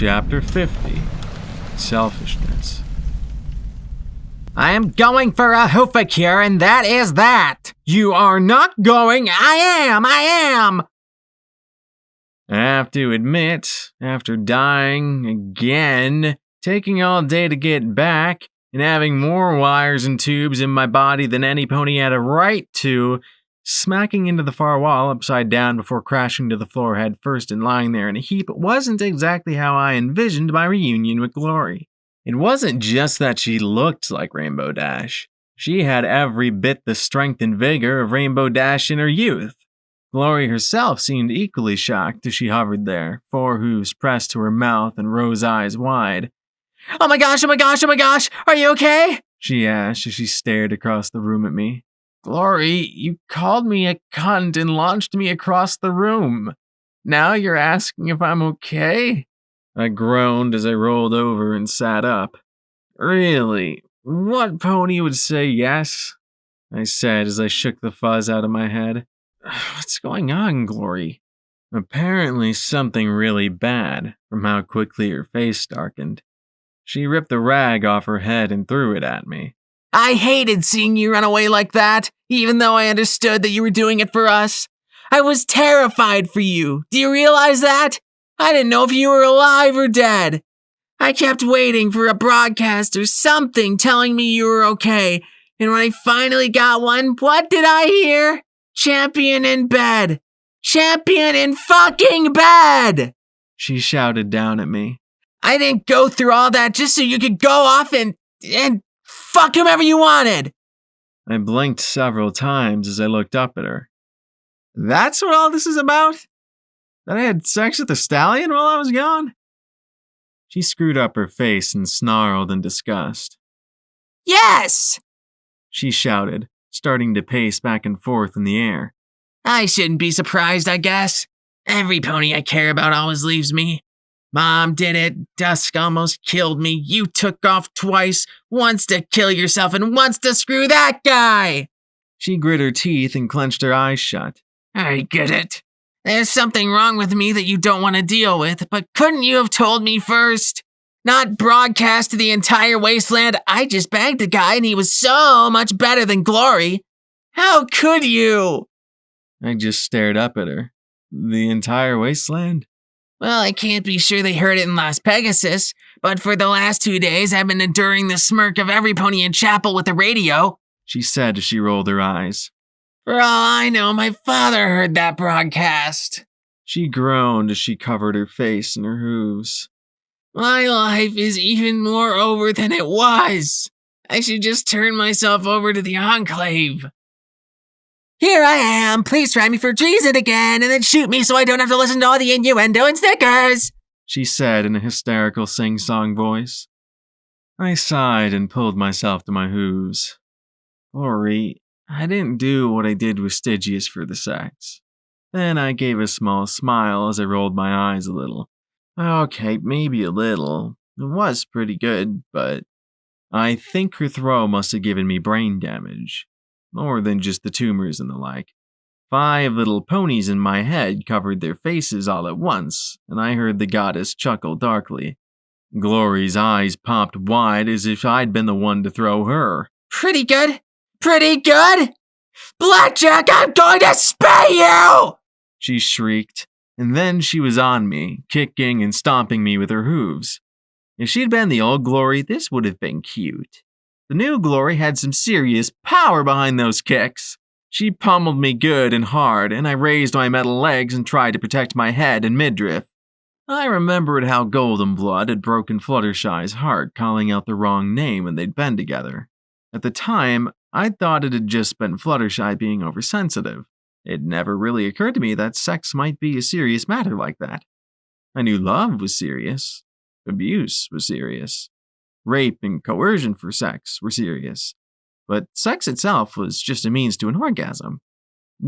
Chapter 50. Selfishness. I am going for a hoofa cure, and that is that. You are not going. I am. I have to admit, after dying again, taking all day to get back, and having more wires and tubes in my body than any pony had a right to, smacking into the far wall upside down before crashing to the floor head first and lying there in a heap wasn't exactly how I envisioned my reunion with Glory. It wasn't just that she looked like Rainbow Dash. She had every bit the strength and vigor of Rainbow Dash in her youth. Glory herself seemed equally shocked as she hovered there, four hooves pressed to her mouth and Rose eyes wide. Oh my gosh, are you okay? She asked as she stared across the room at me. Glory, you called me a cunt and launched me across the room. Now you're asking if I'm okay? I groaned as I rolled over and sat up. Really? What pony would say yes? I said as I shook the fuzz out of my head. What's going on, Glory? Apparently something really bad, from how quickly her face darkened. She ripped the rag off her head and threw it at me. I hated seeing you run away like that, even though I understood that you were doing it for us. I was terrified for you. Do you realize that? I didn't know if you were alive or dead. I kept waiting for a broadcast or something telling me you were okay, and when I finally got one, what did I hear? Champion in bed. Champion in fucking bed! She shouted down at me. I didn't go through all that just so you could go off and fuck whomever you wanted. I blinked several times as I looked up at her. That's what all this is about? That I had sex with a stallion while I was gone? She screwed up her face and snarled in disgust. Yes! She shouted, starting to pace back and forth in the air. I shouldn't be surprised, I guess. Every pony I care about always leaves me. Mom did it. Dusk almost killed me. You took off twice, once to kill yourself and once to screw that guy. She grit her teeth and clenched her eyes shut. I get it. There's something wrong with me that you don't want to deal with, but couldn't you have told me first? Not broadcast to the entire wasteland. I just bagged a guy and he was so much better than Glory. How could you? I just stared up at her. The entire wasteland? Well, I can't be sure they heard it in Las Pegasus, but for the last 2 days I've been enduring the smirk of every pony in Chapel with the radio, she said as she rolled her eyes. For all I know, my father heard that broadcast. She groaned as she covered her face in her hooves. My life is even more over than it was. I should just turn myself over to the Enclave. Here I am, please try me for treason again, and then shoot me so I don't have to listen to all the innuendo and stickers, she said in a hysterical sing-song voice. I sighed and pulled myself to my hooves. Glory, I didn't do what I did with Stygius for the sex. Then I gave a small smile as I rolled my eyes a little. Okay, maybe a little. It was pretty good, but I think her throw must have given me brain damage. More than just the tumors and the like. 5 little ponies in my head covered their faces all at once, and I heard the goddess chuckle darkly. Glory's eyes popped wide as if I'd been the one to throw her. Pretty good? Pretty good? Blackjack, I'm going to spay you! She shrieked, and then she was on me, kicking and stomping me with her hooves. If she'd been the old Glory, this would have been cute. The new Glory had some serious power behind those kicks. She pummeled me good and hard, and I raised my metal legs and tried to protect my head and midriff. I remembered how Golden Blood had broken Fluttershy's heart, calling out the wrong name when they'd been together. At the time, I thought it had just been Fluttershy being oversensitive. It never really occurred to me that sex might be a serious matter like that. I knew love was serious. Abuse was serious. Rape and coercion for sex were serious. But sex itself was just a means to an orgasm.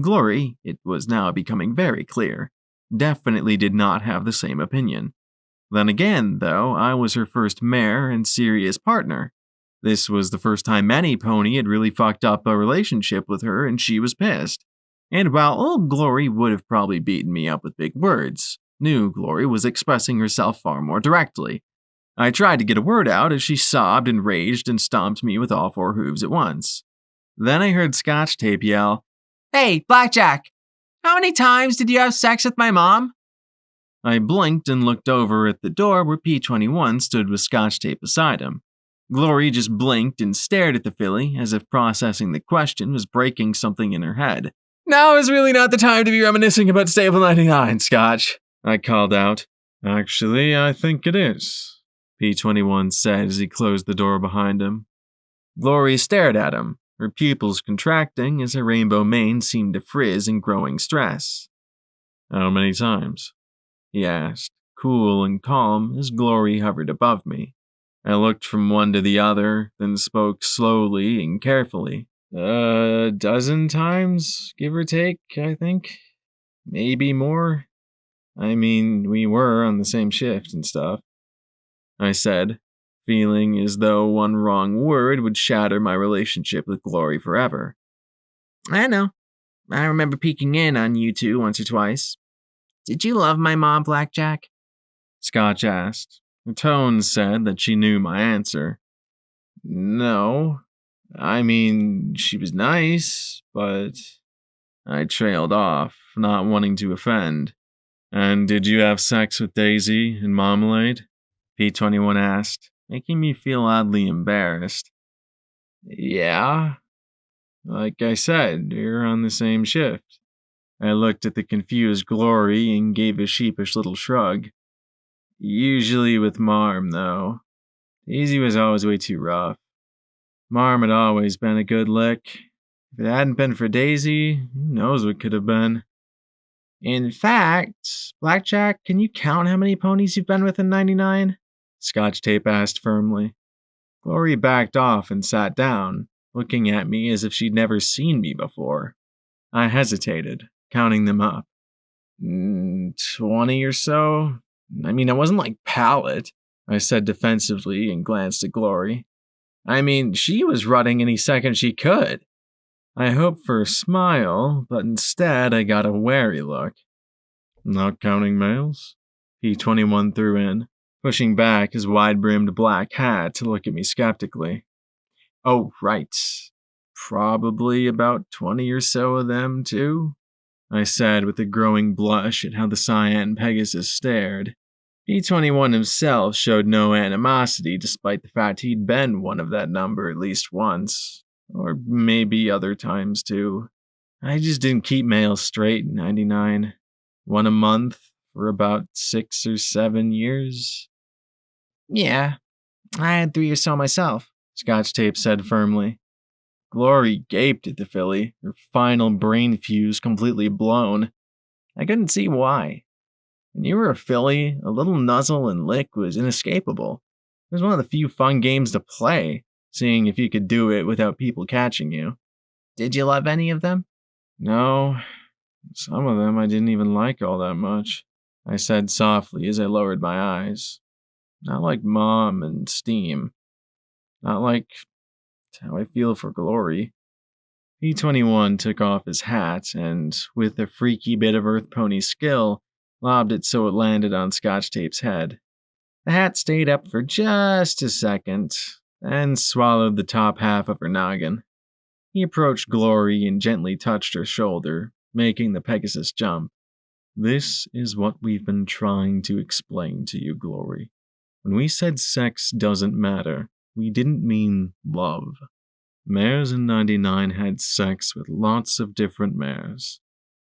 Glory, it was now becoming very clear, definitely did not have the same opinion. Then again, though, I was her first mare and serious partner. This was the first time any pony had really fucked up a relationship with her, and she was pissed. And while old Glory would have probably beaten me up with big words, New Glory was expressing herself far more directly. I tried to get a word out as she sobbed and raged and stomped me with all 4 hooves at once. Then I heard Scotch Tape yell, Hey, Blackjack, how many times did you have sex with my mom? I blinked and looked over at the door where P21 stood with Scotch Tape beside him. Glory just blinked and stared at the filly as if processing the question was breaking something in her head. Now is really not the time to be reminiscing about Stable 99, Scotch, I called out. Actually, I think it is, P21 said as he closed the door behind him. Glory stared at him, her pupils contracting as her rainbow mane seemed to frizz in growing stress. How many times? He asked, cool and calm as Glory hovered above me. I looked from one to the other, then spoke slowly and carefully. 12 times, give or take, I think. Maybe more. I mean, we were on the same shift and stuff, I said, feeling as though one wrong word would shatter my relationship with Glory forever. I know. I remember peeking in on you two once or twice. Did you love my mom, Blackjack? Scotch asked. Her tone said that she knew my answer. No. I mean, she was nice, but I trailed off, not wanting to offend. And did you have sex with Daisy and Marmalade? P21 asked, making me feel oddly embarrassed. Yeah. Like I said, you're on the same shift. I looked at the confused Glory and gave a sheepish little shrug. Usually with Marm, though. Daisy was always way too rough. Marm had always been a good lick. If it hadn't been for Daisy, who knows what could have been. In fact, Blackjack, can you count how many ponies you've been with in 99? Scotch Tape asked firmly. Glory backed off and sat down, looking at me as if she'd never seen me before. I hesitated, counting them up. 20 or so? I mean, it wasn't like Pallet, I said defensively and glanced at Glory. I mean, she was rutting any second she could. I hoped for a smile, but instead I got a wary look. Not counting males? P21 threw in, pushing back his wide-brimmed black hat to look at me skeptically. Oh, right. Probably about 20 or so of them, too, I said with a growing blush at how the cyan Pegasus stared. P21 himself showed no animosity despite the fact he'd been one of that number at least once. Or maybe other times, too. I just didn't keep males straight in 99. One a month for about 6 or 7 years. Yeah, I had 3 or so myself, Scotch Tape said firmly. Glory gaped at the filly, her final brain fuse completely blown. I couldn't see why. When you were a filly, a little nuzzle and lick was inescapable. It was one of the few fun games to play, seeing if you could do it without people catching you. Did you love any of them? No, some of them I didn't even like all that much, I said softly as I lowered my eyes. Not like Mom and Steam. Not like how I feel for Glory. P21 took off his hat and, with a freaky bit of Earth Pony skill, lobbed it so it landed on Scotch Tape's head. The hat stayed up for just a second, then swallowed the top half of her noggin. He approached Glory and gently touched her shoulder, making the Pegasus jump. This is what we've been trying to explain to you, Glory. When we said sex doesn't matter, we didn't mean love. Mares in 99 had sex with lots of different mares.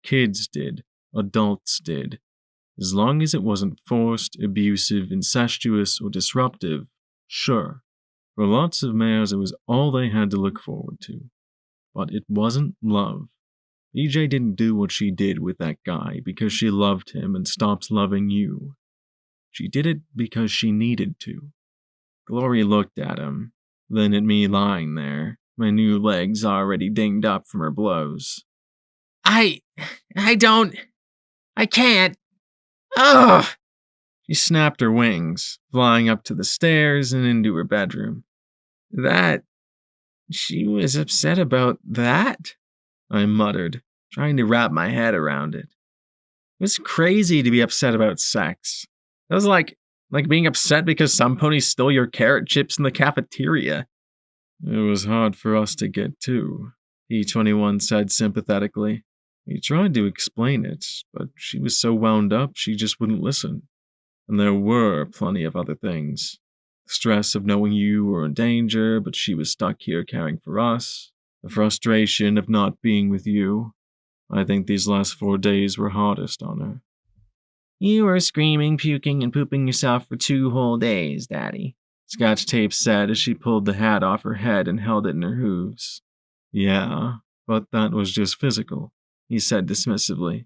Kids did. Adults did. As long as it wasn't forced, abusive, incestuous, or disruptive, sure. For lots of mares, it was all they had to look forward to. But it wasn't love. EJ didn't do what she did with that guy because she loved him and stopped loving you. She did it because she needed to. Glory looked at him, then at me lying there, my new legs already dinged up from her blows. I can't. Ugh! She snapped her wings, flying up to the stairs and into her bedroom. She was upset about that? I muttered, trying to wrap my head around it. was crazy to be upset about sex. That was like being upset because some pony stole your carrot chips in the cafeteria. It was hard for us to get to, E21 said sympathetically. We tried to explain it, but she was so wound up she just wouldn't listen. And there were plenty of other things. The stress of knowing you were in danger, but she was stuck here caring for us. The frustration of not being with you. I think these last 4 days were hardest on her. You were screaming, puking, and pooping yourself for 2 whole days, Daddy, Scotch Tape said as she pulled the hat off her head and held it in her hooves. Yeah, but that was just physical, he said dismissively.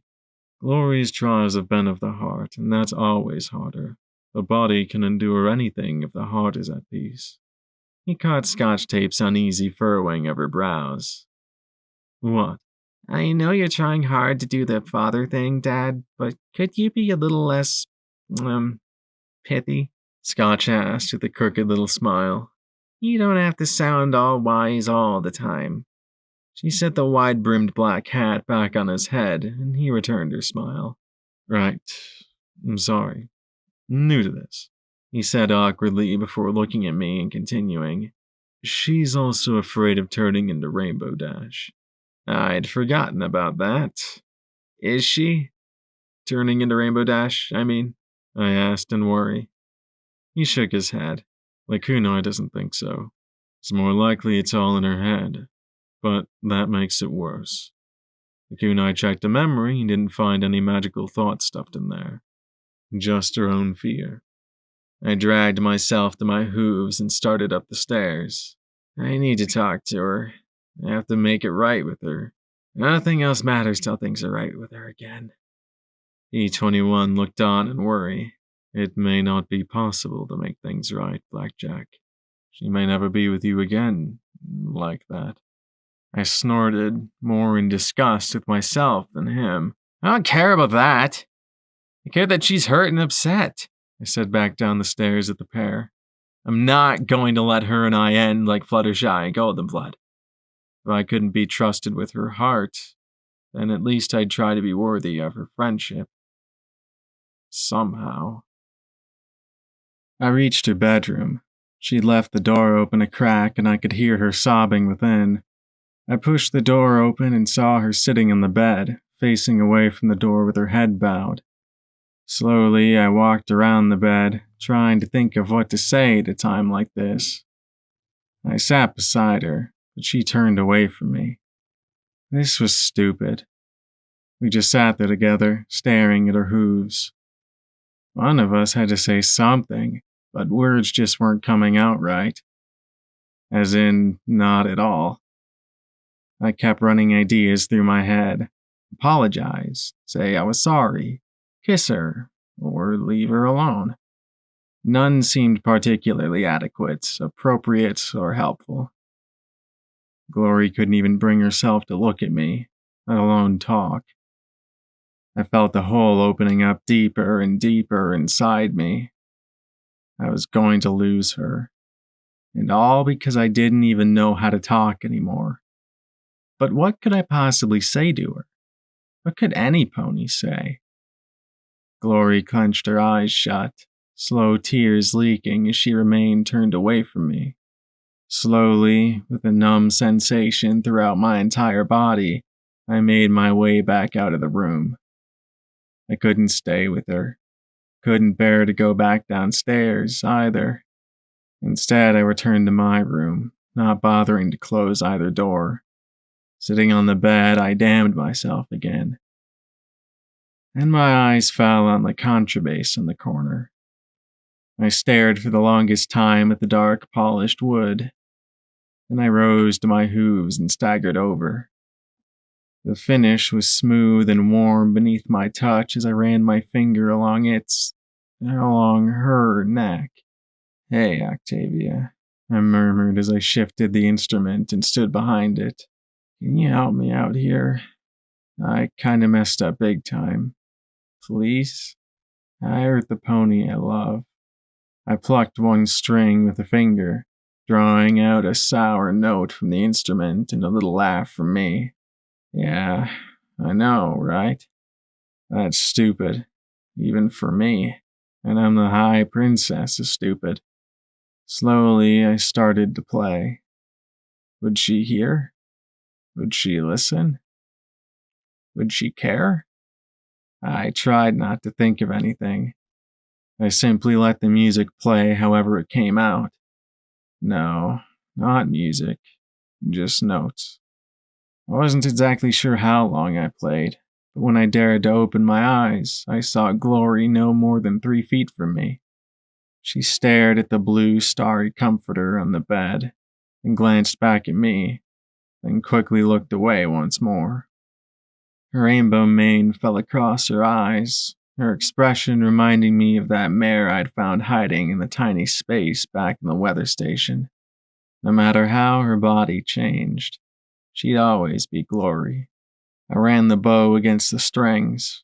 Glory's trials have been of the heart, and that's always harder. The body can endure anything if the heart is at peace. He caught Scotch Tape's uneasy furrowing of her brows. What? I know you're trying hard to do the father thing, Dad, but could you be a little less, pithy? Scotch asked with a crooked little smile. You don't have to sound all wise all the time. She set the wide-brimmed black hat back on his head, and he returned her smile. Right. I'm sorry. New to this, he said awkwardly before looking at me and continuing. She's also afraid of turning into Rainbow Dash. I'd forgotten about that. Is she? Turning into Rainbow Dash, I mean? I asked in worry. He shook his head. Like Kunai doesn't think so. It's more likely it's all in her head. But that makes it worse. The Kunai checked a memory and didn't find any magical thoughts stuffed in there. Just her own fear. I dragged myself to my hooves and started up the stairs. I need to talk to her. I have to make it right with her. Nothing else matters till things are right with her again. E21 looked on in worry. It may not be possible to make things right, Blackjack. She may never be with you again, like that. I snorted, more in disgust with myself than him. I don't care about that. I care that she's hurt and upset, I said back down the stairs at the pair. I'm not going to let her and I end like Fluttershy and Goldenblood. If I couldn't be trusted with her heart, then at least I'd try to be worthy of her friendship. Somehow. I reached her bedroom. She'd left the door open a crack and I could hear her sobbing within. I pushed the door open and saw her sitting on the bed, facing away from the door with her head bowed. Slowly, I walked around the bed, trying to think of what to say at a time like this. I sat beside her, but she turned away from me. This was stupid. We just sat there together, staring at our hooves. One of us had to say something, but words just weren't coming out right. As in, not at all. I kept running ideas through my head. Apologize, say I was sorry, kiss her, or leave her alone. None seemed particularly adequate, appropriate, or helpful. Glory couldn't even bring herself to look at me, let alone talk. I felt the hole opening up deeper and deeper inside me. I was going to lose her. And all because I didn't even know how to talk anymore. But what could I possibly say to her? What could any pony say? Glory clenched her eyes shut, slow tears leaking as she remained turned away from me. Slowly, with a numb sensation throughout my entire body, I made my way back out of the room. I couldn't stay with her. Couldn't bear to go back downstairs, either. Instead, I returned to my room, not bothering to close either door. Sitting on the bed, I damned myself again. And my eyes fell on the contrabass in the corner. I stared for the longest time at the dark, polished wood. Then I rose to my hooves and staggered over. The finish was smooth and warm beneath my touch as I ran my finger along her neck. Hey, Octavia, I murmured as I shifted the instrument and stood behind it. Can you help me out here? I kinda messed up big time. Please? I hurt the pony I love. I plucked one string with a finger, drawing out a sour note from the instrument and a little laugh from me. Yeah, I know, right? That's stupid, even for me, and I'm the High Princess is stupid. Slowly, I started to play. Would she hear? Would she listen? Would she care? I tried not to think of anything. I simply let the music play however it came out. No, not music, just notes. I wasn't exactly sure how long I played, but when I dared to open my eyes, I saw Glory no more than 3 feet from me. She stared at the blue, starry comforter on the bed and glanced back at me, then quickly looked away once more. Her rainbow mane fell across her eyes, her expression reminding me of that mare I'd found hiding in the tiny space back in the weather station. No matter how her body changed, she'd always be Glory. I ran the bow against the strings.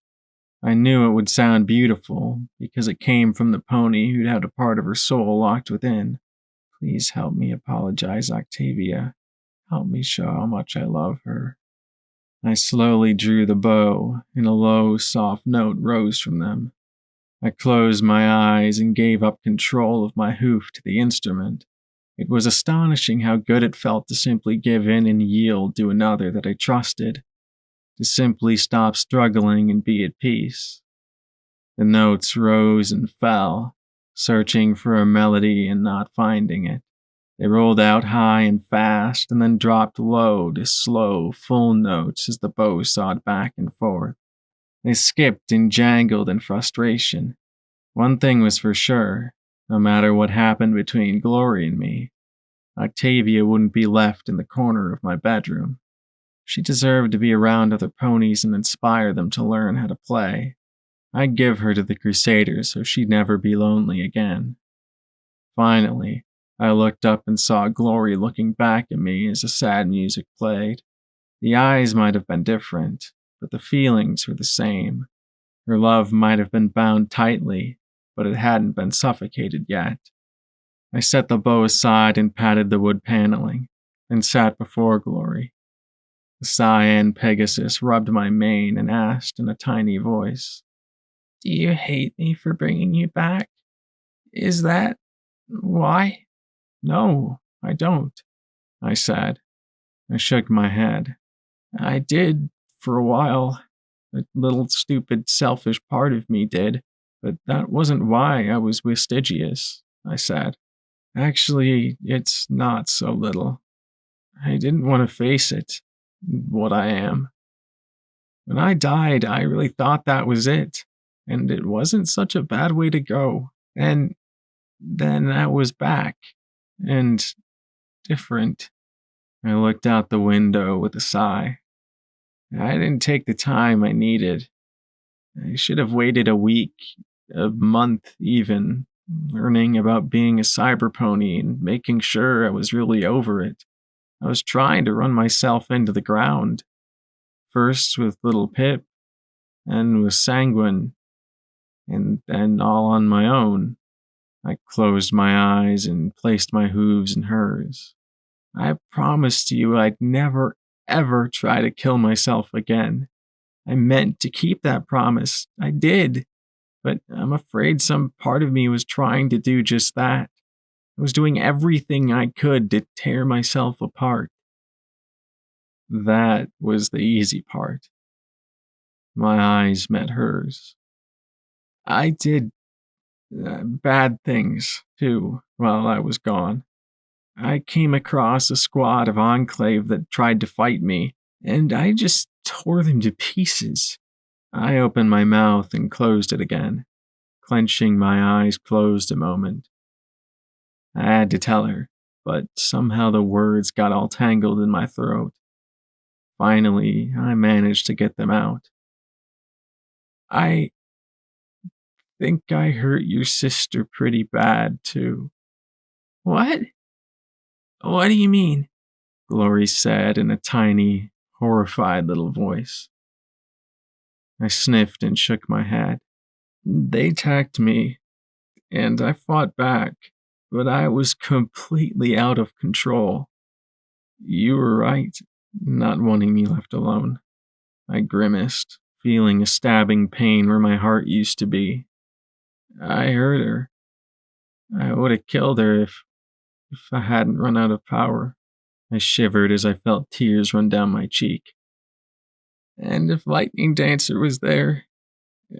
I knew it would sound beautiful because it came from the pony who'd had a part of her soul locked within. Please help me apologize, Octavia. Help me show how much I love her. I slowly drew the bow, and a low, soft note rose from them. I closed my eyes and gave up control of my hoof to the instrument. It was astonishing how good it felt to simply give in and yield to another that I trusted, to simply stop struggling and be at peace. The notes rose and fell, searching for a melody and not finding it. They rolled out high and fast and then dropped low to slow, full notes as the bow sawed back and forth. They skipped and jangled in frustration. One thing was for sure, no matter what happened between Glory and me, Octavia wouldn't be left in the corner of my bedroom. She deserved to be around other ponies and inspire them to learn how to play. I'd give her to the Crusaders so she'd never be lonely again. Finally, I looked up and saw Glory looking back at me as the sad music played. The eyes might have been different, but the feelings were the same. Her love might have been bound tightly, but it hadn't been suffocated yet. I set the bow aside and patted the wood paneling, and sat before Glory. The cyan Pegasus rubbed my mane and asked in a tiny voice, "Do you hate me for bringing you back? Is that why?" "No, I don't," I said. I shook my head. "I did, for a while. A little stupid, selfish part of me did, but that wasn't why I was Wistigious," I said. "Actually, it's not so little. I didn't want to face it, what I am. When I died, I really thought that was it, and it wasn't such a bad way to go. And then I was back, and different." I looked out the window with a sigh. I didn't take the time I needed. I should have waited a week, a month even, learning about being a cyber pony and making sure I was really over it. I was trying to run myself into the ground. First with little Pip, then with Sanguine, and then all on my own. I closed my eyes and placed my hooves in hers. I promised you I'd never, ever try to kill myself again. I meant to keep that promise. I did. But I'm afraid some part of me was trying to do just that. I was doing everything I could to tear myself apart. That was the easy part. My eyes met hers. I did bad things, too, while I was gone. I came across a squad of Enclave that tried to fight me, and I just tore them to pieces. I opened my mouth and closed it again, clenching my eyes closed a moment. I had to tell her, but somehow the words got all tangled in my throat. Finally, I managed to get them out. "I think I hurt your sister pretty bad, too." "What? What do you mean?" Glory said in a tiny, horrified little voice. I sniffed and shook my head. "They attacked me, and I fought back, but I was completely out of control. You were right, not wanting me left alone." I grimaced, feeling a stabbing pain where my heart used to be. I hurt her. I would have killed her if I hadn't run out of power. I shivered as I felt tears run down my cheek. And if Lightning Dancer was there,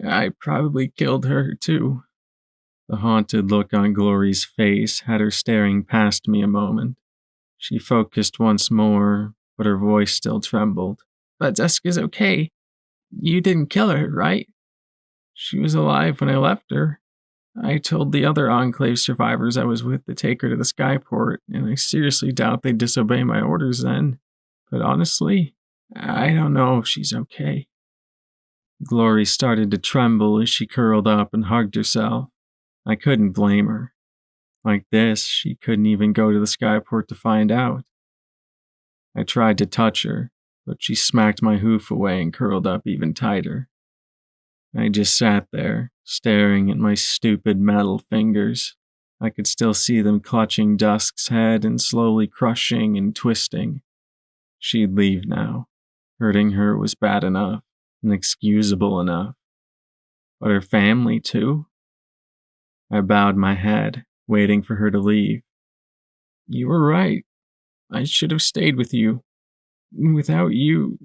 I probably killed her too. The haunted look on Glory's face had her staring past me a moment. She focused once more, but her voice still trembled. But Jessica's okay. You didn't kill her, right? She was alive when I left her. I told the other Enclave survivors I was with to take her to the Skyport, and I seriously doubt they'd disobey my orders then. But honestly, I don't know if she's okay. Glory started to tremble as she curled up and hugged herself. I couldn't blame her. Like this, she couldn't even go to the Skyport to find out. I tried to touch her, but she smacked my hoof away and curled up even tighter. I just sat there, staring at my stupid metal fingers. I could still see them clutching Dusk's head and slowly crushing and twisting. She'd leave now. Hurting her was bad enough, inexcusable enough. But her family, too? I bowed my head, waiting for her to leave. You were right. I should have stayed with you. Without you,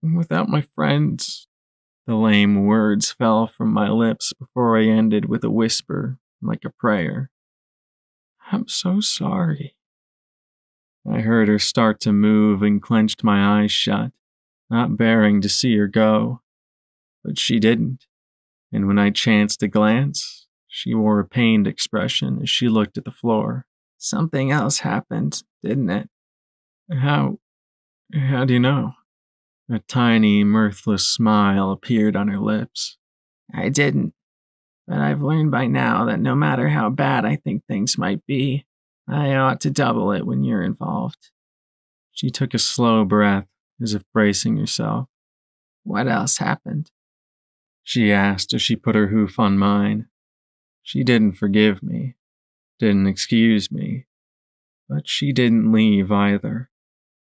without my friends. The lame words fell from my lips before I ended with a whisper, like a prayer. I'm so sorry. I heard her start to move and clenched my eyes shut, not bearing to see her go. But she didn't, and when I chanced to glance, she wore a pained expression as she looked at the floor. Something else happened, didn't it? How do you know? A tiny, mirthless smile appeared on her lips. I didn't, but I've learned by now that no matter how bad I think things might be, I ought to double it when you're involved. She took a slow breath, as if bracing herself. What else happened? She asked as she put her hoof on mine. She didn't forgive me, didn't excuse me, but she didn't leave either.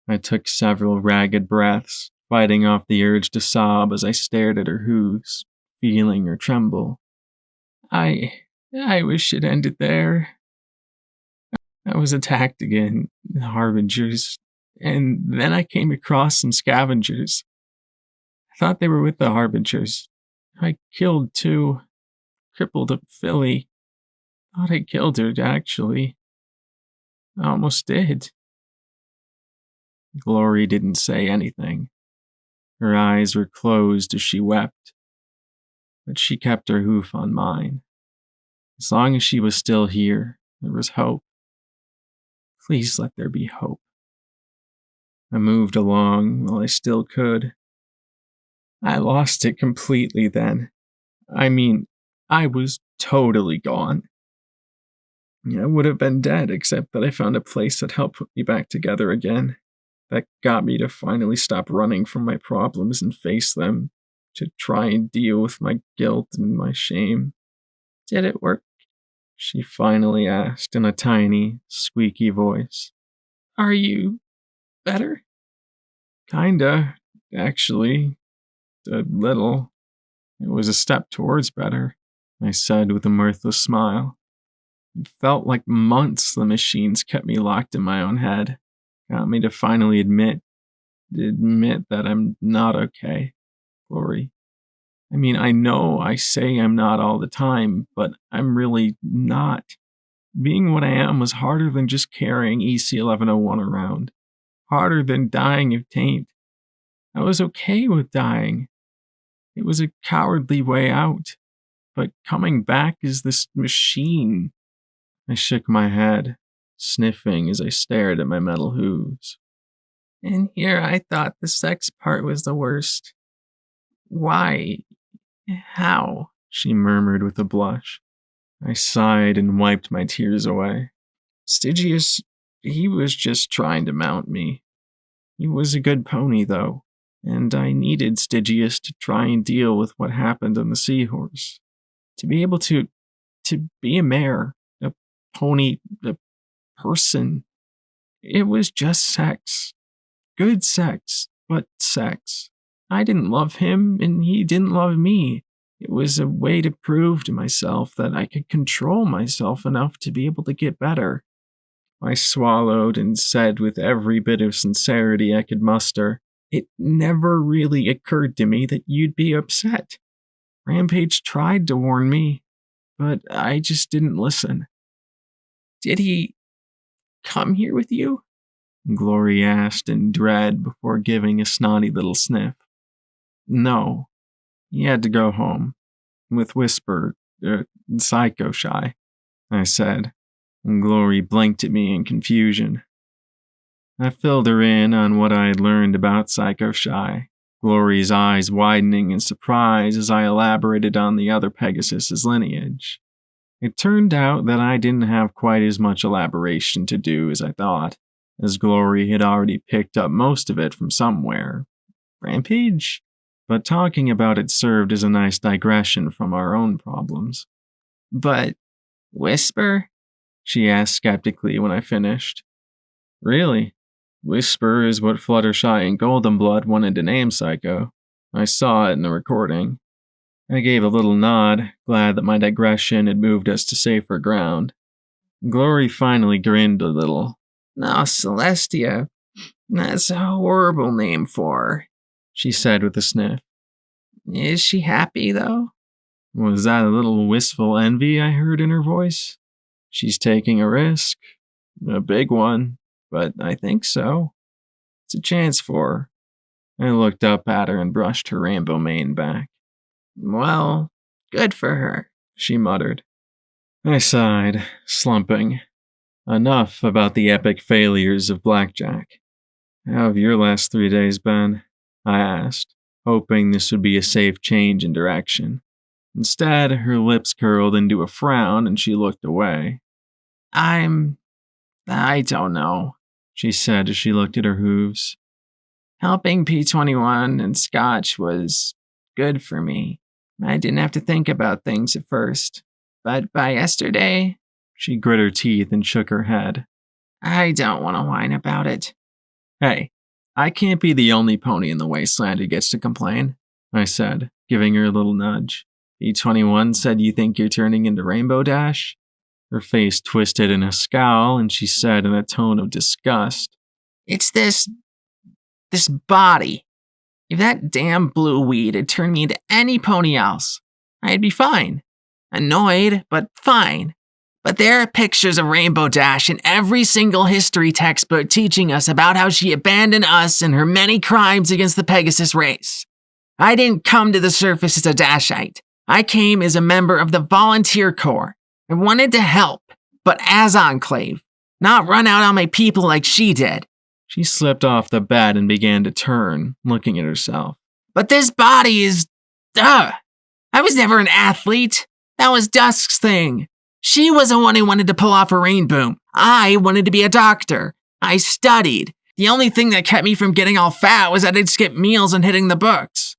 I took several ragged breaths, fighting off the urge to sob as I stared at her hooves, feeling her tremble. I wish it ended there. I was attacked again, the Harbingers, and then I came across some scavengers. I thought they were with the Harbingers. I killed two, crippled a filly. Thought I killed her, actually. I almost did. Glory didn't say anything. Her eyes were closed as she wept, but she kept her hoof on mine. As long as she was still here, there was hope. Please let there be hope. I moved along while I still could. I lost it completely then. I mean, I was totally gone. I would have been dead, except that I found a place that helped put me back together again. That got me to finally stop running from my problems and face them, to try and deal with my guilt and my shame. Did it work? She finally asked in a tiny, squeaky voice. Are you better? Kinda, actually. A little. It was a step towards better, I said with a mirthless smile. It felt like months the machines kept me locked in my own head. Got me to finally admit that I'm not okay, Glory. I mean, I know I say I'm not all the time, but I'm really not. Being what I am was harder than just carrying EC-1101 around. Harder than dying of taint. I was okay with dying. It was a cowardly way out. But coming back is this machine. I shook my head, sniffing as I stared at my metal hooves. And here I thought the sex part was the worst. Why? How? She murmured with a blush. I sighed and wiped my tears away. Stygius, he was just trying to mount me. He was a good pony, though, and I needed Stygius to try and deal with what happened on the seahorse. To be able to be a mare, a pony, a person. It was just sex. Good sex, but sex. I didn't love him, and he didn't love me. It was a way to prove to myself that I could control myself enough to be able to get better. I swallowed and said with every bit of sincerity I could muster, "It never really occurred to me that you'd be upset. Rampage tried to warn me, but I just didn't listen." "Did he come here with you?" Glory asked in dread before giving a snotty little sniff. "No. He had to go home. With Whisper, Psycho Shy," I said, and Glory blinked at me in confusion. I filled her in on what I had learned about Psycho Shy, Glory's eyes widening in surprise as I elaborated on the other Pegasus's lineage. It turned out that I didn't have quite as much elaboration to do as I thought, as Glory had already picked up most of it from somewhere. Rampage? But talking about it served as a nice digression from our own problems. "But Whisper?" she asked skeptically when I finished. "Really? Whisper is what Fluttershy and Goldenblood wanted to name Psycho. I saw it in the recording." I gave a little nod, glad that my digression had moved us to safer ground. Glory finally grinned a little. "No, Celestia. That's a horrible name for her," she said with a sniff. "Is she happy, though?" Was that a little wistful envy I heard in her voice? "She's taking a risk. A big one, but I think so. It's a chance for her." I looked up at her and brushed her rainbow mane back. "Well, good for her," she muttered. I sighed, slumping. Enough about the epic failures of Blackjack. "How have your last 3 days been?" I asked, hoping this would be a safe change in direction. Instead, her lips curled into a frown and she looked away. I don't know," she said as she looked at her hooves. "Helping P21 and Scotch was good for me. I didn't have to think about things at first. But by yesterday," she grit her teeth and shook her head. "I don't want to whine about it." "Hey, I can't be the only pony in the wasteland who gets to complain," I said, giving her a little nudge. "P21 said you think you're turning into Rainbow Dash?" Her face twisted in a scowl, and she said in a tone of disgust, "It's this body. If that damn blue weed had turned me into any pony else, I'd be fine. Annoyed, but fine. But there are pictures of Rainbow Dash in every single history textbook teaching us about how she abandoned us and her many crimes against the Pegasus race. I didn't come to the surface as a Dashite. I came as a member of the Volunteer Corps. I wanted to help, but as Enclave, not run out on my people like she did." She slipped off the bed and began to turn, looking at herself. "But this body is... I was never an athlete. That was Dusk's thing. She was the one who wanted to pull off a rain boom. I wanted to be a doctor. I studied. The only thing that kept me from getting all fat was that I'd skip meals and hitting the books.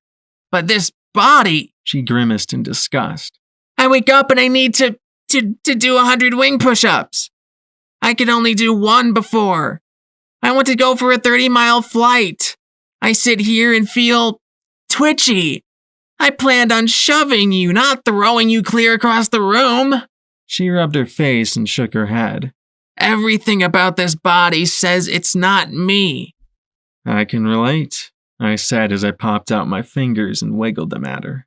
But this body," she grimaced in disgust. "I wake up and I need to do 100 wing push-ups. I could only do 1 before. I want to go for a 30-mile flight. I sit here and feel twitchy. I planned on shoving you, not throwing you clear across the room." She rubbed her face and shook her head. "Everything about this body says it's not me." "I can relate," I said as I popped out my fingers and wiggled them at her.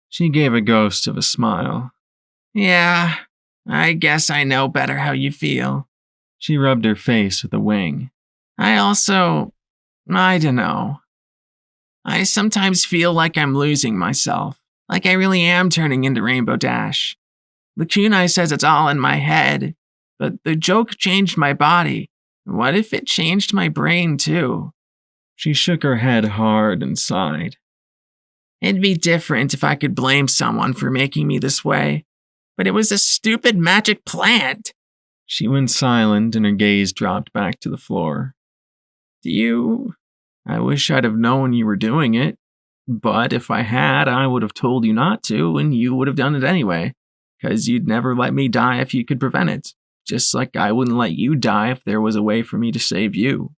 She gave a ghost of a smile. "Yeah, I guess I know better how you feel." She rubbed her face with a wing. I don't know. I sometimes feel like I'm losing myself, like I really am turning into Rainbow Dash. The kunai says it's all in my head, but the joke changed my body. What if it changed my brain too?" She shook her head hard and sighed. "It'd be different if I could blame someone for making me this way, but it was a stupid magic plant." She went silent and her gaze dropped back to the floor. I wish I'd have known you were doing it, but if I had, I would have told you not to, and you would have done it anyway, 'cause you'd never let me die if you could prevent it, just like I wouldn't let you die if there was a way for me to save you."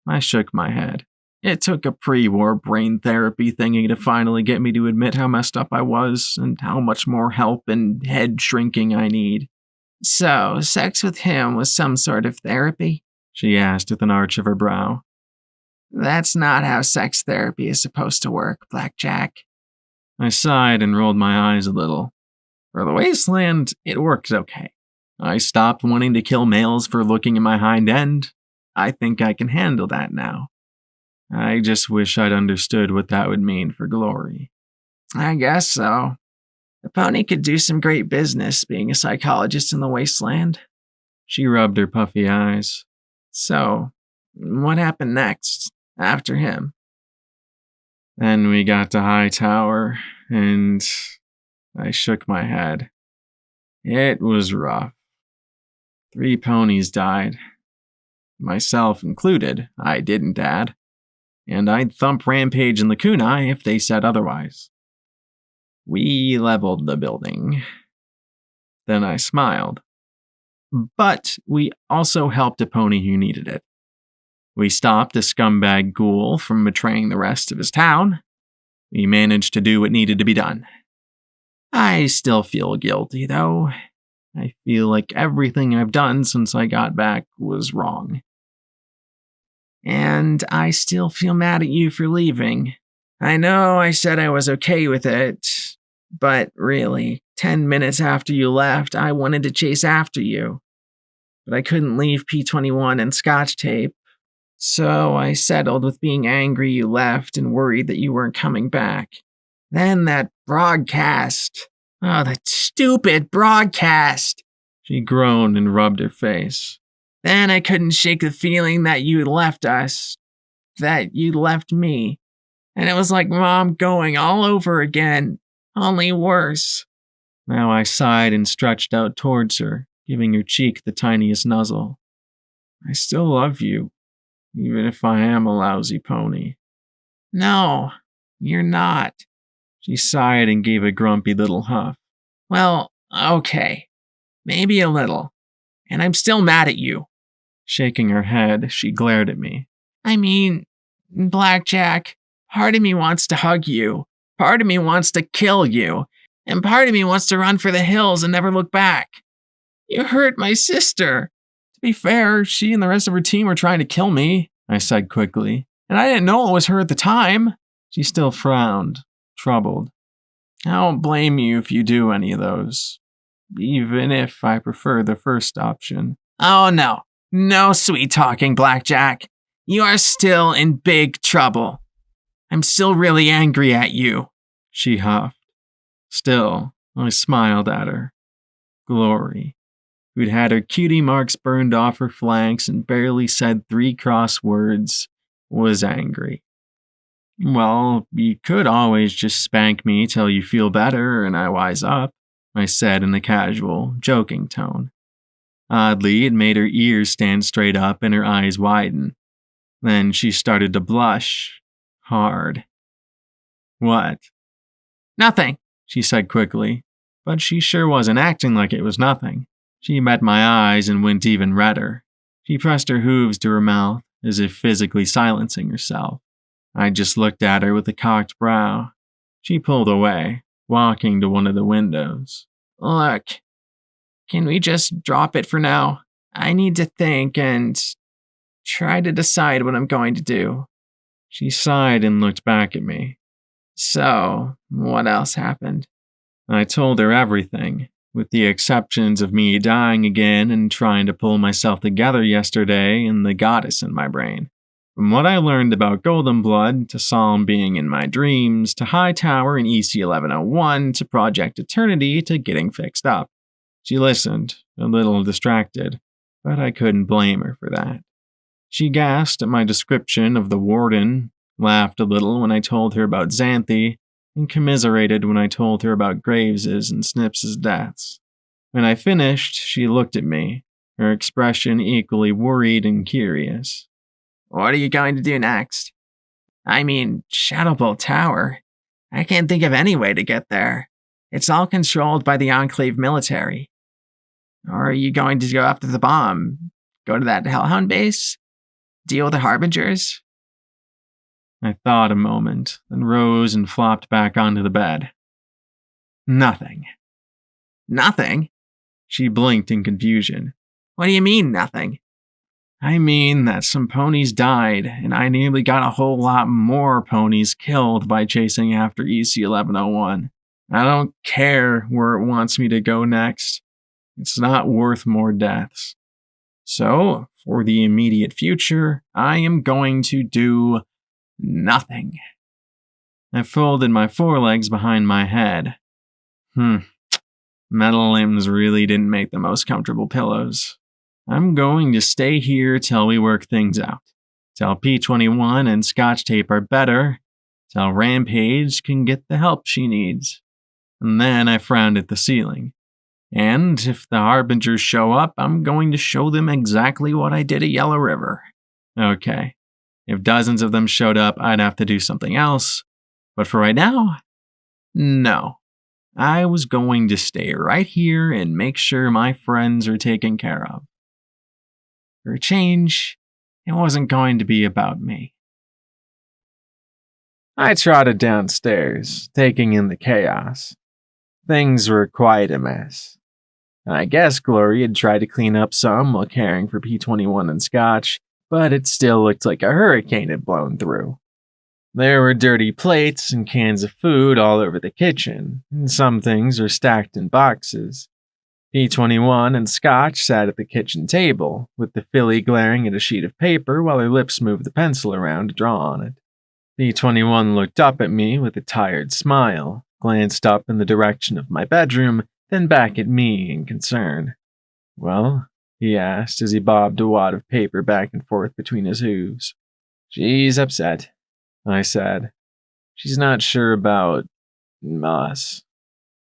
I shook my head. It took a pre-war brain therapy thingy to finally get me to admit how messed up I was and how much more help and head shrinking I need. So, sex with him was some sort of therapy? She asked with an arch of her brow. That's not how sex therapy is supposed to work, Blackjack. I sighed and rolled my eyes a little. For the wasteland, it worked okay. I stopped wanting to kill males for looking at my hind end. I think I can handle that now. I just wish I'd understood what that would mean for Glory. I guess so. The pony could do some great business being a psychologist in the wasteland. She rubbed her puffy eyes. So, what happened next, after him? Then we got to High Tower, and I shook my head. It was rough. 3 ponies died. Myself included, I didn't add. And I'd thump Rampage and the Kunai if they said otherwise. We leveled the building. Then I smiled. But we also helped a pony who needed it. We stopped a scumbag ghoul from betraying the rest of his town. We managed to do what needed to be done. I still feel guilty, though. I feel like everything I've done since I got back was wrong. And I still feel mad at you for leaving. I know I said I was okay with it, but really, 10 minutes after you left, I wanted to chase after you. But I couldn't leave P21 and Scotch tape, so I settled with being angry you left and worried that you weren't coming back. Then that broadcast. Oh, that stupid broadcast. She groaned and rubbed her face. Then I couldn't shake the feeling that you'd left us, that you'd left me. And it was like Mom going all over again, only worse. Now I sighed and stretched out towards her, giving her cheek the tiniest nuzzle. I still love you, even if I am a lousy pony. No, you're not. She sighed and gave a grumpy little huff. Well, okay. Maybe a little. And I'm still mad at you. Shaking her head, she glared at me. I mean, Blackjack, part of me wants to hug you. Part of me wants to kill you. And part of me wants to run for the hills and never look back. You hurt my sister. To be fair, she and the rest of her team were trying to kill me, I said quickly. And I didn't know it was her at the time. She still frowned, troubled. I don't blame you if you do any of those. Even if I prefer the first option. Oh no. No sweet talking, Blackjack. You are still in big trouble. I'm still really angry at you. She huffed. Still, I smiled at her. Glory, who'd had her cutie marks burned off her flanks and barely said 3 cross words, was angry. Well, you could always just spank me till you feel better and I wise up, I said in a casual, joking tone. Oddly, it made her ears stand straight up and her eyes widen. Then she started to blush. Hard. What? Nothing, she said quickly, but she sure wasn't acting like it was nothing. She met my eyes and went even redder. She pressed her hooves to her mouth, as if physically silencing herself. I just looked at her with a cocked brow. She pulled away, walking to one of the windows. Look, can we just drop it for now? I need to think and try to decide what I'm going to do. She sighed and looked back at me. So, what else happened? I told her everything, with the exceptions of me dying again and trying to pull myself together yesterday and the goddess in my brain. From what I learned about Golden Blood, to Psalm being in my dreams, to High Tower and EC-1101, to Project Eternity, to getting fixed up. She listened, a little distracted, but I couldn't blame her for that. She gasped at my description of the warden, laughed a little when I told her about Xanthi, and commiserated when I told her about Graves's and Snips's deaths. When I finished, she looked at me, her expression equally worried and curious. What are you going to do next? I mean, Shadowbolt Tower. I can't think of any way to get there. It's all controlled by the Enclave military. Or are you going to go after the bomb? Go to that Hellhound base? Deal with the Harbingers? I thought a moment, then rose and flopped back onto the bed. Nothing. Nothing? She blinked in confusion. What do you mean, nothing? I mean that some ponies died, and I nearly got a whole lot more ponies killed by chasing after EC-1101. I don't care where it wants me to go next. It's not worth more deaths. So, for the immediate future, I am going to do nothing. I folded my forelegs behind my head. Metal limbs really didn't make the most comfortable pillows. I'm going to stay here till we work things out. Till P21 and Scotch Tape are better. Till Rampage can get the help she needs. And then I frowned at the ceiling. And if the Harbingers show up, I'm going to show them exactly what I did at Yellow River. Okay, if dozens of them showed up, I'd have to do something else. But for right now, no. I was going to stay right here and make sure my friends are taken care of. For a change, it wasn't going to be about me. I trotted downstairs, taking in the chaos. Things were quite a mess. I guess Glory had tried to clean up some while caring for P21 and Scotch, but it still looked like a hurricane had blown through. There were dirty plates and cans of food all over the kitchen, and some things were stacked in boxes. P21 and Scotch sat at the kitchen table, with the filly glaring at a sheet of paper while her lips moved the pencil around to draw on it. P21 looked up at me with a tired smile, glanced up in the direction of my bedroom, then back at me in concern. Well, he asked as he bobbed a wad of paper back and forth between his hooves. She's upset, I said. She's not sure about us.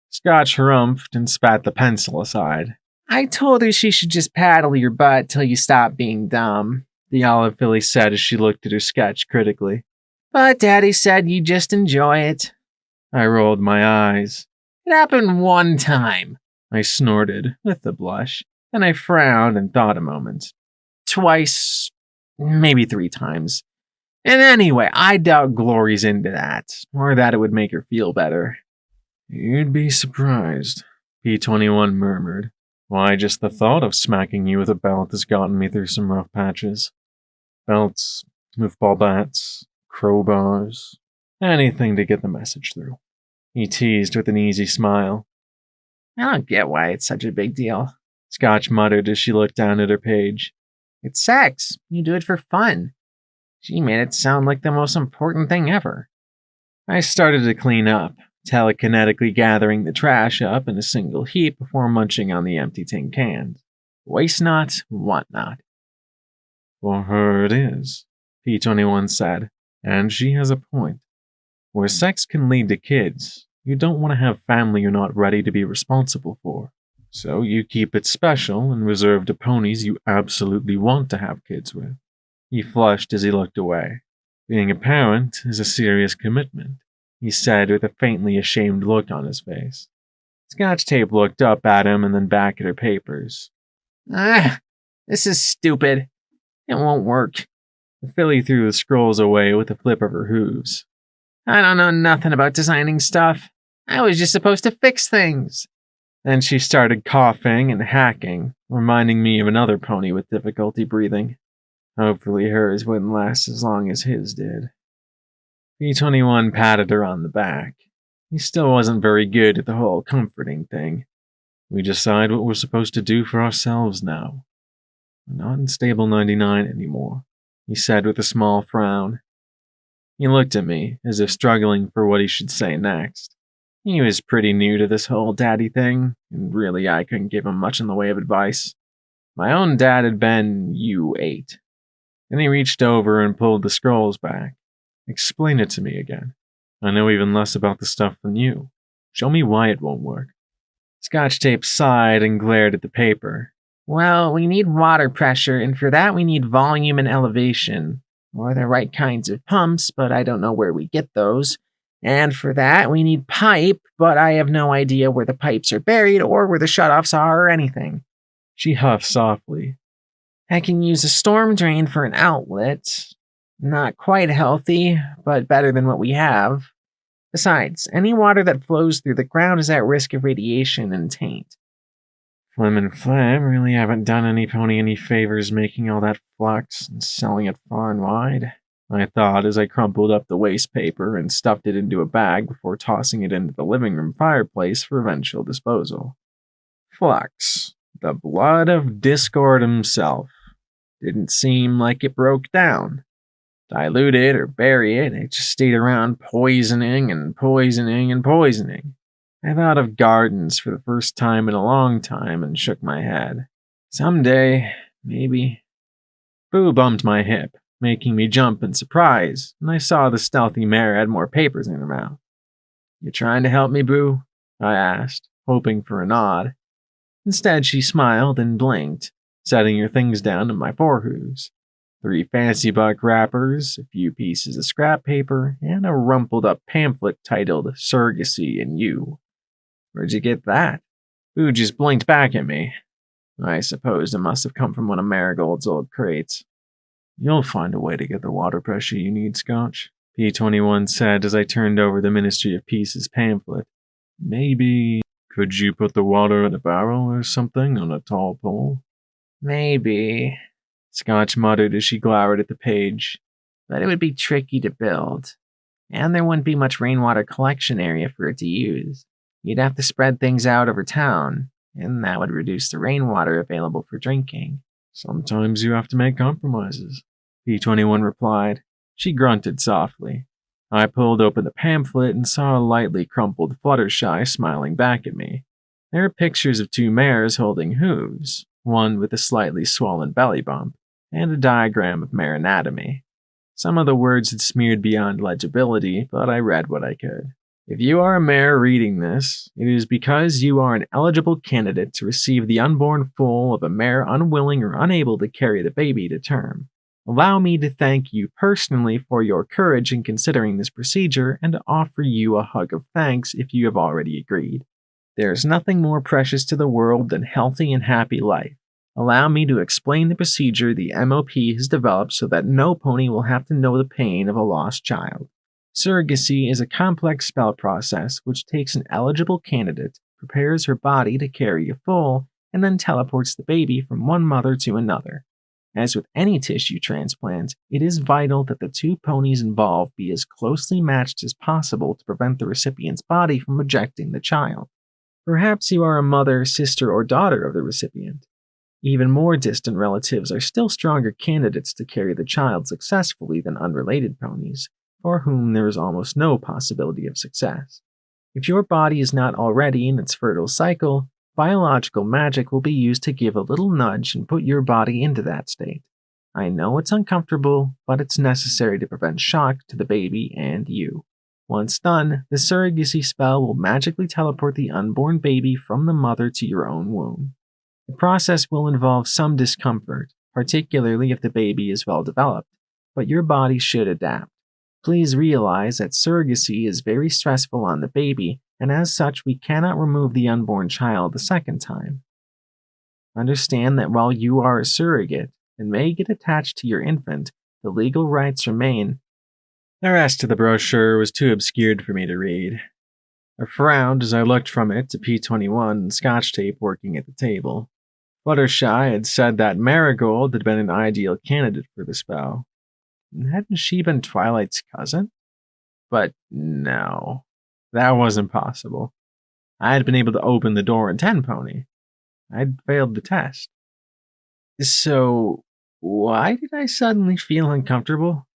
Scotch harumphed and spat the pencil aside. I told her she should just paddle your butt till you stop being dumb, the olive filly said as she looked at her sketch critically. But Daddy said you just enjoy it. I rolled my eyes. It happened one time, I snorted with a blush. Then I frowned and thought a moment. Twice, maybe 3 times. And anyway, I doubt Glory's into that, or that it would make her feel better. You'd be surprised, P21 murmured. Why, just the thought of smacking you with a belt has gotten me through some rough patches. Belts, moofball bats, crowbars, anything to get the message through. He teased with an easy smile. I don't get why it's such a big deal, Scotch muttered as she looked down at her page. It's sex. You do it for fun. She made it sound like the most important thing ever. I started to clean up, telekinetically gathering the trash up in a single heap before munching on the empty tin cans. Waste not, want not. For her it is, P21 said, and she has a point. Where sex can lead to kids, you don't want to have family you're not ready to be responsible for. So you keep it special and reserve to ponies you absolutely want to have kids with. He flushed as he looked away. Being a parent is a serious commitment, he said with a faintly ashamed look on his face. Scotch Tape looked up at him and then back at her papers. This is stupid. It won't work. The filly threw the scrolls away with a flip of her hooves. I don't know nothing about designing stuff. I was just supposed to fix things. Then she started coughing and hacking, reminding me of another pony with difficulty breathing. Hopefully hers wouldn't last as long as his did. P21 patted her on the back. He still wasn't very good at the whole comforting thing. We decide what we're supposed to do for ourselves now. We're not in Stable 99 anymore, he said with a small frown. He looked at me, as if struggling for what he should say next. He was pretty new to this whole daddy thing, and really I couldn't give him much in the way of advice. My own dad had been U8. Then he reached over and pulled the scrolls back. Explain it to me again. I know even less about the stuff than you. Show me why it won't work. Scotch Tape sighed and glared at the paper. Well, we need water pressure, and for that we need volume and elevation. Or the right kinds of pumps, but I don't know where we get those. And for that, we need pipe, but I have no idea where the pipes are buried or where the shutoffs are or anything. She huffed softly. I can use a storm drain for an outlet. Not quite healthy, but better than what we have. Besides, any water that flows through the ground is at risk of radiation and taint. Flim and Flam really haven't done any pony any favors making all that flux and selling it far and wide, I thought as I crumpled up the waste paper and stuffed it into a bag before tossing it into the living room fireplace for eventual disposal. Flux, the blood of Discord himself. Didn't seem like it broke down. Dilute it or bury it, it just stayed around poisoning and poisoning and poisoning. I thought of gardens for the first time in a long time and shook my head. Someday, maybe. Boo bumped my hip, making me jump in surprise, and I saw the stealthy mare had more papers in her mouth. You trying to help me, Boo? I asked, hoping for a nod. Instead, she smiled and blinked, setting her things down in my forehooves. 3 fancy buck wrappers, a few pieces of scrap paper, and a rumpled up pamphlet titled Surrogacy and You. Where'd you get that? Boo just blinked back at me. I suppose it must have come from one of Marigold's old crates. You'll find a way to get the water pressure you need, Scotch, P21 said as I turned over the Ministry of Peace's pamphlet. Maybe, could you put the water in a barrel or something on a tall pole? Maybe, Scotch muttered as she glowered at the page. But it would be tricky to build. And there wouldn't be much rainwater collection area for it to use. You'd have to spread things out over town, and that would reduce the rainwater available for drinking. Sometimes you have to make compromises, P21 replied. She grunted softly. I pulled open the pamphlet and saw a lightly crumpled Fluttershy smiling back at me. There were pictures of 2 mares holding hooves, one with a slightly swollen belly bump, and a diagram of mare anatomy. Some of the words had smeared beyond legibility, but I read what I could. If you are a mare reading this, it is because you are an eligible candidate to receive the unborn foal of a mare unwilling or unable to carry the baby to term. Allow me to thank you personally for your courage in considering this procedure and to offer you a hug of thanks if you have already agreed. There is nothing more precious to the world than healthy and happy life. Allow me to explain the procedure the MOP has developed so that no pony will have to know the pain of a lost child. Surrogacy is a complex spell process which takes an eligible candidate, prepares her body to carry a foal, and then teleports the baby from one mother to another. As with any tissue transplant, it is vital that the 2 ponies involved be as closely matched as possible to prevent the recipient's body from rejecting the child. Perhaps you are a mother, sister, or daughter of the recipient. Even more distant relatives are still stronger candidates to carry the child successfully than unrelated ponies, for whom there is almost no possibility of success. If your body is not already in its fertile cycle, biological magic will be used to give a little nudge and put your body into that state. I know it's uncomfortable, but it's necessary to prevent shock to the baby and you. Once done, the surrogacy spell will magically teleport the unborn baby from the mother to your own womb. The process will involve some discomfort, particularly if the baby is well developed, but your body should adapt. Please realize that surrogacy is very stressful on the baby, and as such we cannot remove the unborn child the second time. Understand that while you are a surrogate and may get attached to your infant, the legal rights remain. The rest of the brochure was too obscured for me to read. I frowned as I looked from it to P21 and Scotch Tape working at the table. Fluttershy had said that Marigold had been an ideal candidate for the spell. Hadn't she been Twilight's cousin? But no, that wasn't possible. I had been able to open the door in 10 pony. I'd failed the test. So, why did I suddenly feel uncomfortable?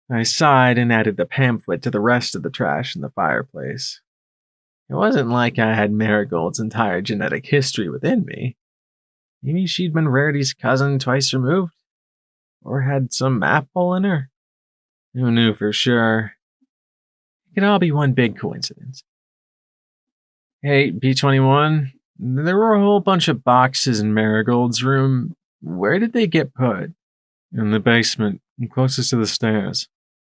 I sighed and added the pamphlet to the rest of the trash in the fireplace. It wasn't like I had Marigold's entire genetic history within me. Maybe she'd been Rarity's cousin twice removed? Or had some map hole in her? Who knew for sure? It could all be one big coincidence. Hey, P21, there were a whole bunch of boxes in Marigold's room. Where did they get put? In the basement, closest to the stairs,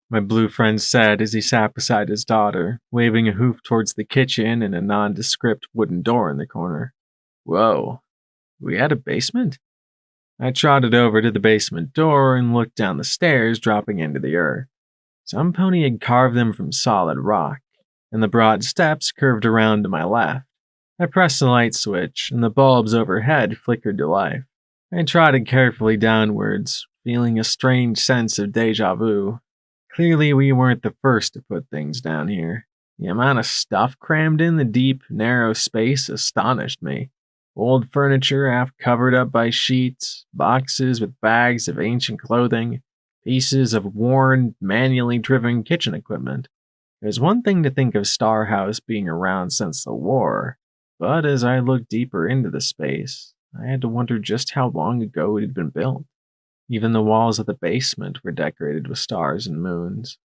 my blue friend said as he sat beside his daughter, waving a hoof towards the kitchen and a nondescript wooden door in the corner. Whoa, we had a basement? I trotted over to the basement door and looked down the stairs, dropping into the earth. Some pony had carved them from solid rock, and the broad steps curved around to my left. I pressed the light switch, and the bulbs overhead flickered to life. I trotted carefully downwards, feeling a strange sense of deja vu. Clearly, we weren't the first to put things down here. The amount of stuff crammed in the deep, narrow space astonished me. Old furniture half covered up by sheets, boxes with bags of ancient clothing, pieces of worn, manually driven kitchen equipment. It was one thing to think of Star House being around since the war, but as I looked deeper into the space, I had to wonder just how long ago it had been built. Even the walls of the basement were decorated with stars and moons.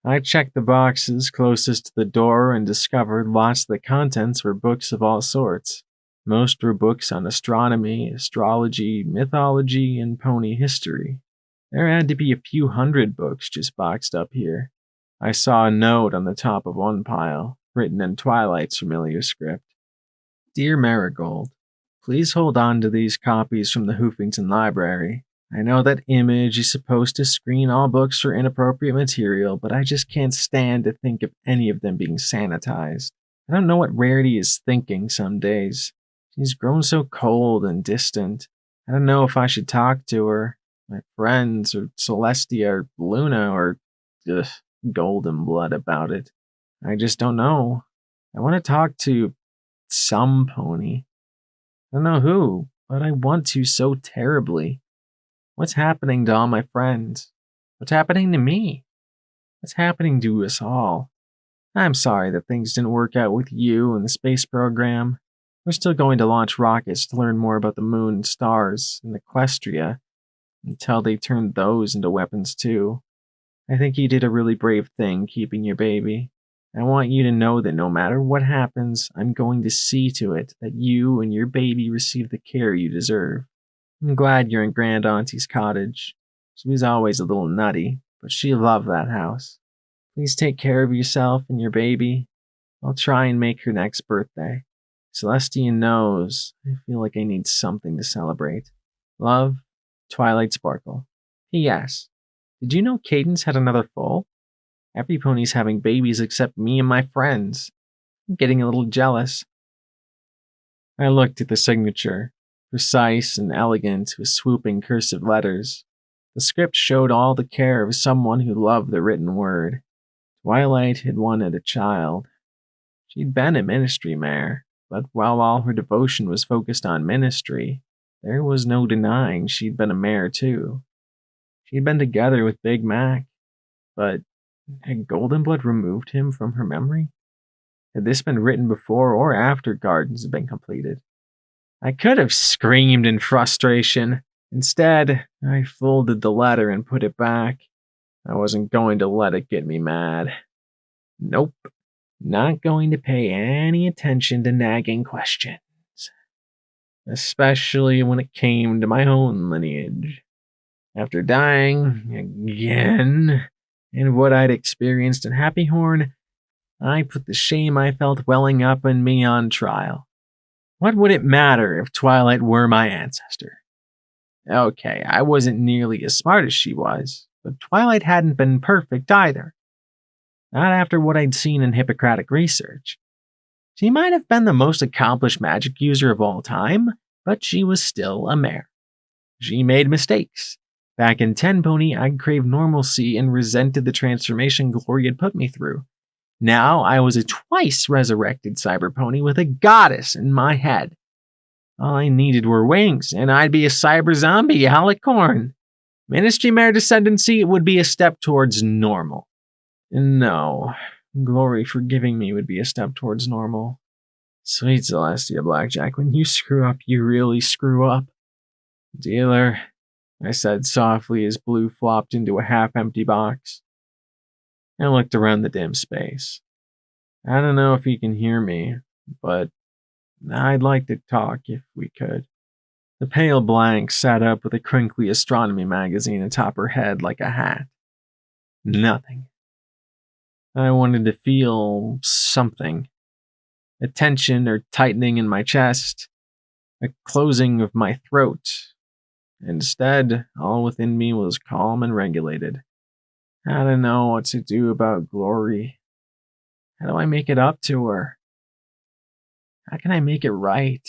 I checked the boxes closest to the door and discovered lots of the contents were books of all sorts. Most were books on astronomy, astrology, mythology, and pony history. There had to be a few hundred books just boxed up here. I saw a note on the top of one pile, written in Twilight's familiar script. Dear Marigold, please hold on to these copies from the Hoofington Library. I know that Image is supposed to screen all books for inappropriate material, but I just can't stand to think of any of them being sanitized. I don't know what Rarity is thinking some days. She's grown so cold and distant. I don't know if I should talk to her, my friends, or Celestia, or Luna, or Golden Blood about it. I just don't know. I want to talk to some pony. I don't know who, but I want to so terribly. What's happening to all my friends? What's happening to me? What's happening to us all? I'm sorry that things didn't work out with you and the space program. We're still going to launch rockets to learn more about the moon and stars and Equestria until they turn those into weapons too. I think you did a really brave thing keeping your baby. I want you to know that no matter what happens, I'm going to see to it that you and your baby receive the care you deserve. I'm glad you're in Grand Auntie's cottage. She was always a little nutty, but she loved that house. Please take care of yourself and your baby. I'll try and make her next birthday. Celestia knows I feel like I need something to celebrate. Love, Twilight Sparkle. P.S. Did you know Cadence had another foal? Every pony's having babies except me and my friends. I'm getting a little jealous. I looked at the signature, precise and elegant with swooping cursive letters. The script showed all the care of someone who loved the written word. Twilight had wanted a child. She'd been a ministry mare, but while all her devotion was focused on ministry, there was no denying she'd been a mare too. She'd been together with Big Mac, but had Goldenblood removed him from her memory? Had this been written before or after Gardens had been completed? I could have screamed in frustration. Instead, I folded the letter and put it back. I wasn't going to let it get me mad. Nope. Not going to pay any attention to nagging questions. Especially when it came to my own lineage. After dying again, and what I'd experienced in Happy Horn, I put the shame I felt welling up in me on trial. What would it matter if Twilight were my ancestor? Okay, I wasn't nearly as smart as she was, but Twilight hadn't been perfect either. Not after what I'd seen in Hippocratic research. She might have been the most accomplished magic user of all time, but she was still a mare. She made mistakes. Back in 10 Pony, I'd craved normalcy and resented the transformation Glory had put me through. Now I was a twice resurrected cyber pony with a goddess in my head. All I needed were wings, and I'd be a cyber zombie, Alicorn. Ministry mare descendancy would be a step towards normal. No, Glory forgiving me would be a step towards normal. Sweet Celestia Blackjack, when you screw up, you really screw up. Dealer, I said softly as Blue flopped into a half-empty box. I looked around the dim space. I don't know if you can hear me, but I'd like to talk if we could. The pale blank sat up with a crinkly astronomy magazine atop her head like a hat. Nothing. I wanted to feel something. A tension or tightening in my chest, a closing of my throat, Instead, all within me was calm and regulated. I didn't know what to do about Glory. How do I make it up to her? How can I make it right?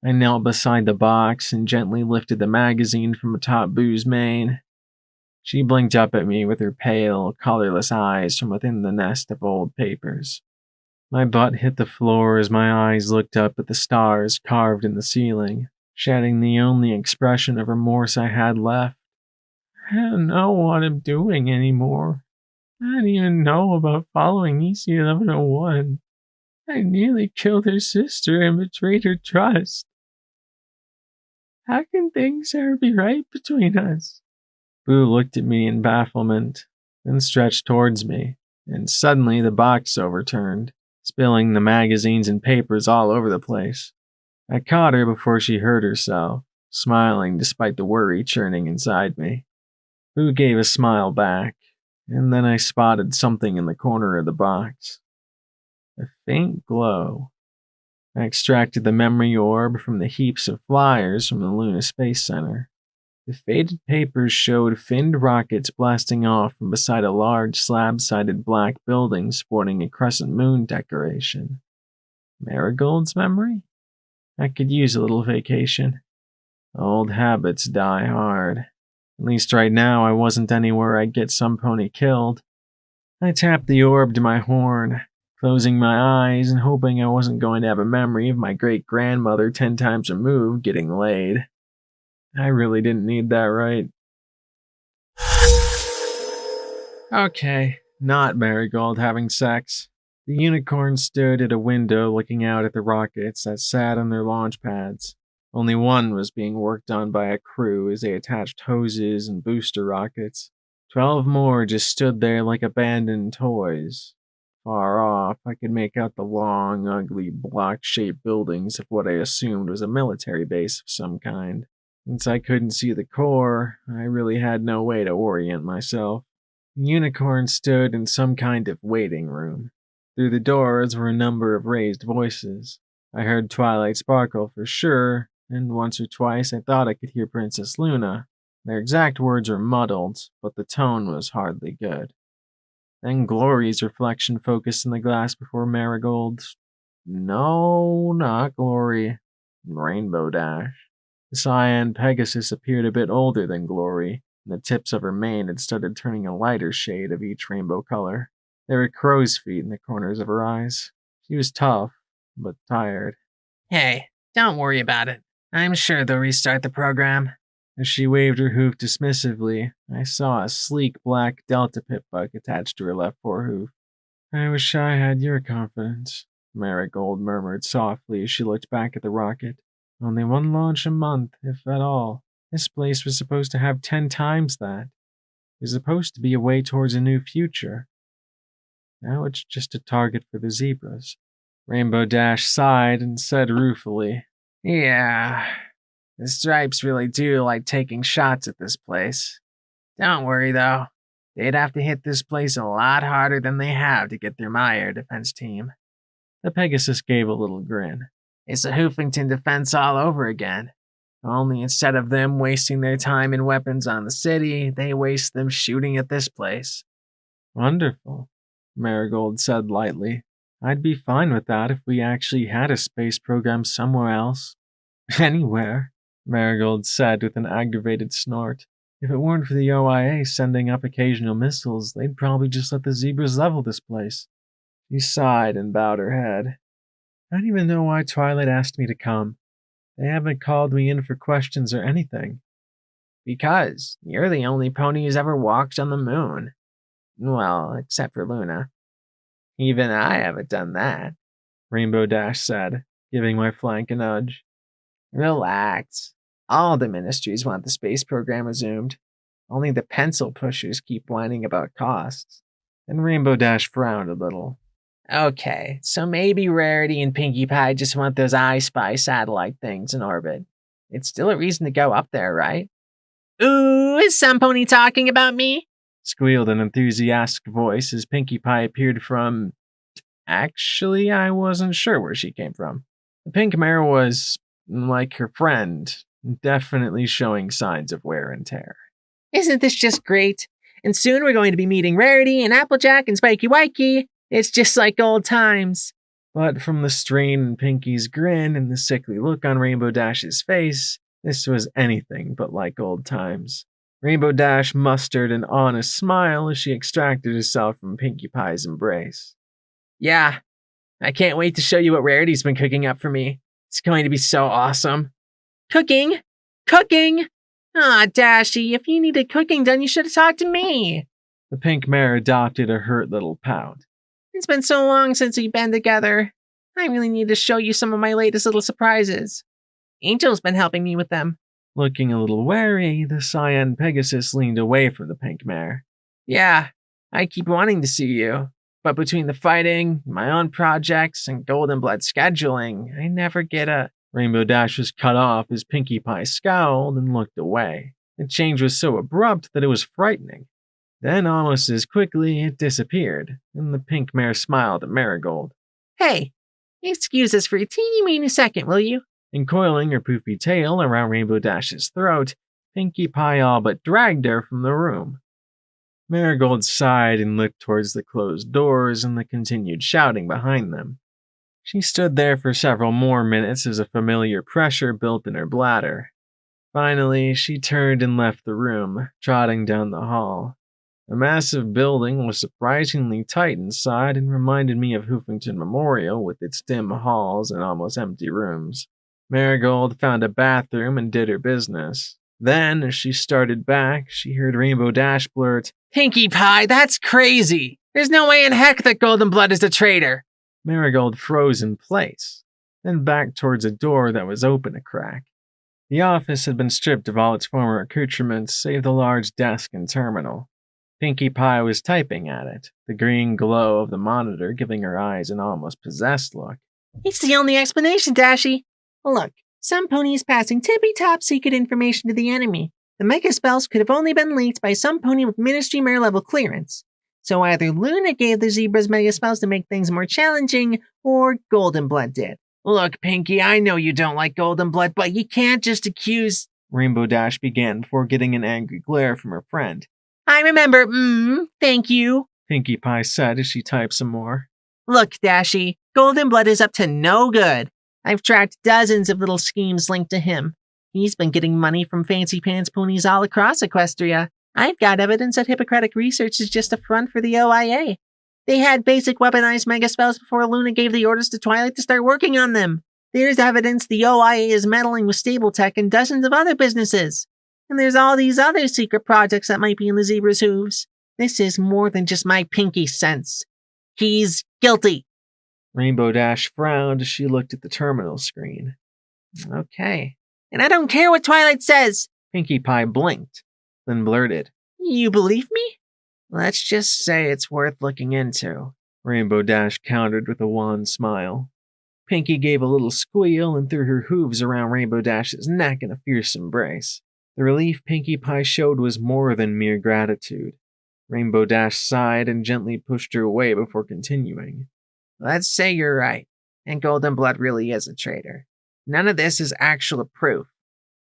I knelt beside the box and gently lifted the magazine from atop Boo's mane. She blinked up at me with her pale, colorless eyes from within the nest of old papers. My butt hit the floor as my eyes looked up at the stars carved in the ceiling, shedding the only expression of remorse I had left. I don't know what I'm doing anymore. I don't even know about following EC-1101. I nearly killed her sister and betrayed her trust. How can things ever be right between us? Boo looked at me in bafflement, then stretched towards me, and suddenly the box overturned, spilling the magazines and papers all over the place. I caught her before she hurt herself, smiling despite the worry churning inside me. Boo gave a smile back, and then I spotted something in the corner of the box. A faint glow. I extracted the memory orb from the heaps of flyers from the Luna Space Center. The faded papers showed finned rockets blasting off from beside a large slab-sided black building sporting a crescent moon decoration. Marigold's memory? I could use a little vacation. Old habits die hard. At least right now I wasn't anywhere I'd get some pony killed. I tapped the orb to my horn, closing my eyes and hoping I wasn't going to have a memory of my great-grandmother 10 times removed getting laid. I really didn't need that, right? Okay, not Marigold having sex. The unicorn stood at a window looking out at the rockets that sat on their launch pads. Only one was being worked on by a crew as they attached hoses and booster rockets. 12 more just stood there like abandoned toys. Far off, I could make out the long, ugly, block-shaped buildings of what I assumed was a military base of some kind. Since I couldn't see the core, I really had no way to orient myself. The unicorn stood in some kind of waiting room. Through the doors were a number of raised voices. I heard Twilight Sparkle for sure, and once or twice I thought I could hear Princess Luna. Their exact words were muddled, but the tone was hardly good. Then Glory's reflection focused in the glass before Marigold. No, not Glory. Rainbow Dash. The cyan Pegasus appeared a bit older than Glory, and the tips of her mane had started turning a lighter shade of each rainbow color. There were crow's feet in the corners of her eyes. She was tough, but tired. Hey, don't worry about it. I'm sure they'll restart the program. As she waved her hoof dismissively, I saw a sleek black Delta pit bug attached to her left forehoof. I wish I had your confidence, Marigold murmured softly as she looked back at the rocket. Only one launch a month, if at all. This place was supposed to have 10 times that. It was supposed to be a way towards a new future. Now it's just a target for the zebras. Rainbow Dash sighed and said ruefully, Yeah, the Stripes really do like taking shots at this place. Don't worry, though. They'd have to hit this place a lot harder than they have to get through my air defense team. The Pegasus gave a little grin. It's a Hoofington defense all over again. Only instead of them wasting their time and weapons on the city, they waste them shooting at this place. Wonderful, Marigold said lightly. I'd be fine with that if we actually had a space program somewhere else. Anywhere, Marigold said with an aggravated snort. If it weren't for the OIA sending up occasional missiles, they'd probably just let the zebras level this place. She sighed and bowed her head. I don't even know why Twilight asked me to come. They haven't called me in for questions or anything. Because you're the only pony who's ever walked on the moon. Well, except for Luna. Even I haven't done that, Rainbow Dash said, giving my flank a nudge. Relax. All the ministries want the space program resumed. Only the pencil pushers keep whining about costs. And Rainbow Dash frowned a little. Okay, so maybe Rarity and Pinkie Pie just want those I Spy satellite things in orbit. It's still a reason to go up there, right? Ooh, is some pony talking about me? Squealed an enthusiastic voice as Pinkie Pie appeared from... Actually, I wasn't sure where she came from. The pink mare was like her friend, definitely showing signs of wear and tear. Isn't this just great? And soon we're going to be meeting Rarity and Applejack and Spiky Wikey. It's just like old times. But from the strain in Pinky's grin and the sickly look on Rainbow Dash's face, this was anything but like old times. Rainbow Dash mustered an honest smile as she extracted herself from Pinkie Pie's embrace. Yeah, I can't wait to show you what Rarity's been cooking up for me. It's going to be so awesome. Cooking? Cooking? Aw, Dashy, if you needed cooking done, you should have talked to me. The pink mare adopted a hurt little pout. It's been so long since we've been together. I really need to show you some of my latest little surprises. Angel's been helping me with them. Looking a little wary, the cyan Pegasus leaned away from the pink mare. Yeah, I keep wanting to see you. But between the fighting, my own projects, and Golden Blood scheduling, I never get a... Rainbow Dash was cut off as Pinkie Pie scowled and looked away. The change was so abrupt that it was frightening. Then, almost as quickly, it disappeared, and the pink mare smiled at Marigold. Hey, excuse us for a teeny-weeny second, will you? And coiling her poofy tail around Rainbow Dash's throat, Pinkie Pie all but dragged her from the room. Marigold sighed and looked towards the closed doors and the continued shouting behind them. She stood there for several more minutes as a familiar pressure built in her bladder. Finally, she turned and left the room, trotting down the hall. The massive building was surprisingly tight inside and reminded me of Hoofington Memorial with its dim halls and almost empty rooms. Marigold found a bathroom and did her business. Then, as she started back, she heard Rainbow Dash blurt, Pinkie Pie, that's crazy! There's no way in heck that Golden Blood is a traitor! Marigold froze in place, then backed towards a door that was open a crack. The office had been stripped of all its former accoutrements save the large desk and terminal. Pinkie Pie was typing at it, the green glow of the monitor giving her eyes an almost possessed look. It's the only explanation, Dashy. Look, some pony is passing tippy-top secret information to the enemy. The mega spells could have only been leaked by some pony with Ministry Mare level clearance. So either Luna gave the zebras mega spells to make things more challenging, or Golden Blood did. Look, Pinkie, I know you don't like Golden Blood, but you can't just accuse... Rainbow Dash began before getting an angry glare from her friend. I remember, thank you, Pinkie Pie said as she typed some more. Look, Dashy, Golden Blood is up to no good. I've tracked dozens of little schemes linked to him. He's been getting money from fancy pants ponies all across Equestria. I've got evidence that Hippocratic Research is just a front for the OIA. They had basic weaponized mega spells before Luna gave the orders to Twilight to start working on them. There's evidence the OIA is meddling with Stable Tech and dozens of other businesses. And there's all these other secret projects that might be in the zebra's hooves. This is more than just my Pinkie sense. He's guilty. Rainbow Dash frowned as she looked at the terminal screen. Okay. And I don't care what Twilight says. Pinkie Pie blinked, then blurted. You believe me? Let's just say it's worth looking into. Rainbow Dash countered with a wan smile. Pinkie gave a little squeal and threw her hooves around Rainbow Dash's neck in a fierce embrace. The relief Pinkie Pie showed was more than mere gratitude. Rainbow Dash sighed and gently pushed her away before continuing. Let's say you're right, and Golden Blood really is a traitor. None of this is actual proof.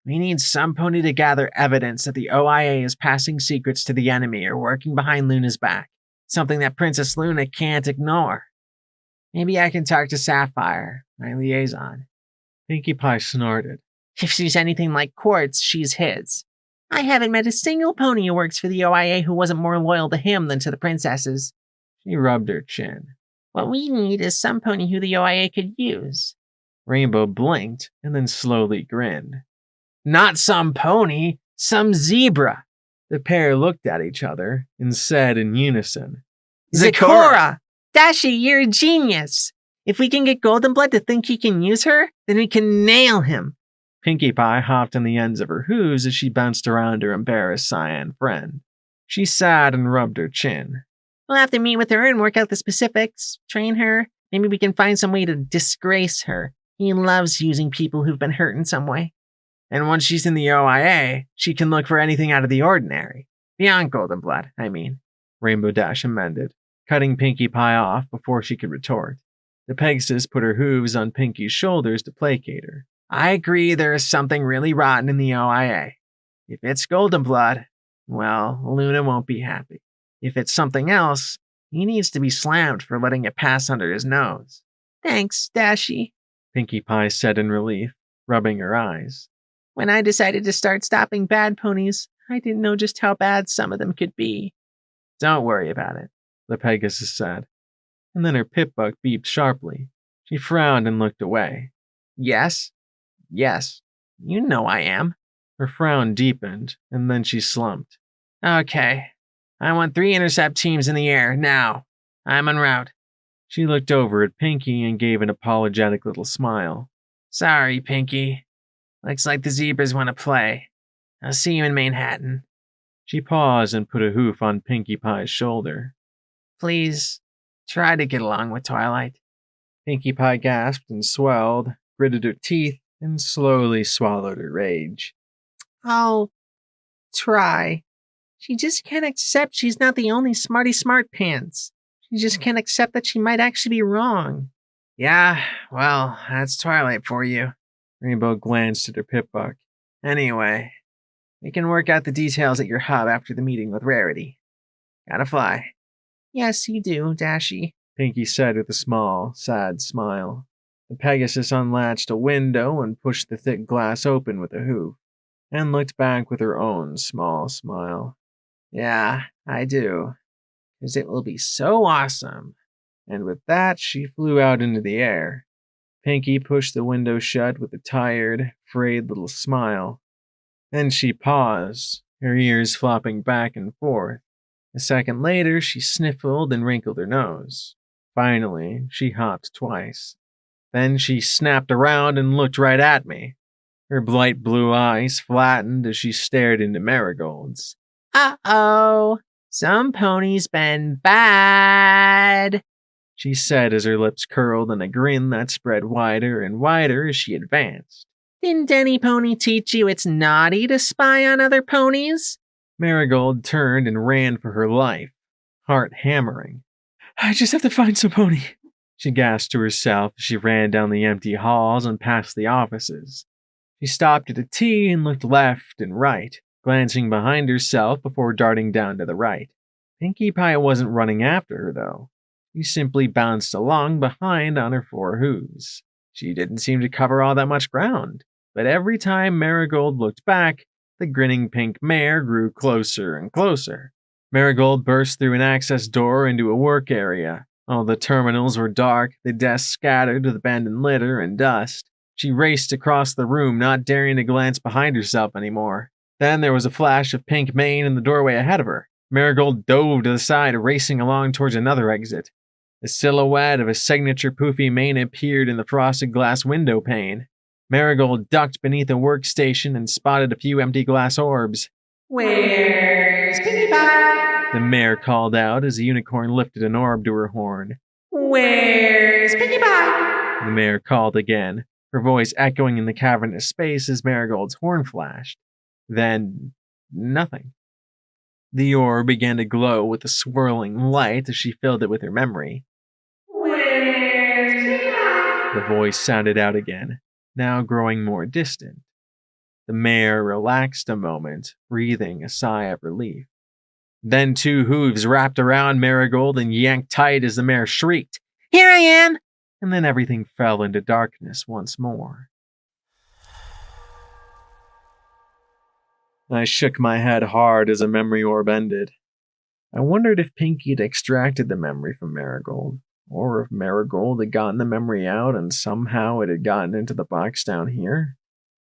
We need some pony to gather evidence that the OIA is passing secrets to the enemy or working behind Luna's back, something that Princess Luna can't ignore. Maybe I can talk to Sapphire, my liaison. Pinkie Pie snorted. If she's anything like Quartz, she's his. I haven't met a single pony who works for the OIA who wasn't more loyal to him than to the princesses. She rubbed her chin. What we need is some pony who the OIA could use. Rainbow blinked and then slowly grinned. Not some pony, some zebra. The pair looked at each other and said in unison, Zecora! Dashy, you're a genius. If we can get Golden Blood to think he can use her, then we can nail him. Pinkie Pie hopped on the ends of her hooves as she bounced around her embarrassed cyan friend. She sighed and rubbed her chin. We'll have to meet with her and work out the specifics, train her. Maybe we can find some way to disgrace her. He loves using people who've been hurt in some way. And once she's in the OIA, she can look for anything out of the ordinary. Beyond Golden Blood, I mean. Rainbow Dash amended, cutting Pinkie Pie off before she could retort. The Pegasus put her hooves on Pinkie's shoulders to placate her. I agree there is something really rotten in the OIA. If it's golden blood, well, Luna won't be happy. If it's something else, he needs to be slammed for letting it pass under his nose. Thanks, Dashi, Pinkie Pie said in relief, rubbing her eyes. When I decided to start stopping bad ponies, I didn't know just how bad some of them could be. Don't worry about it, the Pegasus said. And then her Pip-Buck beeped sharply. She frowned and looked away. Yes? Yes. You know I am. Her frown deepened, and then she slumped. Okay. I want 3 intercept teams in the air, now. I'm en route. She looked over at Pinkie and gave an apologetic little smile. Sorry, Pinkie. Looks like the zebras want to play. I'll see you in Manhattan. She paused and put a hoof on Pinkie Pie's shoulder. Please, try to get along with Twilight. Pinkie Pie gasped and swelled, gritted her teeth, and slowly swallowed her rage. I'll try. She just can't accept she's not the only smarty smart pants. She just can't accept that she might actually be wrong. Yeah, well, that's Twilight for you. Rainbow glanced at her Pip-Buck. Anyway, we can work out the details at your hub after the meeting with Rarity. Gotta fly. Yes, you do, Dashi, Pinkie said with a small, sad smile. The Pegasus unlatched a window and pushed the thick glass open with a hoof, and looked back with her own small smile. Yeah, I do. 'Cause it will be so awesome. And with that, she flew out into the air. Pinkie pushed the window shut with a tired, frayed little smile. Then she paused, her ears flopping back and forth. A second later, she sniffled and wrinkled her nose. Finally, she hopped twice. Then she snapped around and looked right at me. Her bright blue eyes flattened as she stared into Marigold's. Uh-oh, some pony's been bad, she said as her lips curled in a grin that spread wider and wider as she advanced. Didn't any pony teach you it's naughty to spy on other ponies? Marigold turned and ran for her life, heart hammering. I just have to find some pony, she gasped to herself as she ran down the empty halls and past the offices. She stopped at a T and looked left and right, glancing behind herself before darting down to the right. Pinkie Pie wasn't running after her, though. She simply bounced along behind on her 4 hooves. She didn't seem to cover all that much ground, but every time Marigold looked back, the grinning pink mare grew closer and closer. Marigold burst through an access door into a work area. All the terminals were dark, the desks scattered with abandoned litter and dust. She raced across the room, not daring to glance behind herself anymore. Then there was a flash of pink mane in the doorway ahead of her. Marigold dove to the side, racing along towards another exit. The silhouette of a signature poofy mane appeared in the frosted glass window pane. Marigold ducked beneath a workstation and spotted a few empty glass orbs. Where's Pinkie Pie? The mare called out as the unicorn lifted an orb to her horn. Where's Pinkie Pie? The mare called again, her voice echoing in the cavernous space as Marigold's horn flashed. Then, nothing. The orb began to glow with a swirling light as she filled it with her memory. Where's Pinkie Pie? The voice sounded out again, now growing more distant. The mare relaxed a moment, breathing a sigh of relief. Then 2 hooves wrapped around Marigold and yanked tight as the mare shrieked, "Here I am!" And then everything fell into darkness once more. I shook my head hard as a memory orb ended. I wondered if Pinkie had extracted the memory from Marigold, or if Marigold had gotten the memory out and somehow it had gotten into the box down here.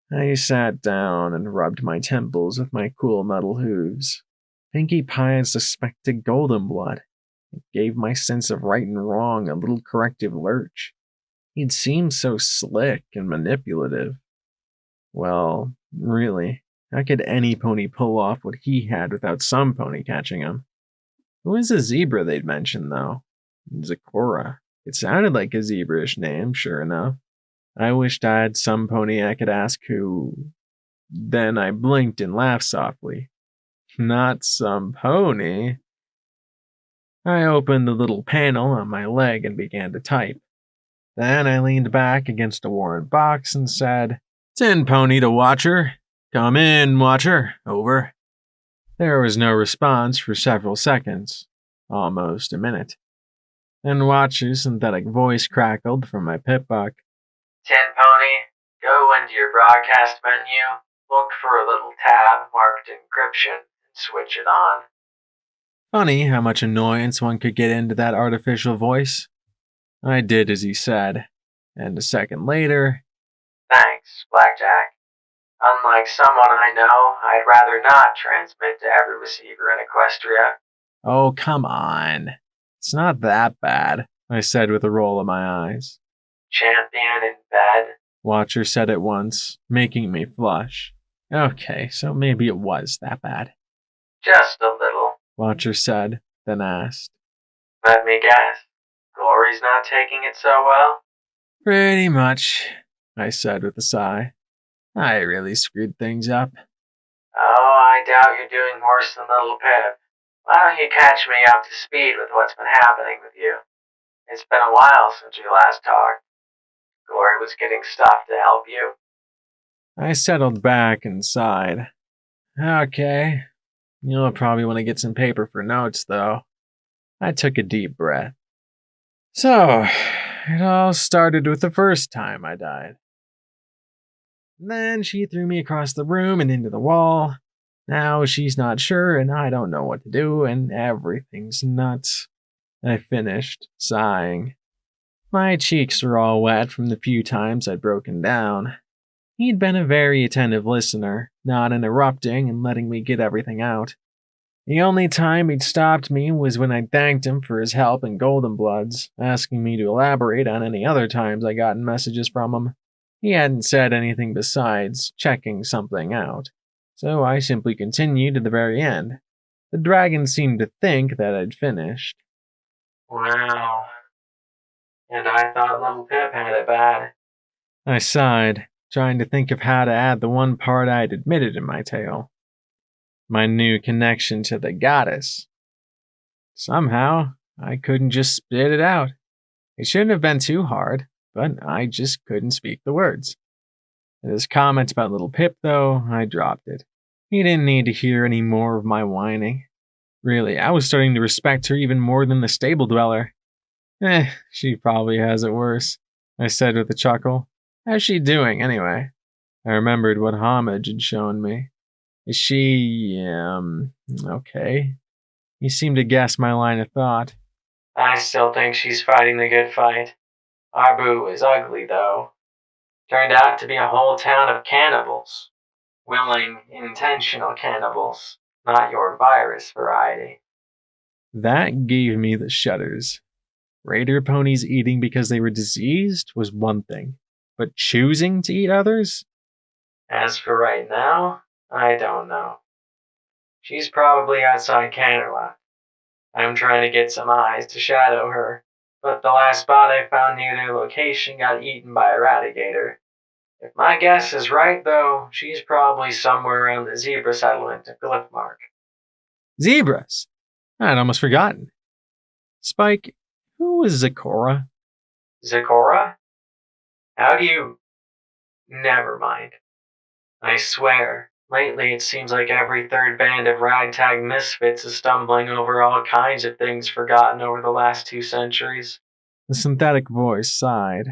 I sat down and rubbed my temples with my cool metal hooves. Pinkie Pie had suspected golden blood. It gave my sense of right and wrong a little corrective lurch. He'd seemed so slick and manipulative. Well, really, how could any pony pull off what he had without some pony catching him? Who was the zebra they'd mentioned, though? Zakora. It sounded like a zebra-ish name, sure enough. I wished I had some pony I could ask who... Then I blinked and laughed softly. Not some pony. I opened the little panel on my leg and began to type. Then I leaned back against a worn box and said, Tin Pony to Watcher. Come in, Watcher. Over. There was no response for several seconds, almost a minute. Then Watcher's synthetic voice crackled from my pip-buck. Tin Pony, go into your broadcast menu, look for a little tab marked encryption, and switch it on. Funny how much annoyance one could get into that artificial voice. I did as he said, and a second later... Thanks, Blackjack. Unlike someone I know, I'd rather not transmit to every receiver in Equestria. Oh, come on. It's not that bad, I said with a roll of my eyes. Champion in bed? Watcher said at once, making me flush. Okay, so maybe it was that bad. Just a little, Watcher said, then asked. Let me guess. Glory's not taking it so well? Pretty much, I said with a sigh. I really screwed things up. Oh, I doubt you're doing worse than Little Pip. Why don't you catch me up to speed with what's been happening with you? It's been a while since we last talked. Glory was getting stuff to help you. I settled back and sighed. Okay. You'll probably want to get some paper for notes, though. I took a deep breath. So, it all started with the first time I died. Then she threw me across the room and into the wall. Now she's not sure, and I don't know what to do, and everything's nuts. I finished, sighing. My cheeks were all wet from the few times I'd broken down. He'd been a very attentive listener, not interrupting and letting me get everything out. The only time he'd stopped me was when I thanked him for his help in Golden Bloods, asking me to elaborate on any other times I gotten messages from him. He hadn't said anything besides checking something out, so I simply continued to the very end. The dragon seemed to think that I'd finished. Wow. And I thought Little Pip had it bad. I sighed, trying to think of how to add the one part I'd admitted in my tale. My new connection to the goddess. Somehow, I couldn't just spit it out. It shouldn't have been too hard, but I just couldn't speak the words. His comment about Little Pip, though, I dropped it. He didn't need to hear any more of my whining. Really, I was starting to respect her even more than the stable dweller. She probably has it worse, I said with a chuckle. How's she doing, anyway? I remembered what Homage had shown me. Is she, okay? He seemed to guess my line of thought. I still think she's fighting the good fight. Our boo is ugly, though. Turned out to be a whole town of cannibals. Willing, intentional cannibals, not your virus variety. That gave me the shudders. Raider ponies eating because they were diseased was one thing, but choosing to eat others? As for right now, I don't know. She's probably outside Canada. I'm trying to get some eyes to shadow her, but the last spot I found near their location got eaten by a radigator. If my guess is right, though, she's probably somewhere around the zebra settlement at Glyphmark. Zebras? I'd almost forgotten. Spike, who was Zecora? Zecora? How do you... Never mind. I swear, lately it seems like every third band of ragtag misfits is stumbling over all kinds of things forgotten over the last 2 centuries. The synthetic voice sighed.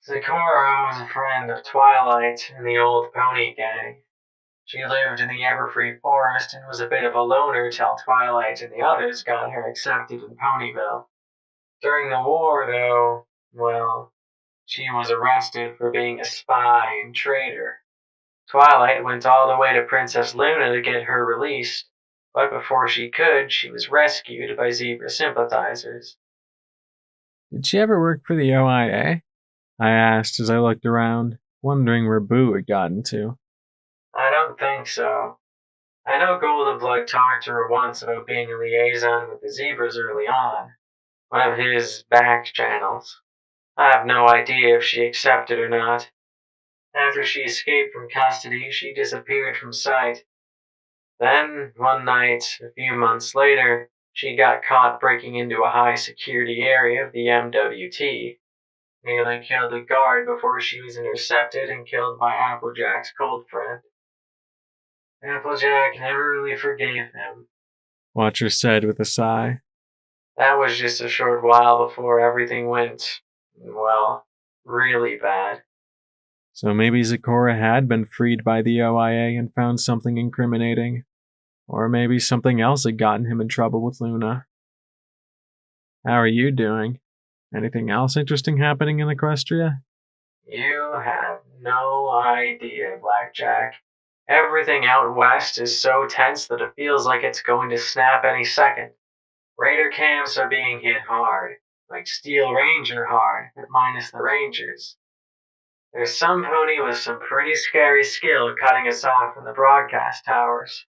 Zecora was a friend of Twilight and the old pony gang. She lived in the Everfree Forest and was a bit of a loner till Twilight and the others got her accepted in Ponyville. During the war, though, well, she was arrested for being a spy and traitor. Twilight went all the way to Princess Luna to get her released, but before she could, she was rescued by Zebra sympathizers. Did she ever work for the OIA? I asked as I looked around, wondering where Boo had gotten to. I don't think so. I know Goldenblood talked to her once about being a liaison with the Zebras early on, one of his back channels. I have no idea if she accepted or not. After she escaped from custody, she disappeared from sight. Then, one night, a few months later, she got caught breaking into a high-security area of the MWT. nearly killed the guard before she was intercepted and killed by Applejack's cold friend. Applejack never really forgave him. Watcher said with a sigh. That was just a short while before everything went, well, really bad. So maybe Zecora had been freed by the OIA and found something incriminating. Or maybe something else had gotten him in trouble with Luna. How are you doing? Anything else interesting happening in Equestria? You have no idea, Blackjack. Everything out west is so tense that it feels like it's going to snap any second. Raider camps are being hit hard, like Steel Ranger hard, but minus the Rangers. There's some pony with some pretty scary skill cutting us off from the broadcast towers.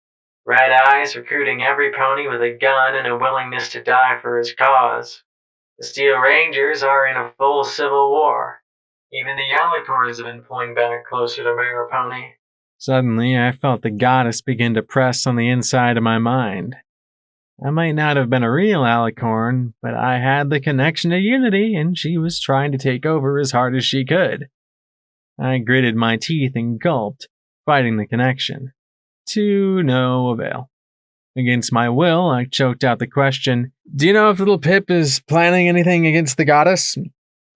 Red Eye's recruiting every pony with a gun and a willingness to die for his cause. The Steel Rangers are in a full civil war. Even the Alicorns have been pulling back closer to Maripony. Suddenly, I felt the goddess begin to press on the inside of my mind. I might not have been a real Alicorn, but I had the connection to Unity, and she was trying to take over as hard as she could. I gritted my teeth and gulped, fighting the connection. To no avail. Against my will, I choked out the question, "Do you know if little Pip is planning anything against the goddess?"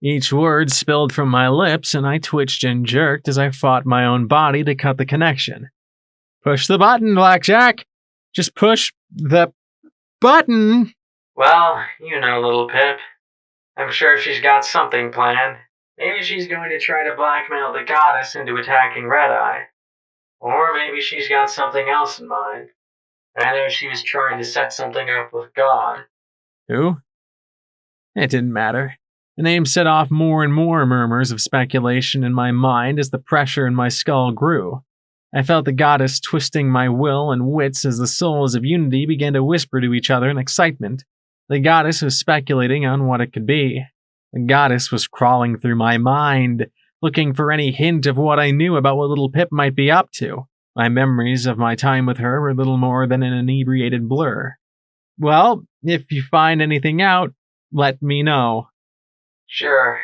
Each word spilled from my lips, and I twitched and jerked as I fought my own body to cut the connection. "Push the button, Blackjack! Just push the button!" Well, you know, little Pip. I'm sure she's got something planned. Maybe she's going to try to blackmail the goddess into attacking Red Eye. Or maybe she's got something else in mind. I know she was trying to set something up with God. Who? It didn't matter. The name set off more and more murmurs of speculation in my mind as the pressure in my skull grew. I felt the goddess twisting my will and wits as the souls of Unity began to whisper to each other in excitement. The goddess was speculating on what it could be. The goddess was crawling through my mind, looking for any hint of what I knew about what little Pip might be up to. My memories of my time with her were little more than an inebriated blur. Well, if you find anything out, let me know. Sure.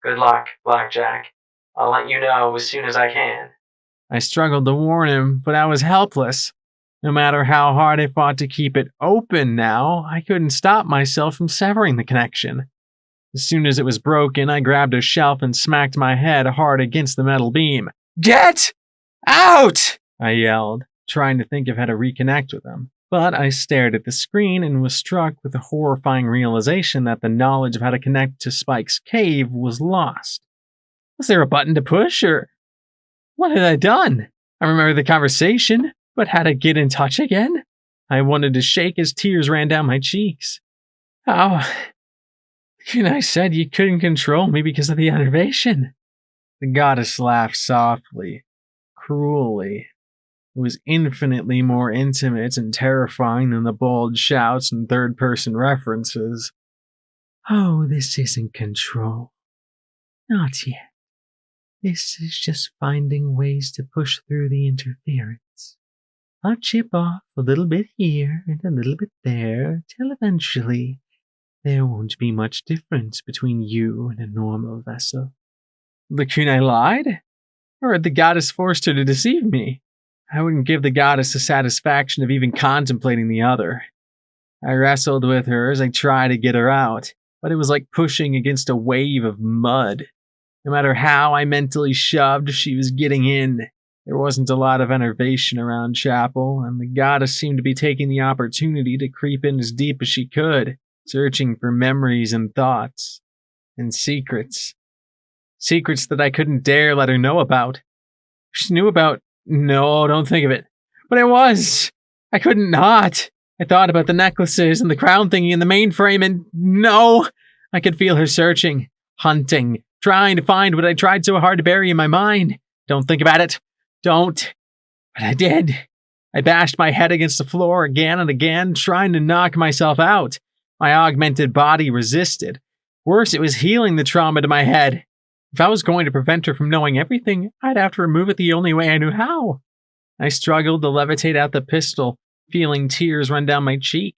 Good luck, Blackjack. I'll let you know as soon as I can. I struggled to warn him, but I was helpless. No matter how hard I fought to keep it open now, I couldn't stop myself from severing the connection. As soon as it was broken, I grabbed a shelf and smacked my head hard against the metal beam. "Get out!" I yelled, trying to think of how to reconnect with him. But I stared at the screen and was struck with the horrifying realization that the knowledge of how to connect to Spike's cave was lost. Was there a button to push, or what had I done? I remember the conversation, but how to get in touch again? I wanted to shake as tears ran down my cheeks. "Oh, I said you couldn't control me because of the enervation." The goddess laughed softly, cruelly. It was infinitely more intimate and terrifying than the bold shouts and third-person references. "Oh, this isn't control. Not yet. This is just finding ways to push through the interference. I'll chip off a little bit here and a little bit there, till eventually there won't be much difference between you and a normal vessel." The Kunai lied? Or had the goddess forced her to deceive me? I wouldn't give the goddess the satisfaction of even contemplating the other. I wrestled with her as I tried to get her out, but it was like pushing against a wave of mud. No matter how I mentally shoved, she was getting in. There wasn't a lot of enervation around Chapel, and the goddess seemed to be taking the opportunity to creep in as deep as she could, searching for memories and thoughts. And secrets. Secrets that I couldn't dare let her know about. She knew about... No, don't think of it. But I was. I couldn't not. I thought about the necklaces and the crown thingy and the mainframe, and no! I could feel her searching, hunting, trying to find what I tried so hard to bury in my mind. Don't think about it. Don't. But I did. I bashed my head against the floor again and again, trying to knock myself out. My augmented body resisted. Worse, it was healing the trauma to my head. If I was going to prevent her from knowing everything, I'd have to remove it the only way I knew how. I struggled to levitate out the pistol, feeling tears run down my cheek.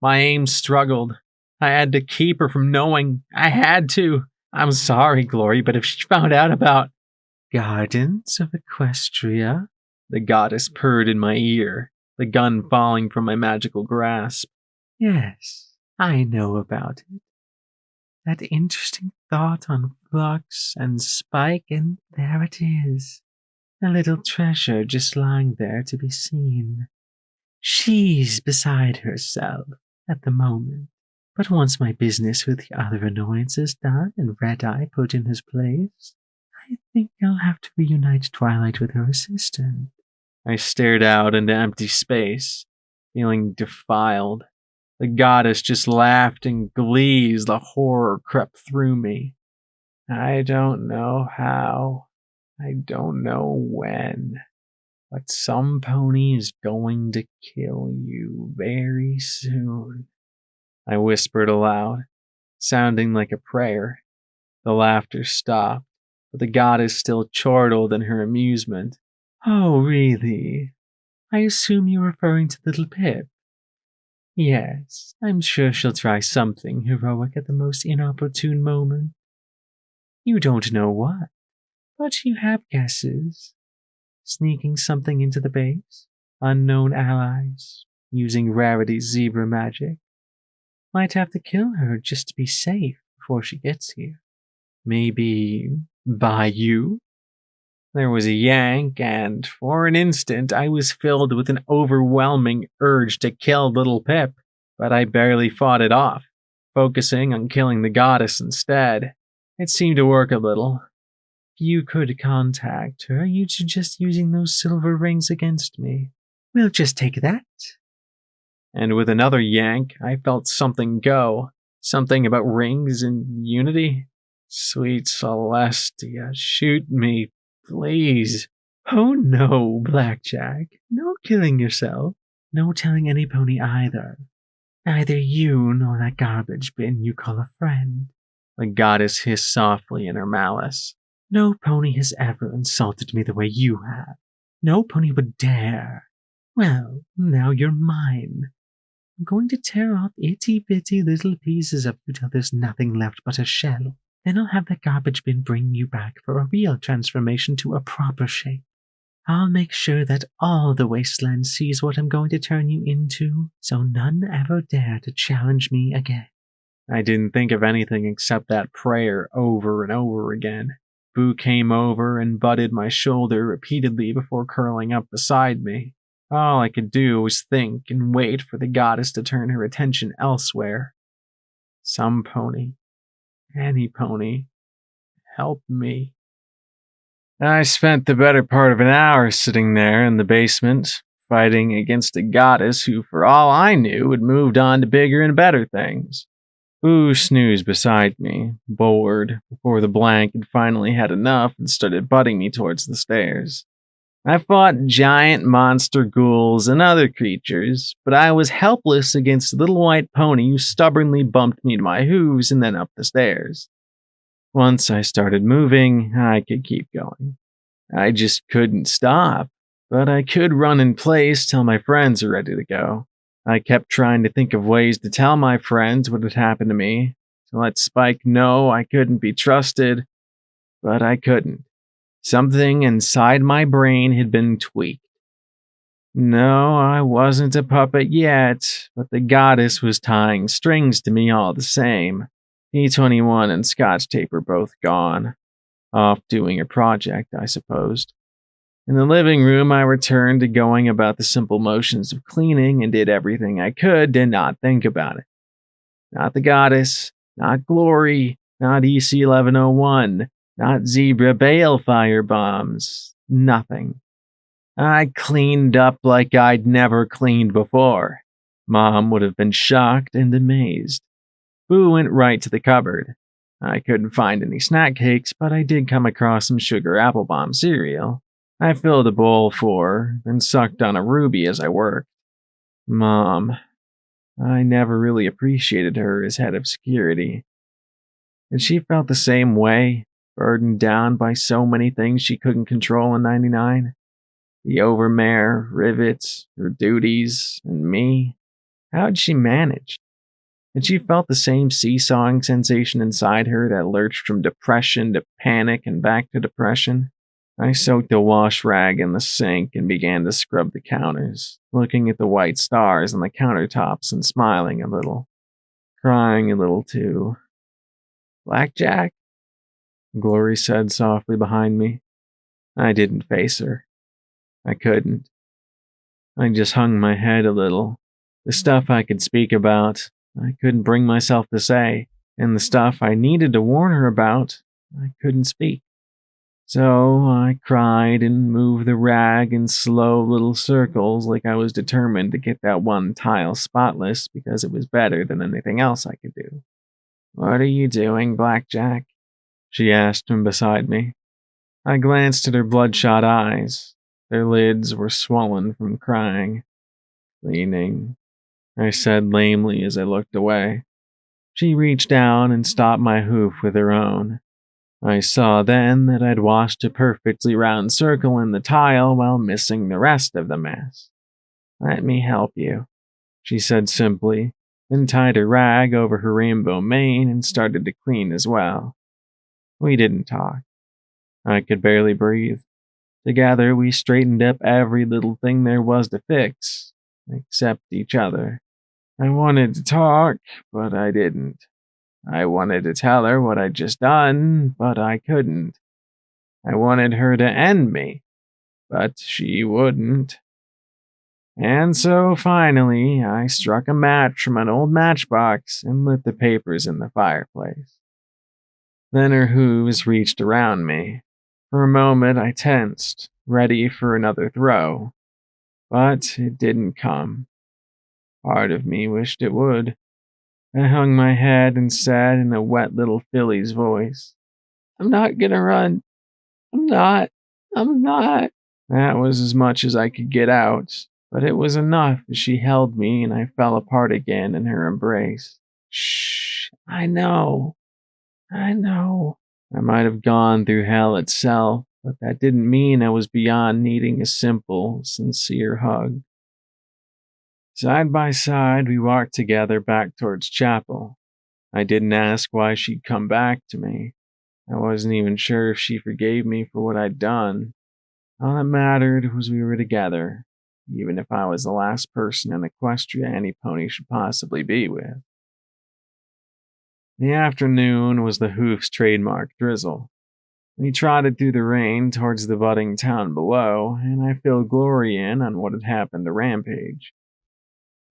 My aim struggled. I had to keep her from knowing. I had to. I'm sorry, Glory, but if she found out about Gardens of Equestria, the goddess purred in my ear, the gun falling from my magical grasp. Yes, I know about it. That interesting thought on Flux and Spike, and there it is. A little treasure just lying there to be seen. She's beside herself at the moment. But once my business with the other annoyances done and Red Eye put in his place, I think I'll have to reunite Twilight with her assistant. I stared out into empty space, feeling defiled. The goddess just laughed in glee as the horror crept through me. I don't know how. I don't know when. But some pony is going to kill you very soon. I whispered aloud, sounding like a prayer. The laughter stopped, but the goddess still chortled in her amusement. Oh, really? I assume you're referring to little Pip. Yes, I'm sure she'll try something heroic at the most inopportune moment. You don't know what, but you have guesses. Sneaking something into the base, unknown allies, using Rarity's zebra magic. Might have to kill her just to be safe before she gets here. Maybe by you? There was a yank, and for an instant I was filled with an overwhelming urge to kill little Pip, but I barely fought it off, focusing on killing the goddess instead. It seemed to work a little. If you could contact her, you'd suggest using those silver rings against me. We'll just take that. And with another yank, I felt something go. Something about rings and unity. Sweet Celestia, shoot me, please. Oh no, Blackjack. No killing yourself. No telling any pony either. Neither you nor that garbage bin you call a friend. The goddess hissed softly in her malice. No pony has ever insulted me the way you have. No pony would dare. Well, now you're mine. I'm going to tear off itty-bitty little pieces of you till there's nothing left but a shell. Then I'll have that garbage bin bring you back for a real transformation to a proper shape. I'll make sure that all the wasteland sees what I'm going to turn you into, so none ever dare to challenge me again. I didn't think of anything except that prayer over and over again. Boo came over and butted my shoulder repeatedly before curling up beside me. All I could do was think and wait for the goddess to turn her attention elsewhere. Some pony. Any pony. Help me. I spent the better part of an hour sitting there in the basement, fighting against a goddess who, for all I knew, had moved on to bigger and better things. Boo snoozed beside me, bored, before the blank had finally had enough and started butting me towards the stairs. I fought giant monster ghouls and other creatures, but I was helpless against a little white pony who stubbornly bumped me to my hooves and then up the stairs. Once I started moving, I could keep going. I just couldn't stop, but I could run in place till my friends are ready to go. I kept trying to think of ways to tell my friends what had happened to me, to let Spike know I couldn't be trusted, but I couldn't. Something inside my brain had been tweaked. No, I wasn't a puppet yet, but the goddess was tying strings to me all the same. E21 and Scotch tape were both gone. Off doing a project, I supposed. In the living room, I returned to going about the simple motions of cleaning and did everything I could to not think about it. Not the goddess, not Glory, not EC1101, not Zebra Balefire bombs, nothing. I cleaned up like I'd never cleaned before. Mom would have been shocked and amazed. Boo went right to the cupboard. I couldn't find any snack cakes, but I did come across some sugar apple bomb cereal. I filled a bowl for her, and sucked on a ruby as I worked. Mom. I never really appreciated her as head of security. And she felt the same way, burdened down by so many things she couldn't control in 99. The overmare, rivets, her duties, and me. How'd she manage? and she felt the same seesawing sensation inside her that lurched from depression to panic and back to depression. I soaked a wash rag in the sink and began to scrub the counters, looking at the white stars on the countertops and smiling a little, crying a little too. "Blackjack?" Glory said softly behind me. I didn't face her. I couldn't. I just hung my head a little. The stuff I could speak about, I couldn't bring myself to say, and the stuff I needed to warn her about, I couldn't speak. So I cried and moved the rag in slow little circles like I was determined to get that one tile spotless because it was better than anything else I could do. "What are you doing, Blackjack?" she asked from beside me. I glanced at her bloodshot eyes. Their lids were swollen from crying. "Cleaning," I said lamely as I looked away. She reached down and stopped my hoof with her own. I saw then that I'd washed a perfectly round circle in the tile while missing the rest of the mess. "Let me help you," she said simply, then tied a rag over her rainbow mane and started to clean as well. We didn't talk. I could barely breathe. Together, we straightened up every little thing there was to fix, except each other. I wanted to talk, but I didn't. I wanted to tell her what I'd just done, but I couldn't. I wanted her to end me, but she wouldn't. And so finally, I struck a match from an old matchbox and lit the papers in the fireplace. Then her hooves reached around me. For a moment, I tensed, ready for another throw. But it didn't come. Part of me wished it would. I hung my head and said in a wet little filly's voice, "I'm not gonna run. I'm not. That was as much as I could get out, but it was enough as she held me and I fell apart again in her embrace. "Shh, I know. I might have gone through hell itself, but that didn't mean I was beyond needing a simple, sincere hug. Side by side, we walked together back towards chapel. I didn't ask why she'd come back to me. I wasn't even sure if she forgave me for what I'd done. All that mattered was we were together, even if I was the last person in Equestria any pony should possibly be with. The afternoon was the hoof's trademark drizzle. We trotted through the rain towards the budding town below, and I filled Glory in on what had happened to Rampage.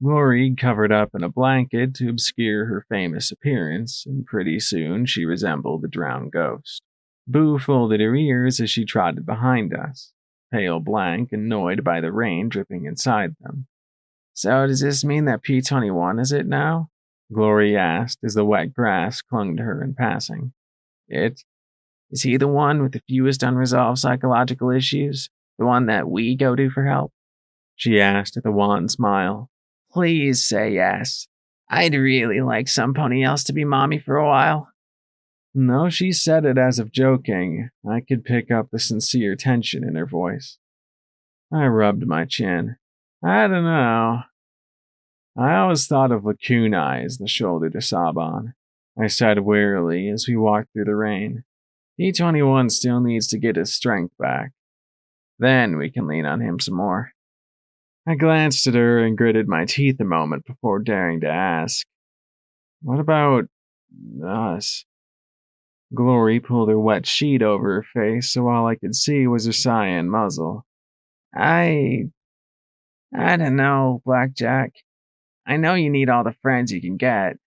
Glory covered up in a blanket to obscure her famous appearance, and pretty soon she resembled a drowned ghost. Boo folded her ears as she trotted behind us, pale blank, annoyed by the rain dripping inside them. "So does this mean that P21 is it now?" Glory asked as the wet grass clung to her in passing. Is he the one with the fewest unresolved psychological issues? The one that we go to for help?" she asked with a wan smile. "Please say yes. I'd really like some pony else to be mommy for a while." No, she said it as if joking. I could pick up the sincere tension in her voice. I rubbed my chin. I don't know. I always thought of Lacuna as the shoulder to sob on, I said wearily as we walked through the rain. P21 still needs to get his strength back. Then we can lean on him some more. I glanced at her and gritted my teeth a moment before daring to ask, "What about us?" Glory pulled her wet sheet over her face, so all I could see was her cyan muzzle. I don't know, Blackjack. I know you need all the friends you can get.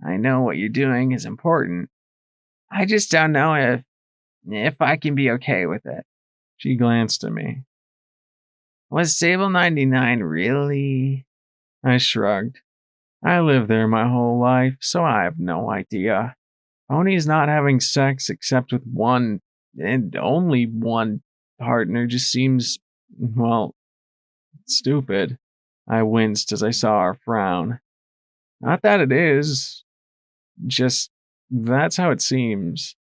I know what you're doing is important. I just don't know if I can be okay with it." She glanced at me. "Was Sable 99 really?" I shrugged. I lived there my whole life, so I have no idea. Ponies not having sex except with one, and only one, partner just seems, well, stupid. I winced as I saw her frown. Not that it is, just that's how it seems.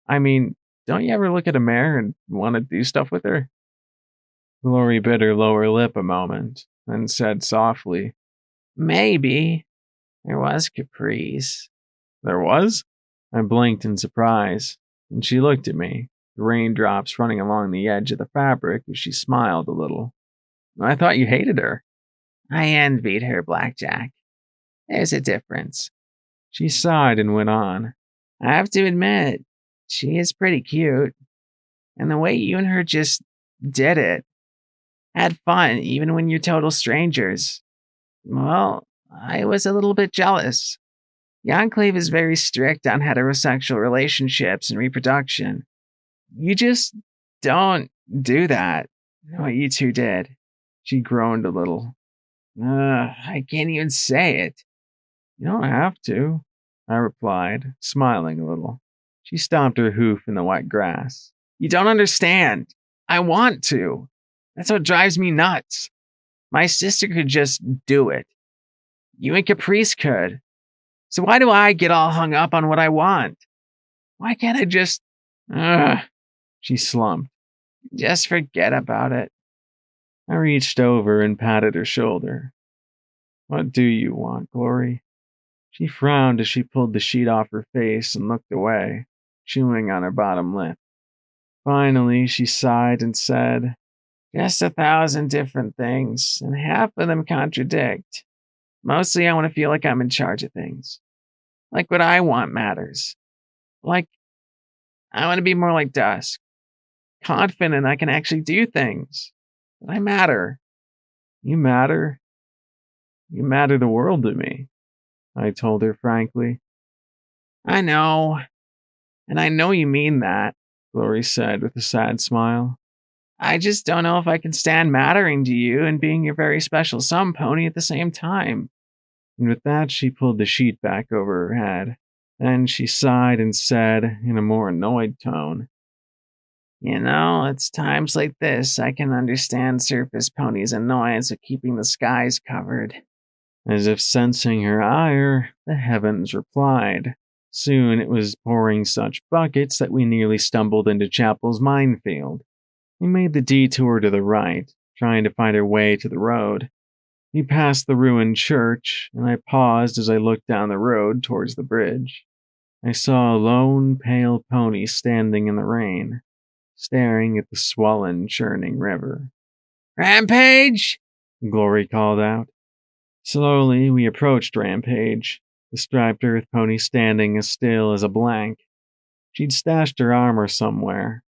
I mean, don't you ever look at a mare and want to do stuff with her? Glory bit her lower lip a moment, then said softly, "Maybe. There was Caprice. There was? I blinked in surprise, and she looked at me, the raindrops running along the edge of the fabric as she smiled a little. I thought you hated her. I envied her, Blackjack. There's a difference. She sighed and went on. I have to admit, she is pretty cute. And the way you and her just did it, had fun even when you're total strangers. Well, I was a little bit jealous. The Enclave is very strict on heterosexual relationships and reproduction. You just don't do that, what you two did. She groaned a little. I can't even say it. You don't have to, I replied, smiling a little. She stomped her hoof in the wet grass. You don't understand. I want to. That's what drives me nuts. My sister could just do it. You and Caprice could. So why do I get all hung up on what I want? Why can't I just... She slumped. Just forget about it. I reached over and patted her shoulder. What do you want, Glory? She frowned as she pulled the sheet off her face and looked away, chewing on her bottom lip. Finally, she sighed and said, Just 1,000 different things, and half of them contradict. Mostly I want to feel like I'm in charge of things. Like what I want matters. Like, I want to be more like Dusk. Confident I can actually do things. That I matter. You matter? You matter the world to me, I told her frankly. I know. And I know you mean that, Glory said with a sad smile. I just don't know if I can stand mattering to you and being your very special sun pony at the same time. And with that, she pulled the sheet back over her head. Then she sighed and said, in a more annoyed tone, You know, it's times like this I can understand Surface Pony's annoyance of keeping the skies covered. As if sensing her ire, the heavens replied. Soon it was pouring such buckets that we nearly stumbled into Chapel's minefield. We made the detour to the right, trying to find our way to the road. We passed the ruined church, and I paused as I looked down the road towards the bridge. I saw a lone, pale pony standing in the rain, staring at the swollen, churning river. Rampage! Glory called out. Slowly, we approached Rampage, the striped earth pony standing as still as a blank. She'd stashed her armor somewhere.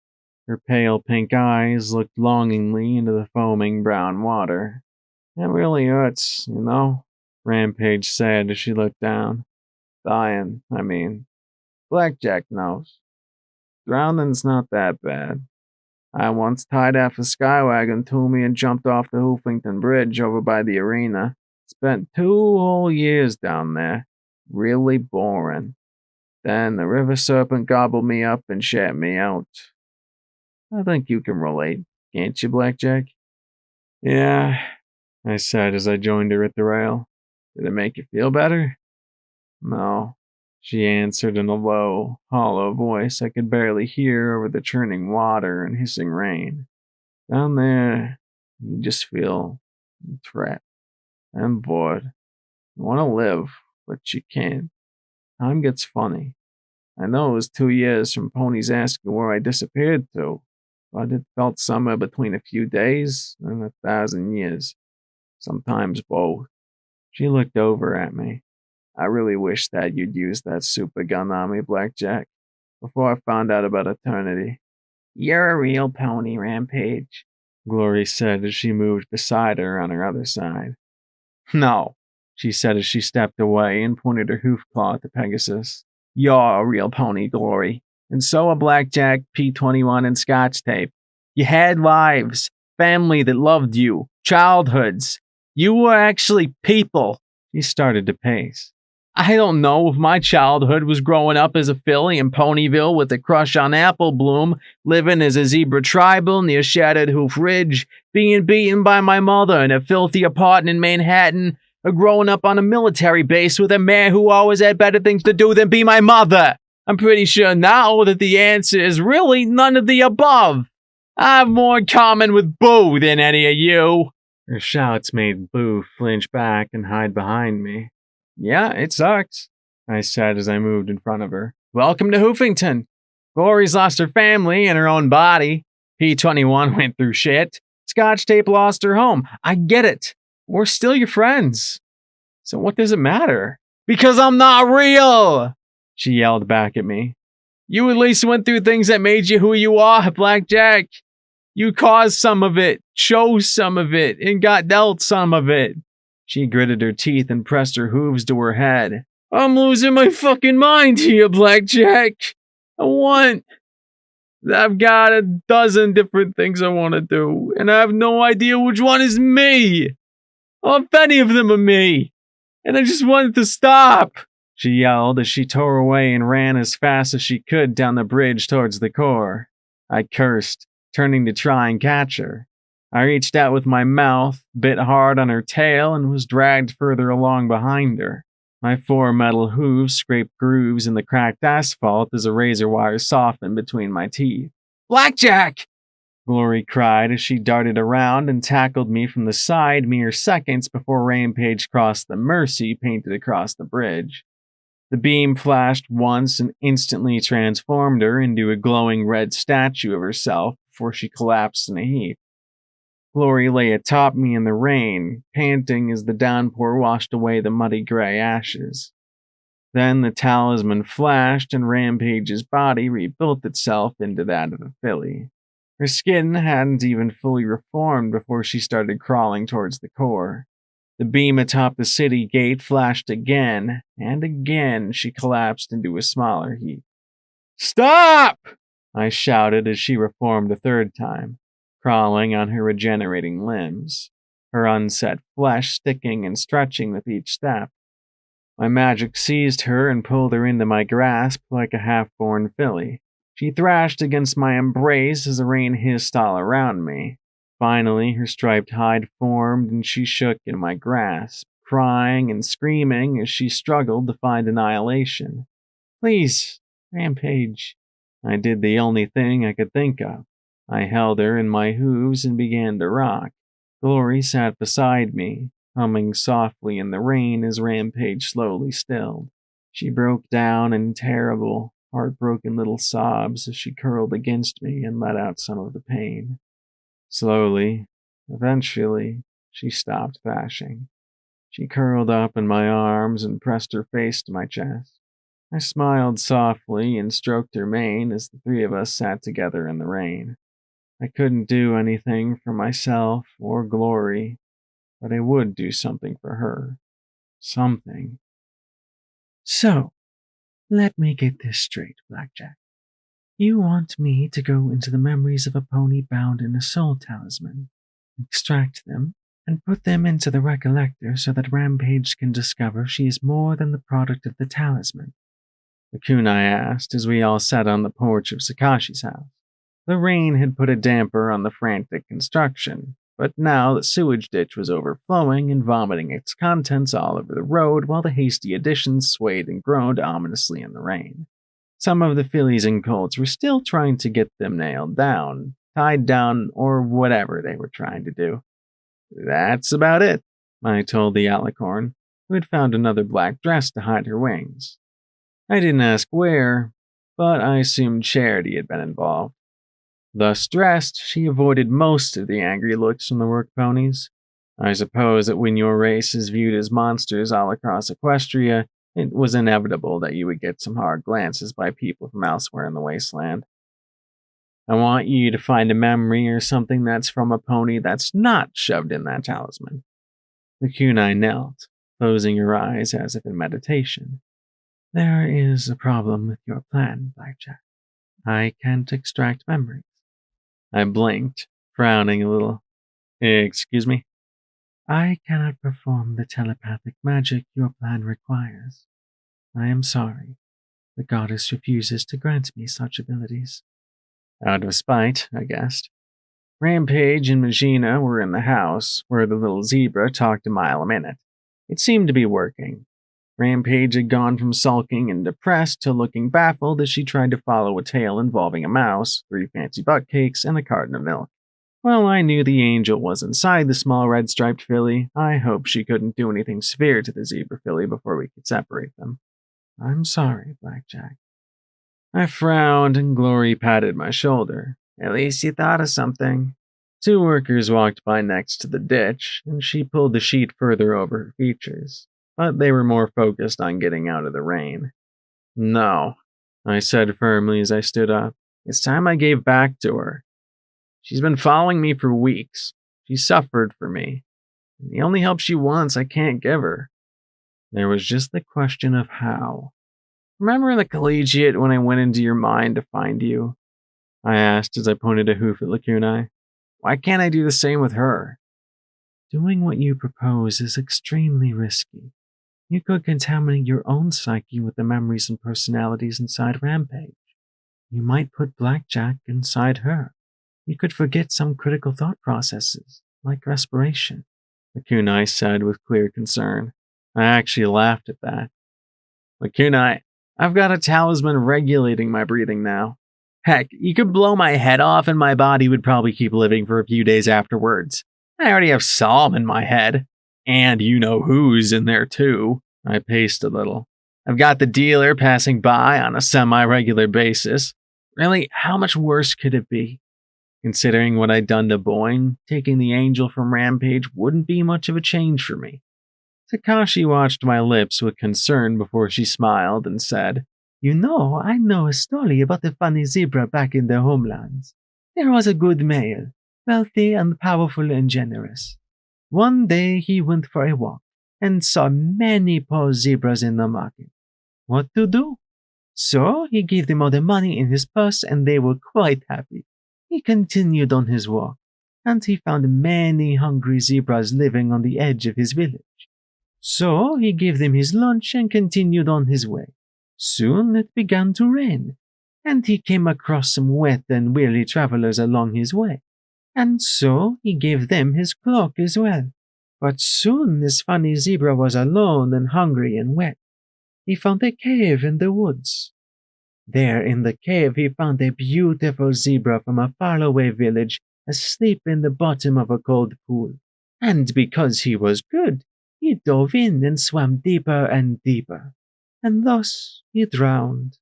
Her pale pink eyes looked longingly into the foaming brown water. It really hurts, you know, Rampage said as she looked down. Dying, I mean. Blackjack knows. Drowning's not that bad. I once tied half a skywagon to me and jumped off the Hoofington Bridge over by the arena. Spent 2 whole years down there. Really boring. Then the river serpent gobbled me up and shat me out. I think you can relate, can't you, Blackjack? Yeah, I said as I joined her at the rail. Did it make you feel better? No, she answered in a low, hollow voice I could barely hear over the churning water and hissing rain. Down there, you just feel trapped and bored. You want to live, but you can't. Time gets funny. I know it was 2 years from Pony's asking where I disappeared to, but it felt somewhere between a few days and 1,000 years. Sometimes both. She looked over at me. I really wish that you'd use that super gun on me, Blackjack, before I found out about eternity. You're a real pony, Rampage, Glory said as she moved beside her on her other side. No, she said as she stepped away and pointed her hoof claw at the Pegasus. You're a real pony, Glory, and so are Blackjack, P21, and Scotch Tape. You had lives, family that loved you, childhoods. You were actually people. She started to pace. I don't know if my childhood was growing up as a filly in Ponyville with a crush on Apple Bloom, living as a zebra tribal near Shattered Hoof Ridge, being beaten by my mother in a filthy apartment in Manhattan, or growing up on a military base with a man who always had better things to do than be my mother. I'm pretty sure now that the answer is really none of the above. I have more in common with Boo than any of you. Her shouts made Boo flinch back and hide behind me. Yeah, it sucks, I said as I moved in front of her. Welcome to Hoofington. Glory's lost her family and her own body. P21 went through shit. Scotch Tape lost her home. I get it. We're still your friends. So what does it matter? Because I'm not real, she yelled back at me. You at least went through things that made you who you are, Blackjack. You caused some of it, chose some of it, and got dealt some of it. She gritted her teeth and pressed her hooves to her head. I'm losing my fucking mind here, Blackjack. I've got a dozen different things I want to do, and I have no idea which one is me. Or if any of them are me. And I just wanted to stop, she yelled as she tore away and ran as fast as she could down the bridge towards the core. I cursed, turning to try and catch her. I reached out with my mouth, bit hard on her tail, and was dragged further along behind her. My 4 metal hooves scraped grooves in the cracked asphalt as a razor wire softened between my teeth. Blackjack! Glory cried as she darted around and tackled me from the side mere seconds before Rampage crossed the Mercy painted across the bridge. The beam flashed once and instantly transformed her into a glowing red statue of herself before she collapsed in a heap. Glory lay atop me in the rain, panting as the downpour washed away the muddy gray ashes. Then the talisman flashed and Rampage's body rebuilt itself into that of a filly. Her skin hadn't even fully reformed before she started crawling towards the core. The beam atop the city gate flashed again, and again she collapsed into a smaller heap. Stop! I shouted as she reformed a third time, crawling on her regenerating limbs, her unset flesh sticking and stretching with each step. My magic seized her and pulled her into my grasp like a half-born filly. She thrashed against my embrace as the rain hissed all around me. Finally, her striped hide formed and she shook in my grasp, crying and screaming as she struggled to find annihilation. Please, Rampage. I did the only thing I could think of. I held her in my hooves and began to rock. Glory sat beside me, humming softly in the rain as Rampage slowly stilled. She broke down in terrible, heartbroken little sobs as she curled against me and let out some of the pain. Slowly, eventually, she stopped thrashing. She curled up in my arms and pressed her face to my chest. I smiled softly and stroked her mane as the 3 of us sat together in the rain. I couldn't do anything for myself or Glory, but I would do something for her. Something. So, let me get this straight, Blackjack. You want me to go into the memories of a pony bound in a soul talisman, extract them, and put them into the recollector so that Rampage can discover she is more than the product of the talisman? The kunai asked as we all sat on the porch of Sakashi's house. The rain had put a damper on the frantic construction, but now the sewage ditch was overflowing and vomiting its contents all over the road while the hasty additions swayed and groaned ominously in the rain. Some of the fillies and colts were still trying to get them nailed down, tied down, or whatever they were trying to do. That's about it, I told the alicorn, who had found another black dress to hide her wings. I didn't ask where, but I assumed Charity had been involved. Thus dressed, she avoided most of the angry looks from the work ponies. I suppose that when your race is viewed as monsters all across Equestria, it was inevitable that you would get some hard glances by people from elsewhere in the wasteland. I want you to find a memory or something that's from a pony that's not shoved in that talisman. The kunai knelt, closing her eyes as if in meditation. There is a problem with your plan, Blackjack. I can't extract memories. I blinked, frowning a little. Excuse me? I cannot perform the telepathic magic your plan requires. I am sorry. The goddess refuses to grant me such abilities. Out of spite, I guessed. Rampage and Magina were in the house, where the little zebra talked a mile a minute. It seemed to be working. Rampage had gone from sulking and depressed to looking baffled as she tried to follow a tale involving a mouse, 3 fancy butt cakes, and a carton of milk. While I knew the angel was inside the small red striped filly, I hoped she couldn't do anything severe to the zebra filly before we could separate them. I'm sorry, Blackjack. I frowned and Glory patted my shoulder. At least you thought of something. 2 workers walked by next to the ditch, and she pulled the sheet further over her features, but they were more focused on getting out of the rain. No, I said firmly as I stood up. It's time I gave back to her. She's been following me for weeks. She suffered for me. And the only help she wants, I can't give her. There was just the question of how. Remember in the collegiate when I went into your mind to find you? I asked as I pointed a hoof at Lacunai. Why can't I do the same with her? Doing what you propose is extremely risky. You could contaminate your own psyche with the memories and personalities inside Rampage. You might put Blackjack inside her. You could forget some critical thought processes, like respiration, Lacunai said with clear concern. I actually laughed at that. Lacunai, I've got a talisman regulating my breathing now. Heck, you could blow my head off and my body would probably keep living for a few days afterwards. I already have Psalm in my head. And you know who's in there too. I paced a little. I've got the dealer passing by on a semi-regular basis. Really, how much worse could it be? Considering what I'd done to Boyne, taking the angel from Rampage wouldn't be much of a change for me. Takashi watched my lips with concern before she smiled and said, You know, I know a story about the funny zebra back in the homelands. There was a good male, wealthy and powerful and generous. One day he went for a walk and saw many poor zebras in the market. What to do? So he gave them all the money in his purse and they were quite happy. He continued on his walk, and he found many hungry zebras living on the edge of his village. So he gave them his lunch and continued on his way. Soon it began to rain, and he came across some wet and weary travelers along his way, and so he gave them his cloak as well. But soon this funny zebra was alone and hungry and wet. He found a cave in the woods. There in the cave he found a beautiful zebra from a faraway village asleep in the bottom of a cold pool. And because he was good, he dove in and swam deeper and deeper, and thus he drowned.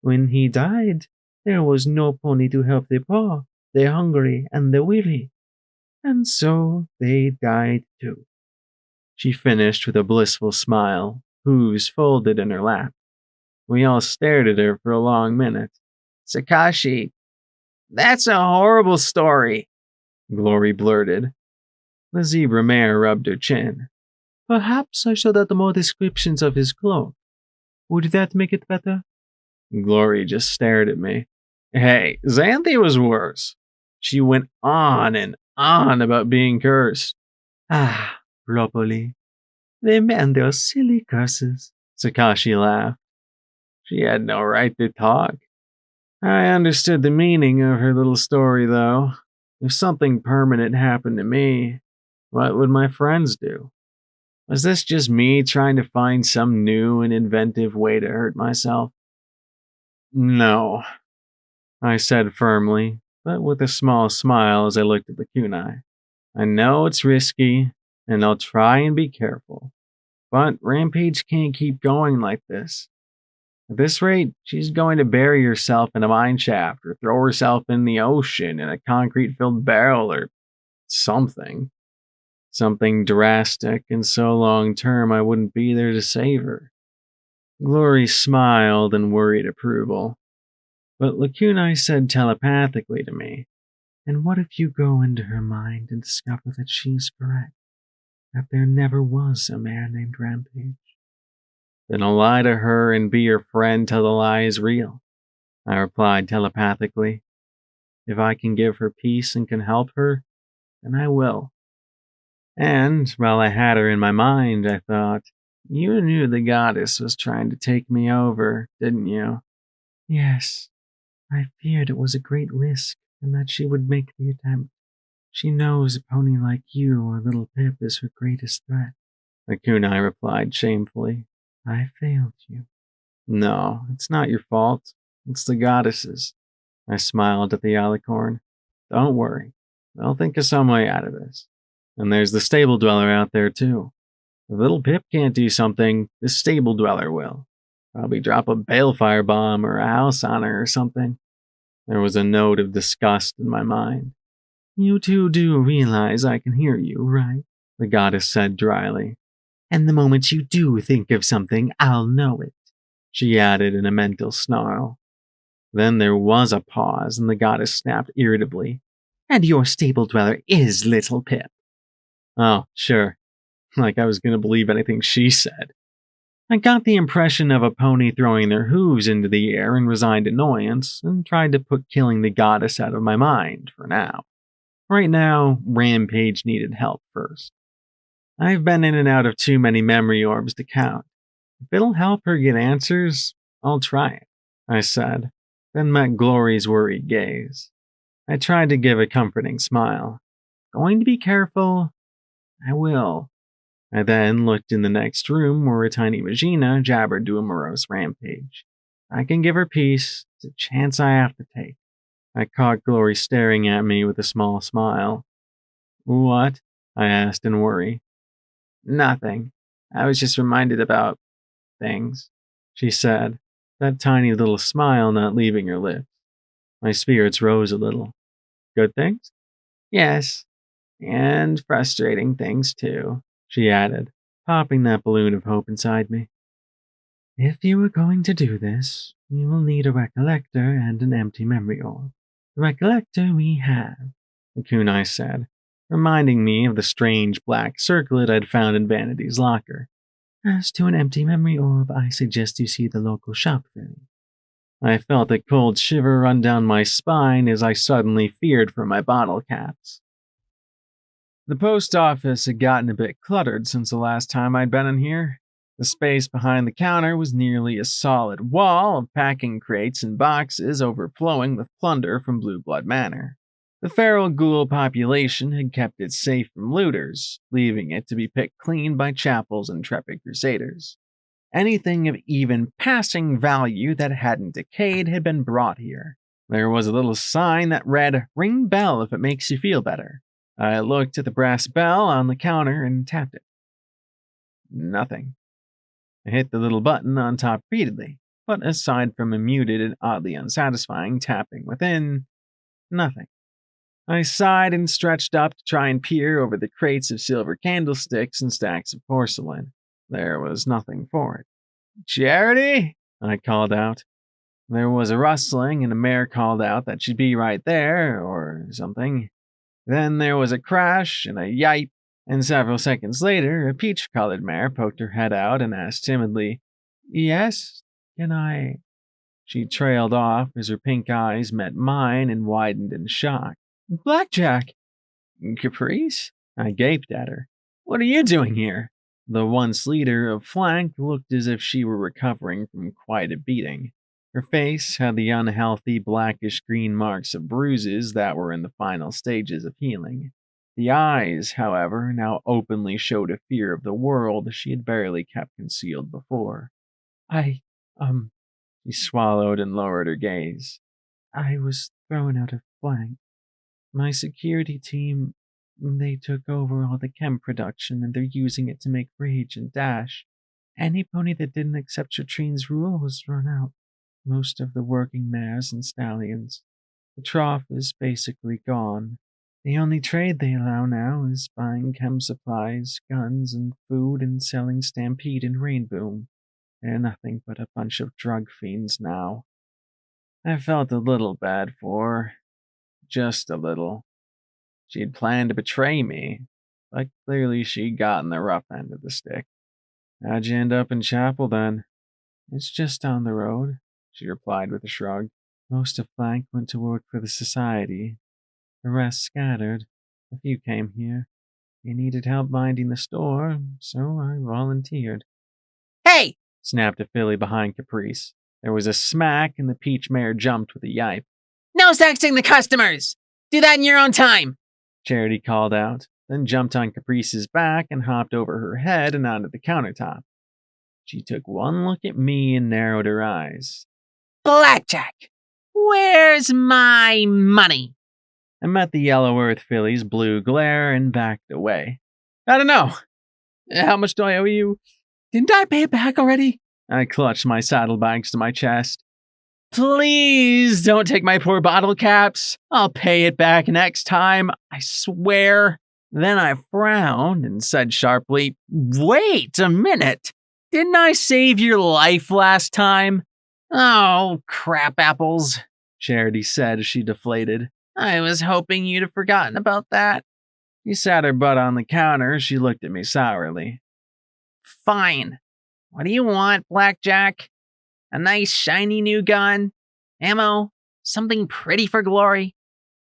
When he died, there was no pony to help the poor, the hungry, and the weary, and so they died too. She finished with a blissful smile, hooves folded in her lap. We all stared at her for a long minute. Sakashi, that's a horrible story, Glory blurted. The zebra mare rubbed her chin. Perhaps I should add more descriptions of his cloak. Would that make it better? Glory just stared at me. Hey, Xanthi was worse. She went on and on about being cursed. Ah, properly. Them and their silly curses, Sakashi laughed. She had no right to talk. I understood the meaning of her little story, though. If something permanent happened to me, what would my friends do? Was this just me trying to find some new and inventive way to hurt myself? No, I said firmly, but with a small smile as I looked at the kunai. I know it's risky, and I'll try and be careful. But Rampage can't keep going like this. At this rate, she's going to bury herself in a mine shaft or throw herself in the ocean in a concrete-filled barrel or something. Something drastic and so long-term I wouldn't be there to save her. Glory smiled in worried approval. But Lacunai said telepathically to me, And what if you go into her mind and discover that she's correct? That there never was a mare named Rampage? Then I'll lie to her and be your friend till the lie is real, I replied telepathically. If I can give her peace and can help her, then I will. And while I had her in my mind, I thought, you knew the goddess was trying to take me over, didn't you? Yes, I feared it was a great risk and that she would make the attempt. She knows a pony like you or little Pip is her greatest threat. The kunai replied shamefully. I failed you. No, it's not your fault. It's the goddess's. I smiled at the alicorn. Don't worry. I'll think of some way out of this. And there's the stable dweller out there, too. If little Pip can't do something, the stable dweller will. Probably drop a balefire bomb or a house on her or something. There was a note of disgust in my mind. You two do realize I can hear you, right? The goddess said dryly. And the moment you do think of something, I'll know it, she added in a mental snarl. Then there was a pause, and the goddess snapped irritably. And your stable dweller is little Pip. Oh, sure. Like I was going to believe anything she said. I got the impression of a pony throwing their hooves into the air in resigned annoyance and tried to put killing the goddess out of my mind for now. Right now, Rampage needed help first. I've been in and out of too many memory orbs to count. If it'll help her get answers, I'll try it, I said, then met Glory's worried gaze. I tried to give a comforting smile. Going to be careful? I will. I then looked in the next room where a tiny Regina jabbered to a morose Rampage. I can give her peace. It's a chance I have to take. I caught Glory staring at me with a small smile. What? I asked in worry. Nothing. I was just reminded about things, she said, that tiny little smile not leaving her lips. My spirits rose a little. Good things? Yes. And frustrating things, too, she added, popping that balloon of hope inside me. If you are going to do this, you will need a recollector and an empty memory orb. The recollector we have, the kunai said, reminding me of the strange black circlet I'd found in Vanity's locker. As to an empty memory orb, I suggest you see the local shop filling. I felt a cold shiver run down my spine as I suddenly feared for my bottle caps. The post office had gotten a bit cluttered since the last time I'd been in here. The space behind the counter was nearly a solid wall of packing crates and boxes overflowing with plunder from Blue Blood Manor. The feral ghoul population had kept it safe from looters, leaving it to be picked clean by chapels and intrepid crusaders. Anything of even passing value that hadn't decayed had been brought here. There was a little sign that read, "Ring bell if it makes you feel better." I looked at the brass bell on the counter and tapped it. Nothing. I hit the little button on top repeatedly, but aside from a muted and oddly unsatisfying tapping within, nothing. I sighed and stretched up to try and peer over the crates of silver candlesticks and stacks of porcelain. There was nothing for it. Charity? I called out. There was a rustling, and a mare called out that she'd be right there, or something. Then there was a crash and a yipe, and several seconds later, a peach-colored mare poked her head out and asked timidly, Yes? Can I? She trailed off as her pink eyes met mine and widened in shock. Blackjack! Caprice? I gaped at her. What are you doing here? The once leader of Flank looked as if she were recovering from quite a beating. Her face had the unhealthy blackish-green marks of bruises that were in the final stages of healing. The eyes, however, now openly showed a fear of the world she had barely kept concealed before. She swallowed and lowered her gaze. I was thrown out of Flank. My security team, they took over all the chem production and they're using it to make Rage and Dash. Any pony that didn't accept Chatrine's rule was thrown out. Most of the working mares and stallions. The trough is basically gone. The only trade they allow now is buying chem supplies, guns, and food and selling Stampede and Rainboom. They're nothing but a bunch of drug fiends now. I felt a little bad for her. Just a little. She'd planned to betray me, but clearly she'd gotten the rough end of the stick. How'd you end up in chapel then? It's just down the road, she replied with a shrug. Most of Flank went to work for the society. The rest scattered. A few came here. They needed help minding the store, so I volunteered. Hey! Snapped a filly behind Caprice. There was a smack and the peach mare jumped with a yipe. No sexting the customers! Do that in your own time! Charity called out, then jumped on Caprice's back and hopped over her head and onto the countertop. She took one look at me and narrowed her eyes. Blackjack! Where's my money? I met the Yellow Earth filly's blue glare and backed away. I don't know. How much do I owe you? Didn't I pay it back already? I clutched my saddlebags to my chest. Please don't take my poor bottle caps. I'll pay it back next time, I swear. Then I frowned and said sharply, Wait a minute. Didn't I save your life last time? Oh, crap apples, Charity said as she deflated. I was hoping you'd have forgotten about that. She sat her butt on the counter. She looked at me sourly. Fine. What do you want, Blackjack? A nice shiny new gun? Ammo? Something pretty for glory?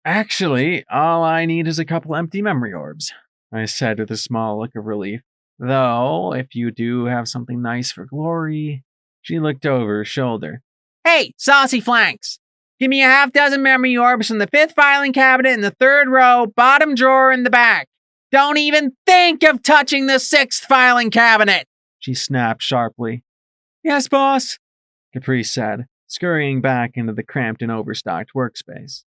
Actually, all I need is a couple empty memory orbs, I said with a small look of relief. Though, if you do have something nice for glory... She looked over her shoulder. Hey, saucy flanks! Give me a half-dozen memory orbs from the 5th filing cabinet in the 3rd row, bottom drawer in the back. Don't even think of touching the 6th filing cabinet! She snapped sharply. Yes, boss, Caprice said, scurrying back into the cramped and overstocked workspace.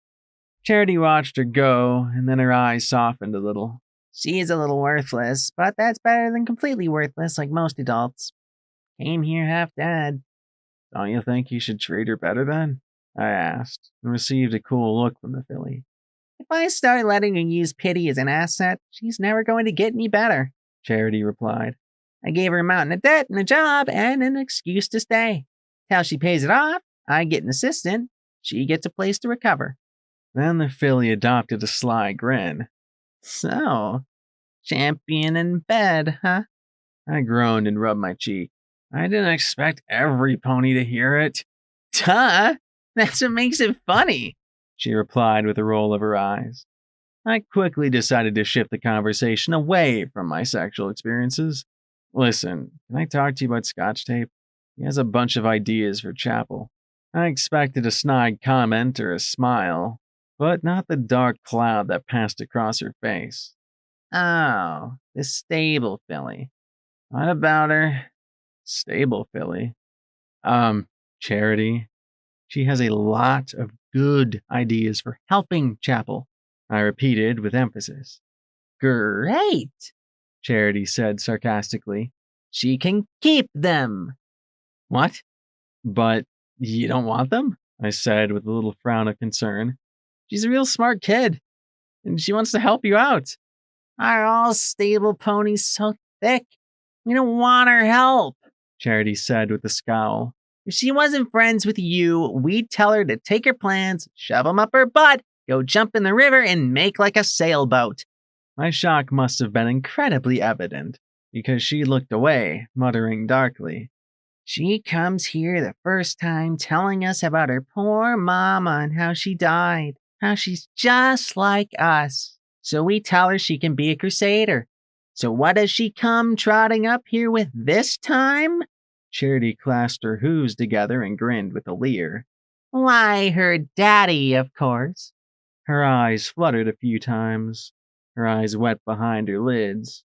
Charity watched her go, and then her eyes softened a little. She's a little worthless, but that's better than completely worthless like most adults. Came here half dead. Don't you think you should treat her better then? I asked, and received a cool look from the filly. If I start letting her use pity as an asset, she's never going to get any better, Charity replied. I gave her a mountain of debt and a job and an excuse to stay. Till she pays it off, I get an assistant. She gets a place to recover. Then the filly adopted a sly grin. So, champion in bed, huh? I groaned and rubbed my cheek. I didn't expect every pony to hear it. Duh! That's what makes it funny, she replied with a roll of her eyes. I quickly decided to shift the conversation away from my sexual experiences. Listen, can I talk to you about Scotch tape? He has a bunch of ideas for chapel. I expected a snide comment or a smile, but not the dark cloud that passed across her face. Oh, the stable filly. What about her? Stable filly? Charity. She has a lot of good ideas for helping chapel, I repeated with emphasis. Great, Charity said sarcastically. She can keep them. What? But you don't want them? I said with a little frown of concern. She's a real smart kid, and she wants to help you out. Are all stable ponies so thick? We don't want her help, Charity said with a scowl. If she wasn't friends with you, we'd tell her to take her plans, shove them up her butt, go jump in the river, and make like a sailboat. My shock must have been incredibly evident, because she looked away, muttering darkly. She comes here the first time telling us about her poor mama and how she died, how she's just like us. So we tell her she can be a crusader. So what does she come trotting up here with this time? Charity clasped her hooves together and grinned with a leer. Why, her daddy, of course. Her eyes fluttered a few times, her eyes wet behind her lids.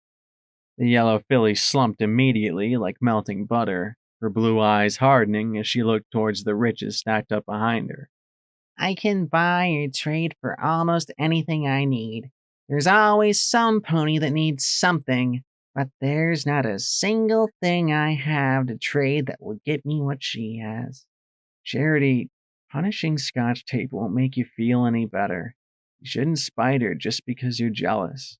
The yellow filly slumped immediately like melting butter, her blue eyes hardening as she looked towards the riches stacked up behind her. I can buy or trade for almost anything I need. There's always some pony that needs something, but there's not a single thing I have to trade that will get me what she has. Charity, punishing Scotch tape won't make you feel any better. You shouldn't spite her just because you're jealous.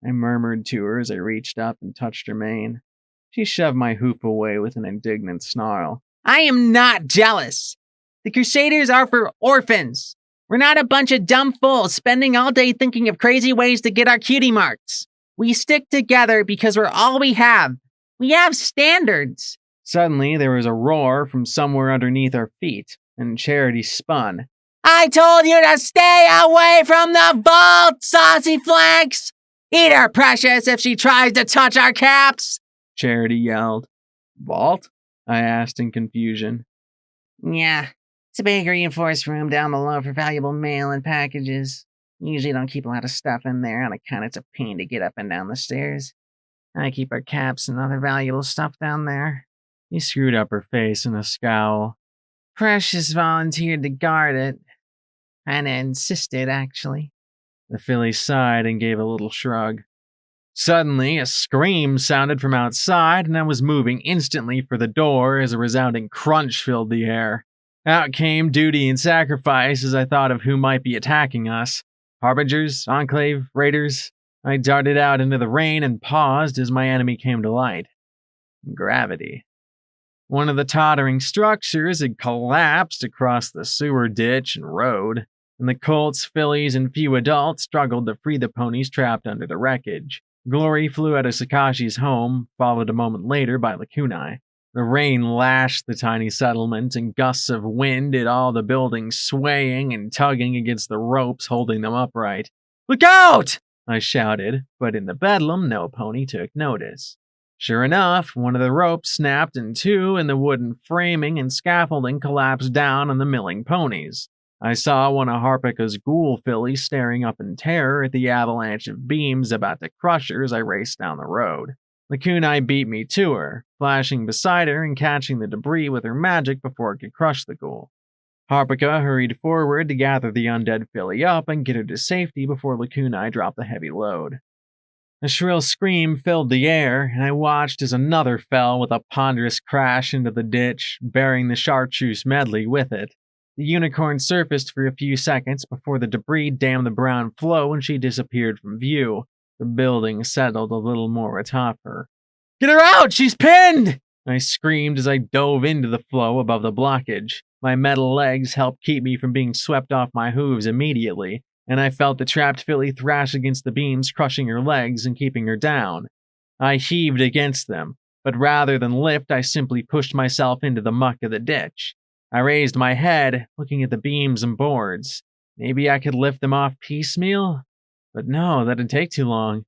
I murmured to her as I reached up and touched her mane. She shoved my hoof away with an indignant snarl. I am not jealous! The Crusaders are for orphans! We're not a bunch of dumb fools spending all day thinking of crazy ways to get our cutie marks. We stick together because we're all we have. We have standards. Suddenly, there was a roar from somewhere underneath our feet, and Charity spun. I told you to stay away from the vault, saucy flanks! Eat her, precious, if she tries to touch our caps! Charity yelled. Vault? I asked in confusion. Yeah. It's a big reinforced room down below for valuable mail and packages. Usually don't keep a lot of stuff in there on account it's a pain to get up and down the stairs. I keep our caps and other valuable stuff down there. He screwed up her face in a scowl. Precious volunteered to guard it. And insisted, actually. The filly sighed and gave a little shrug. Suddenly, a scream sounded from outside, and I was moving instantly for the door as a resounding crunch filled the air. Out came duty and sacrifice as I thought of who might be attacking us. Harbingers, Enclave, Raiders. I darted out into the rain and paused as my enemy came to light. Gravity. One of the tottering structures had collapsed across the sewer ditch and road, and the colts, fillies, and few adults struggled to free the ponies trapped under the wreckage. Glory flew out of Sakashi's home, followed a moment later by Lakunai. The rain lashed the tiny settlement, and gusts of wind did all the buildings swaying and tugging against the ropes holding them upright. "Look out!" I shouted, but in the bedlam no pony took notice. Sure enough, one of the ropes snapped in two and the wooden framing and scaffolding collapsed down on the milling ponies. I saw one of Harpika's ghoul fillies staring up in terror at the avalanche of beams about to crush her as I raced down the road. The kunai beat me to her, flashing beside her and catching the debris with her magic before it could crush the ghoul. Harpika hurried forward to gather the undead filly up and get her to safety before Lakunai dropped the heavy load. A shrill scream filled the air, and I watched as another fell with a ponderous crash into the ditch, bearing the chartreuse medley with it. The unicorn surfaced for a few seconds before the debris dammed the brown flow and she disappeared from view. The building settled a little more atop her. "Get her out! She's pinned!" I screamed as I dove into the flow above the blockage. My metal legs helped keep me from being swept off my hooves immediately, and I felt the trapped filly thrash against the beams, crushing her legs and keeping her down. I heaved against them, but rather than lift, I simply pushed myself into the muck of the ditch. I raised my head, looking at the beams and boards. Maybe I could lift them off piecemeal? But no, that'd take too long.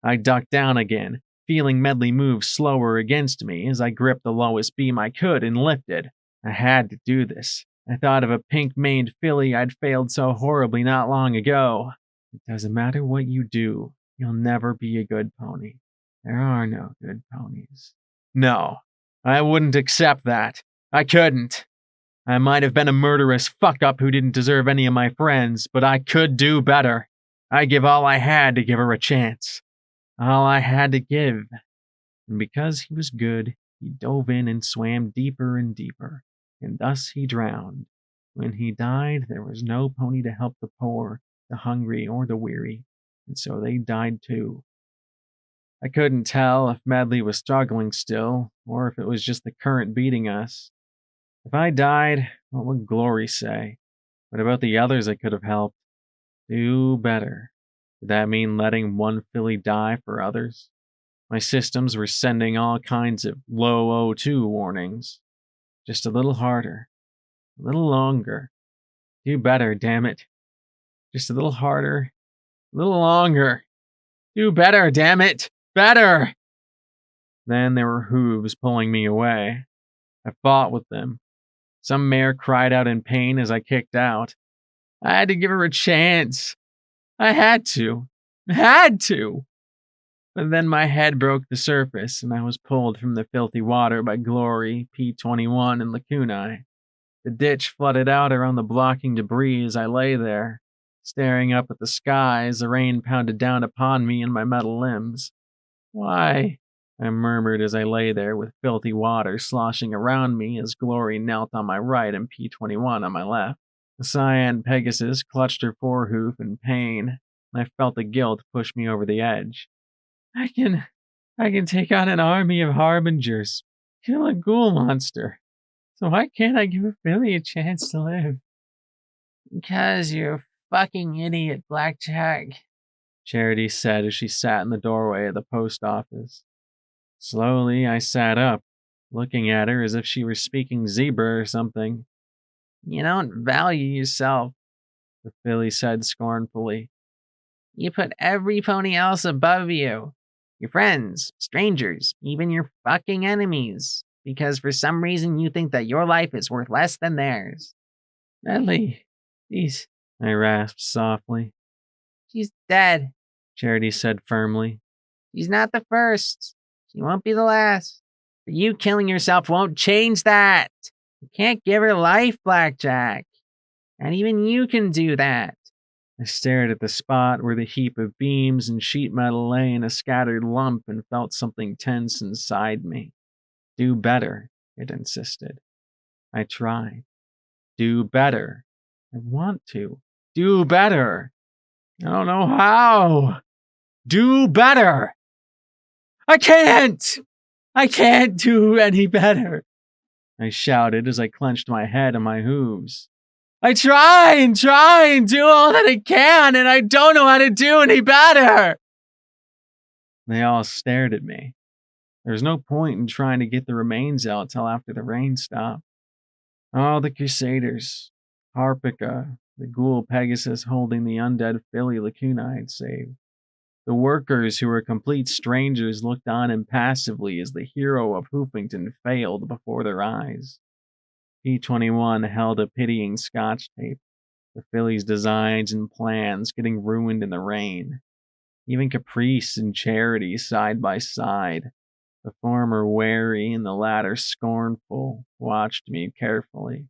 I ducked down again, feeling Medley move slower against me as I gripped the lowest beam I could and lifted. I had to do this. I thought of a pink-maned filly I'd failed so horribly not long ago. It doesn't matter what you do, you'll never be a good pony. There are no good ponies. No, I wouldn't accept that. I couldn't. I might have been a murderous fuck-up who didn't deserve any of my friends, but I could do better. I give all I had to give her a chance. All I had to give. And because he was good, he dove in and swam deeper and deeper, and thus he drowned. When he died, there was no pony to help the poor, the hungry, or the weary, and so they died too. I couldn't tell if Medley was struggling still, or if it was just the current beating us. If I died, what would Glory say? What about the others I could have helped? Do better. Did that mean letting one filly die for others? My systems were sending all kinds of low O2 warnings. Just a little harder. A little longer. Do better, damn it. Just a little harder. A little longer. Do better, damn it. Better! Then there were hooves pulling me away. I fought with them. Some mare cried out in pain as I kicked out. I had to give her a chance. I had to. Had to! But then my head broke the surface, and I was pulled from the filthy water by Glory, P21, and Lakunai. The ditch flooded out around the blocking debris as I lay there, staring up at the sky as the rain pounded down upon me and my metal limbs. "Why?" I murmured as I lay there with filthy water sloshing around me as Glory knelt on my right and P21 on my left. The cyan Pegasus clutched her forehoof in pain, and I felt the guilt push me over the edge. I can take on an army of harbingers, kill a ghoul monster. So why can't I give a filly a chance to live?" "Because you're a fucking idiot, Blackjack," Charity said as she sat in the doorway of the post office. Slowly, I sat up, looking at her as if she were speaking zebra or something. "You don't value yourself," the filly said scornfully. "You put every pony else above you. Your friends, strangers, even your fucking enemies. Because for some reason you think that your life is worth less than theirs." "Medley, please," I rasped softly. "She's dead," Charity said firmly. "She's not the first. She won't be the last. But you killing yourself won't change that. You can't give her life, Blackjack. Not even you can do that." I stared at the spot where the heap of beams and sheet metal lay in a scattered lump and felt something tense inside me. Do better, it insisted. I tried. Do better. I want to. Do better. I don't know how. Do better. I can't! I can't do any better, I shouted as I clenched my head and my hooves. I try and do all that I can, and I don't know how to do any better. They all stared at me. There was no point in trying to get the remains out till after the rain stopped. All the Crusaders, Harpica, the ghoul Pegasus holding the undead filly Lacuna I'd saved. The workers who were complete strangers looked on impassively as the hero of Hoofington failed before their eyes. P21 held a pitying scotch tape, the filly's designs and plans getting ruined in the rain. Even Caprice and Charity side by side, the former wary and the latter scornful, watched me carefully.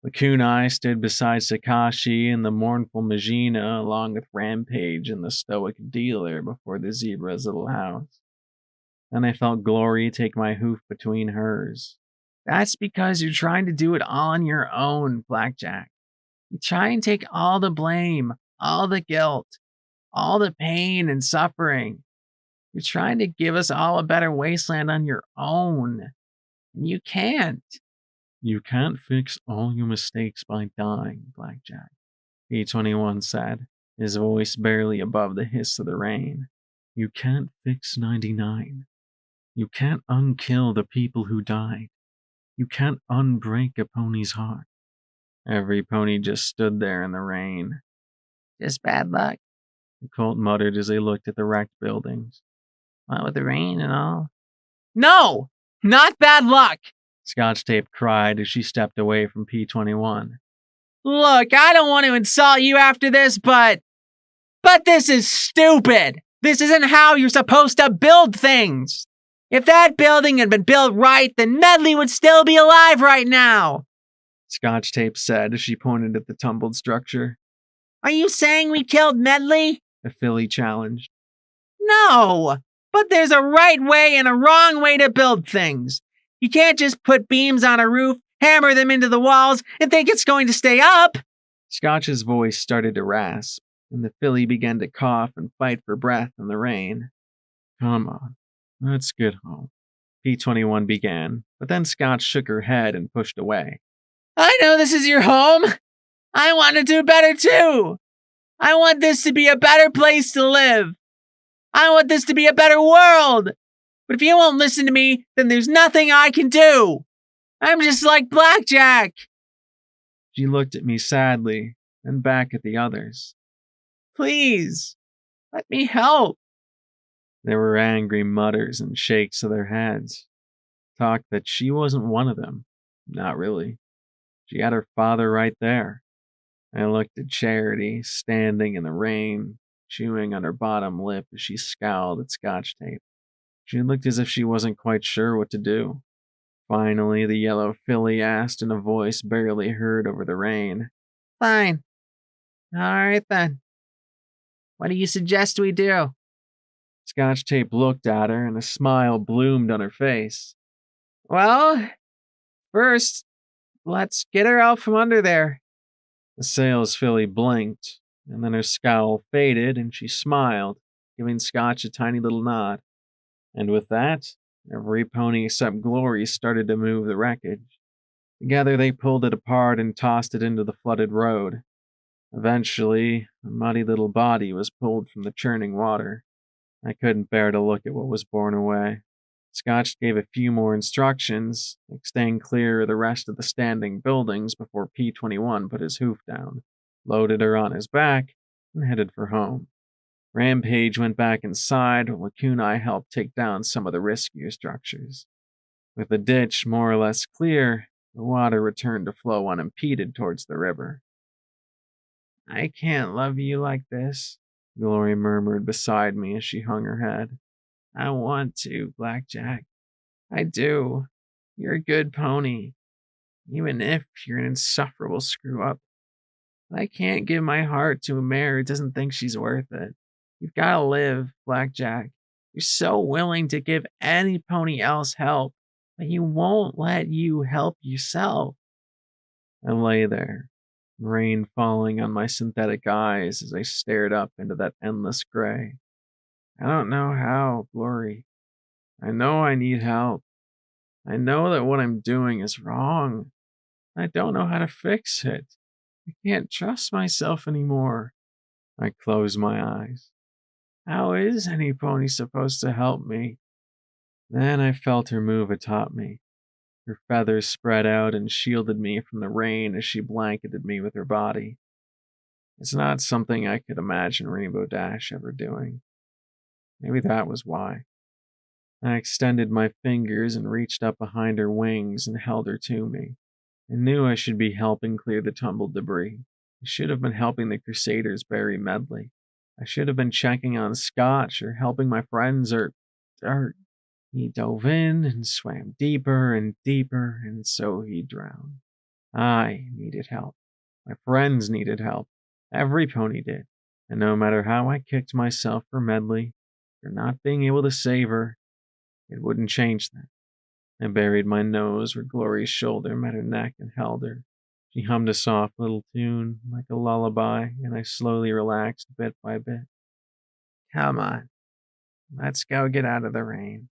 The kunai stood beside Sakashi and the mournful Majina, along with Rampage and the stoic dealer before the zebra's little house. Then I felt Glory take my hoof between hers. That's because you're trying to do it all on your own, Blackjack. You try and take all the blame, all the guilt, all the pain and suffering. You're trying to give us all a better wasteland on your own. And you can't. You can't fix all your mistakes by dying, Blackjack, P21 said, his voice barely above the hiss of the rain. You can't fix 99. You can't unkill the people who died. You can't unbreak a pony's heart. Every pony just stood there in the rain. Just bad luck, the colt muttered as they looked at the wrecked buildings. What with the rain and all? No! Not bad luck! Scotch Tape cried as she stepped away from P21. Look, I don't want to insult you after this, but this is stupid! This isn't how you're supposed to build things! If that building had been built right, then Medley would still be alive right now! Scotch Tape said as she pointed at the tumbled structure. Are you saying we killed Medley? The filly challenged. No, but there's a right way and a wrong way to build things. You can't just put beams on a roof, hammer them into the walls, and think it's going to stay up. Scotch's voice started to rasp, and the filly began to cough and fight for breath in the rain. Come on, let's get home, P21 began, but then Scotch shook her head and pushed away. I know this is your home. I want to do better too. I want this to be a better place to live. I want this to be a better world. But if you won't listen to me, then there's nothing I can do. I'm just like Blackjack. She looked at me sadly, then back at the others. Please, let me help. There were angry mutters and shakes of their heads. Talk that she wasn't one of them. Not really. She had her father right there. I looked at Charity, standing in the rain, chewing on her bottom lip as she scowled at Scotch Tape. She looked as if she wasn't quite sure what to do. Finally, the yellow filly asked in a voice barely heard over the rain. Fine. All right then. What do you suggest we do? Scotch Tape looked at her and a smile bloomed on her face. Well, first, let's get her out from under there. The sales filly blinked, and then her scowl faded and she smiled, giving Scotch a tiny little nod. And with that, every pony except Glory started to move the wreckage. Together they pulled it apart and tossed it into the flooded road. Eventually, a muddy little body was pulled from the churning water. I couldn't bear to look at what was borne away. Scotch gave a few more instructions, like staying clear of the rest of the standing buildings before P21 put his hoof down, loaded her on his back, and headed for home. Rampage went back inside while Kunai helped take down some of the riskier structures. With the ditch more or less clear, the water returned to flow unimpeded towards the river. I can't love you like this, Glory murmured beside me as she hung her head. I want to, Blackjack. I do. You're a good pony, even if you're an insufferable screw-up. I can't give my heart to a mare who doesn't think she's worth it. You've got to live, Blackjack. You're so willing to give any pony else help, but you won't let you help yourself. I lay there, rain falling on my synthetic eyes as I stared up into that endless gray. I don't know how, Glory. I know I need help. I know that what I'm doing is wrong. I don't know how to fix it. I can't trust myself anymore. I closed my eyes. How is any pony supposed to help me? Then I felt her move atop me. Her feathers spread out and shielded me from the rain as she blanketed me with her body. It's not something I could imagine Rainbow Dash ever doing. Maybe that was why. I extended my fingers and reached up behind her wings and held her to me. I knew I should be helping clear the tumbled debris. I should have been helping the Crusaders bury Medley. I should have been checking on Scotch or helping my friends or... He dove in and swam deeper and deeper, and so he drowned. I needed help. My friends needed help. Every pony did. And no matter how I kicked myself for Medley, for not being able to save her, it wouldn't change that. I buried my nose where Glory's shoulder met her neck and held her. She hummed a soft little tune, like a lullaby, and I slowly relaxed bit by bit. Come on, let's go get out of the rain,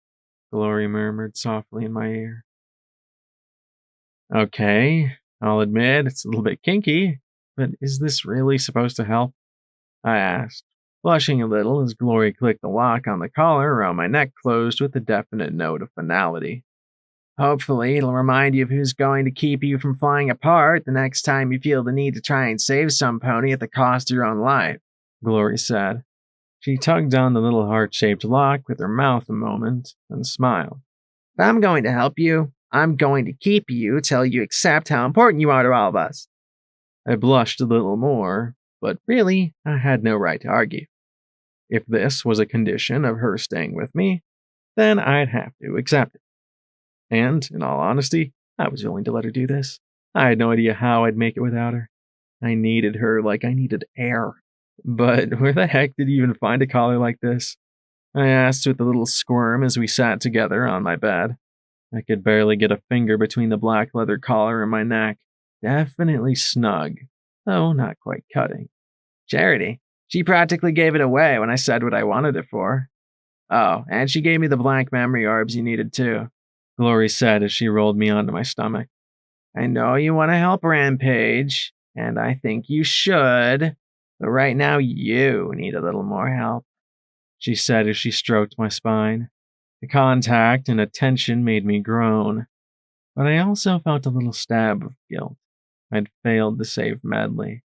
Glory murmured softly in my ear. Okay, I'll admit it's a little bit kinky, but is this really supposed to help? I asked, blushing a little as Glory clicked the lock on the collar around my neck closed with a definite note of finality. Hopefully, it'll remind you of who's going to keep you from flying apart the next time you feel the need to try and save some pony at the cost of your own life, Glory said. She tugged on the little heart-shaped lock with her mouth a moment, and smiled. If I'm going to help you, I'm going to keep you till you accept how important you are to all of us. I blushed a little more, but really, I had no right to argue. If this was a condition of her staying with me, then I'd have to accept it. And, in all honesty, I was willing to let her do this. I had no idea how I'd make it without her. I needed her like I needed air. But where the heck did you even find a collar like this? I asked with a little squirm as we sat together on my bed. I could barely get a finger between the black leather collar and my neck. Definitely snug, though not quite cutting. Charity. She practically gave it away when I said what I wanted it for. Oh, and she gave me the blank memory orbs you needed too, Glory said as she rolled me onto my stomach. I know you want to help Rampage, and I think you should, but right now you need a little more help, she said as she stroked my spine. The contact and attention made me groan, but I also felt a little stab of guilt. I'd failed to save Medley,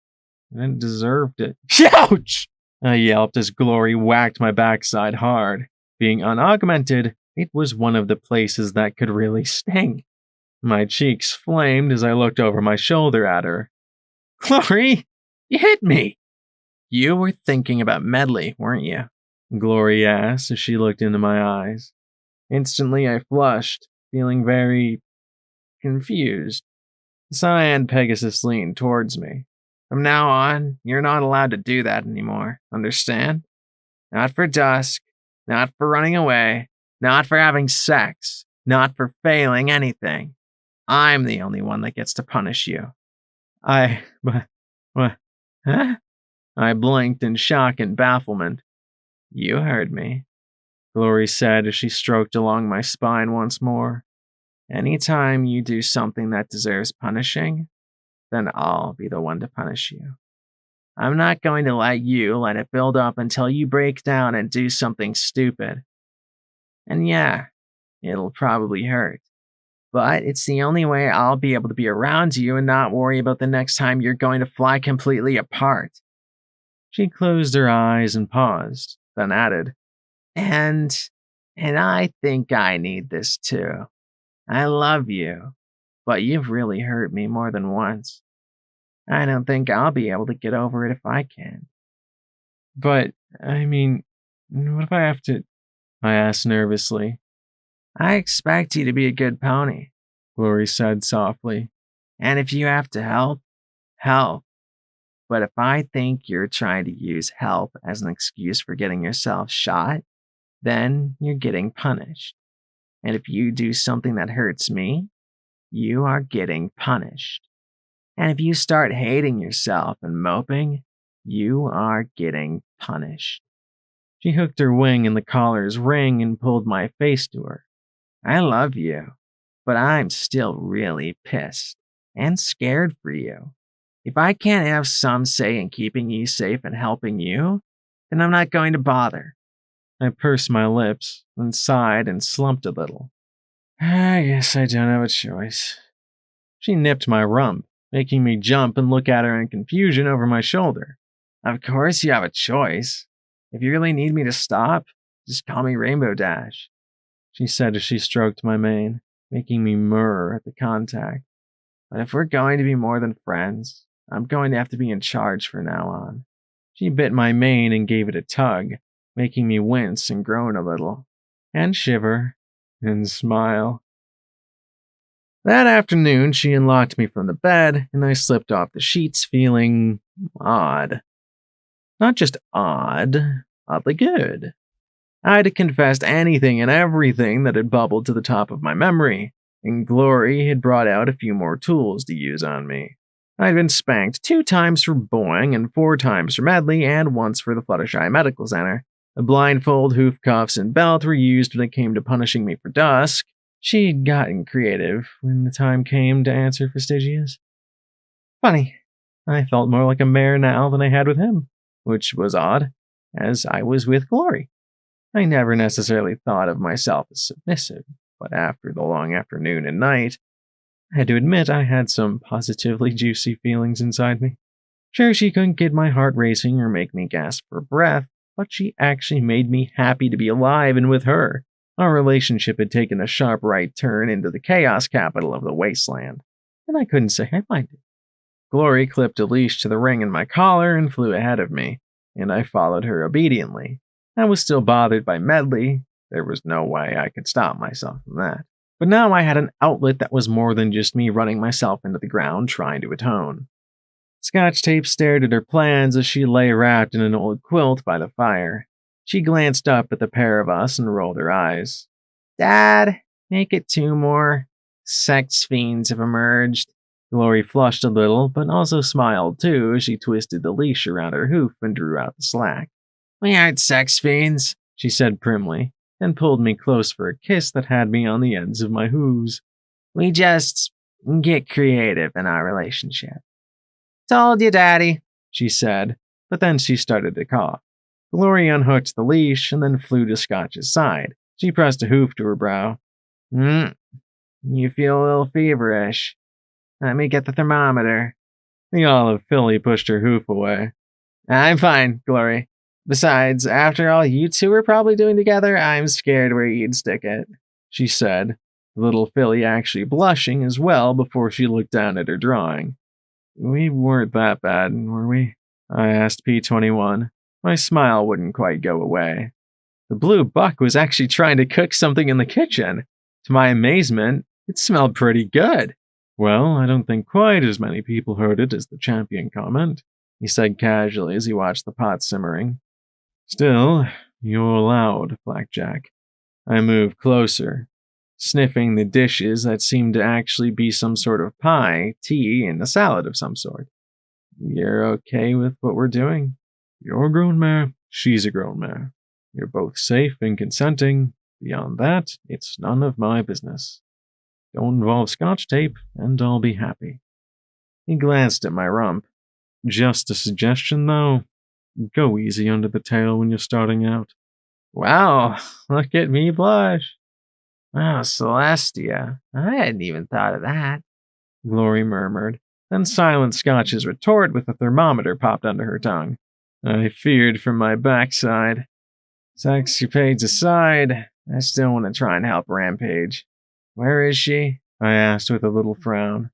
and I deserved it. Ouch! I yelped as Glory whacked my backside hard. Being unaugmented, it was one of the places that could really sting. My cheeks flamed as I looked over my shoulder at her. Glory, you hit me! You were thinking about Medley, weren't you? Glory asked as she looked into my eyes. Instantly I flushed, feeling very confused. The cyan Pegasus leaned towards me. From now on, you're not allowed to do that anymore, understand? Not for Dusk, not for running away, not for having sex, not for failing anything. I'm the only one that gets to punish you. What? Huh? I blinked in shock and bafflement. You heard me, Glory said as she stroked along my spine once more. Anytime you do something that deserves punishing, then I'll be the one to punish you. I'm not going to let it build up until you break down and do something stupid. And yeah, it'll probably hurt. But it's the only way I'll be able to be around you and not worry about the next time you're going to fly completely apart. She closed her eyes and paused, then added, And I think I need this too. I love you, but you've really hurt me more than once. I don't think I'll be able to get over it if I can. But, I mean, what if I have to? I asked nervously. I expect you to be a good pony, Glory said softly. And if you have to help, help. But if I think you're trying to use help as an excuse for getting yourself shot, then you're getting punished. And if you do something that hurts me, you are getting punished. And if you start hating yourself and moping, you are getting punished. She hooked her wing in the collar's ring and pulled my face to her. I love you, but I'm still really pissed and scared for you. If I can't have some say in keeping you safe and helping you, then I'm not going to bother. I pursed my lips, then sighed and slumped a little. I guess I don't have a choice. She nipped my rump, making me jump and look at her in confusion over my shoulder. Of course you have a choice. If you really need me to stop, just call me Rainbow Dash, she said as she stroked my mane, making me murr at the contact. But if we're going to be more than friends, I'm going to have to be in charge from now on. She bit my mane and gave it a tug, making me wince and groan a little, and shiver, and smile. That afternoon, she unlocked me from the bed, and I slipped off the sheets feeling odd. Not just odd, oddly good. I'd confessed anything and everything that had bubbled to the top of my memory, and Glory had brought out a few more tools to use on me. I'd been spanked 2 times for Boing and 4 times for Medley and once for the Fluttershy Medical Center. A blindfold, hoof cuffs, and belt were used when it came to punishing me for Dusk. She'd gotten creative when the time came to answer fastigious. Funny, I felt more like a mare now than I had with him, which was odd, as I was with Glory. I never necessarily thought of myself as submissive, but after the long afternoon and night, I had to admit I had some positively juicy feelings inside me. Sure, she couldn't get my heart racing or make me gasp for breath, but she actually made me happy to be alive and with her. Our relationship had taken a sharp right turn into the chaos capital of the wasteland, and I couldn't say I minded. Glory clipped a leash to the ring in my collar and flew ahead of me, and I followed her obediently. I was still bothered by Medley. There was no way I could stop myself from that. But now I had an outlet that was more than just me running myself into the ground trying to atone. Scotch Tape stared at her plans as she lay wrapped in an old quilt by the fire. She glanced up at the pair of us and rolled her eyes. Dad, make it 2 more. Sex fiends have emerged. Glory flushed a little, but also smiled too as she twisted the leash around her hoof and drew out the slack. We aren't sex fiends, she said primly, and pulled me close for a kiss that had me on the ends of my hooves. We just get creative in our relationship. Told you, Daddy, she said, but then she started to cough. Glory unhooked the leash and then flew to Scotch's side. She pressed a hoof to her brow. You feel a little feverish. Let me get the thermometer. The olive filly pushed her hoof away. I'm fine, Glory. Besides, after all you 2 are probably doing together, I'm scared where you'd stick it, she said, the little filly actually blushing as well before she looked down at her drawing. We weren't that bad, were we? I asked P21. My smile wouldn't quite go away. The blue buck was actually trying to cook something in the kitchen. To my amazement, it smelled pretty good. Well, I don't think quite as many people heard it as the champion comment, he said casually as he watched the pot simmering. Still, you're allowed, Blackjack. I moved closer, sniffing the dishes that seemed to actually be some sort of pie, tea, and a salad of some sort. You're okay with what we're doing? You're a grown mare, she's a grown mare. You're both safe and consenting. Beyond that, it's none of my business. Don't involve Scotch Tape, and I'll be happy. He glanced at my rump. Just a suggestion, though. Go easy under the tail when you're starting out. Wow, look at me blush. Oh, Celestia, I hadn't even thought of that, Glory murmured, then silenced Scotch's retort with a thermometer popped under her tongue. I feared from my backside. Sexcapades aside, I still want to try and help Rampage. Where is she? I asked with a little frown.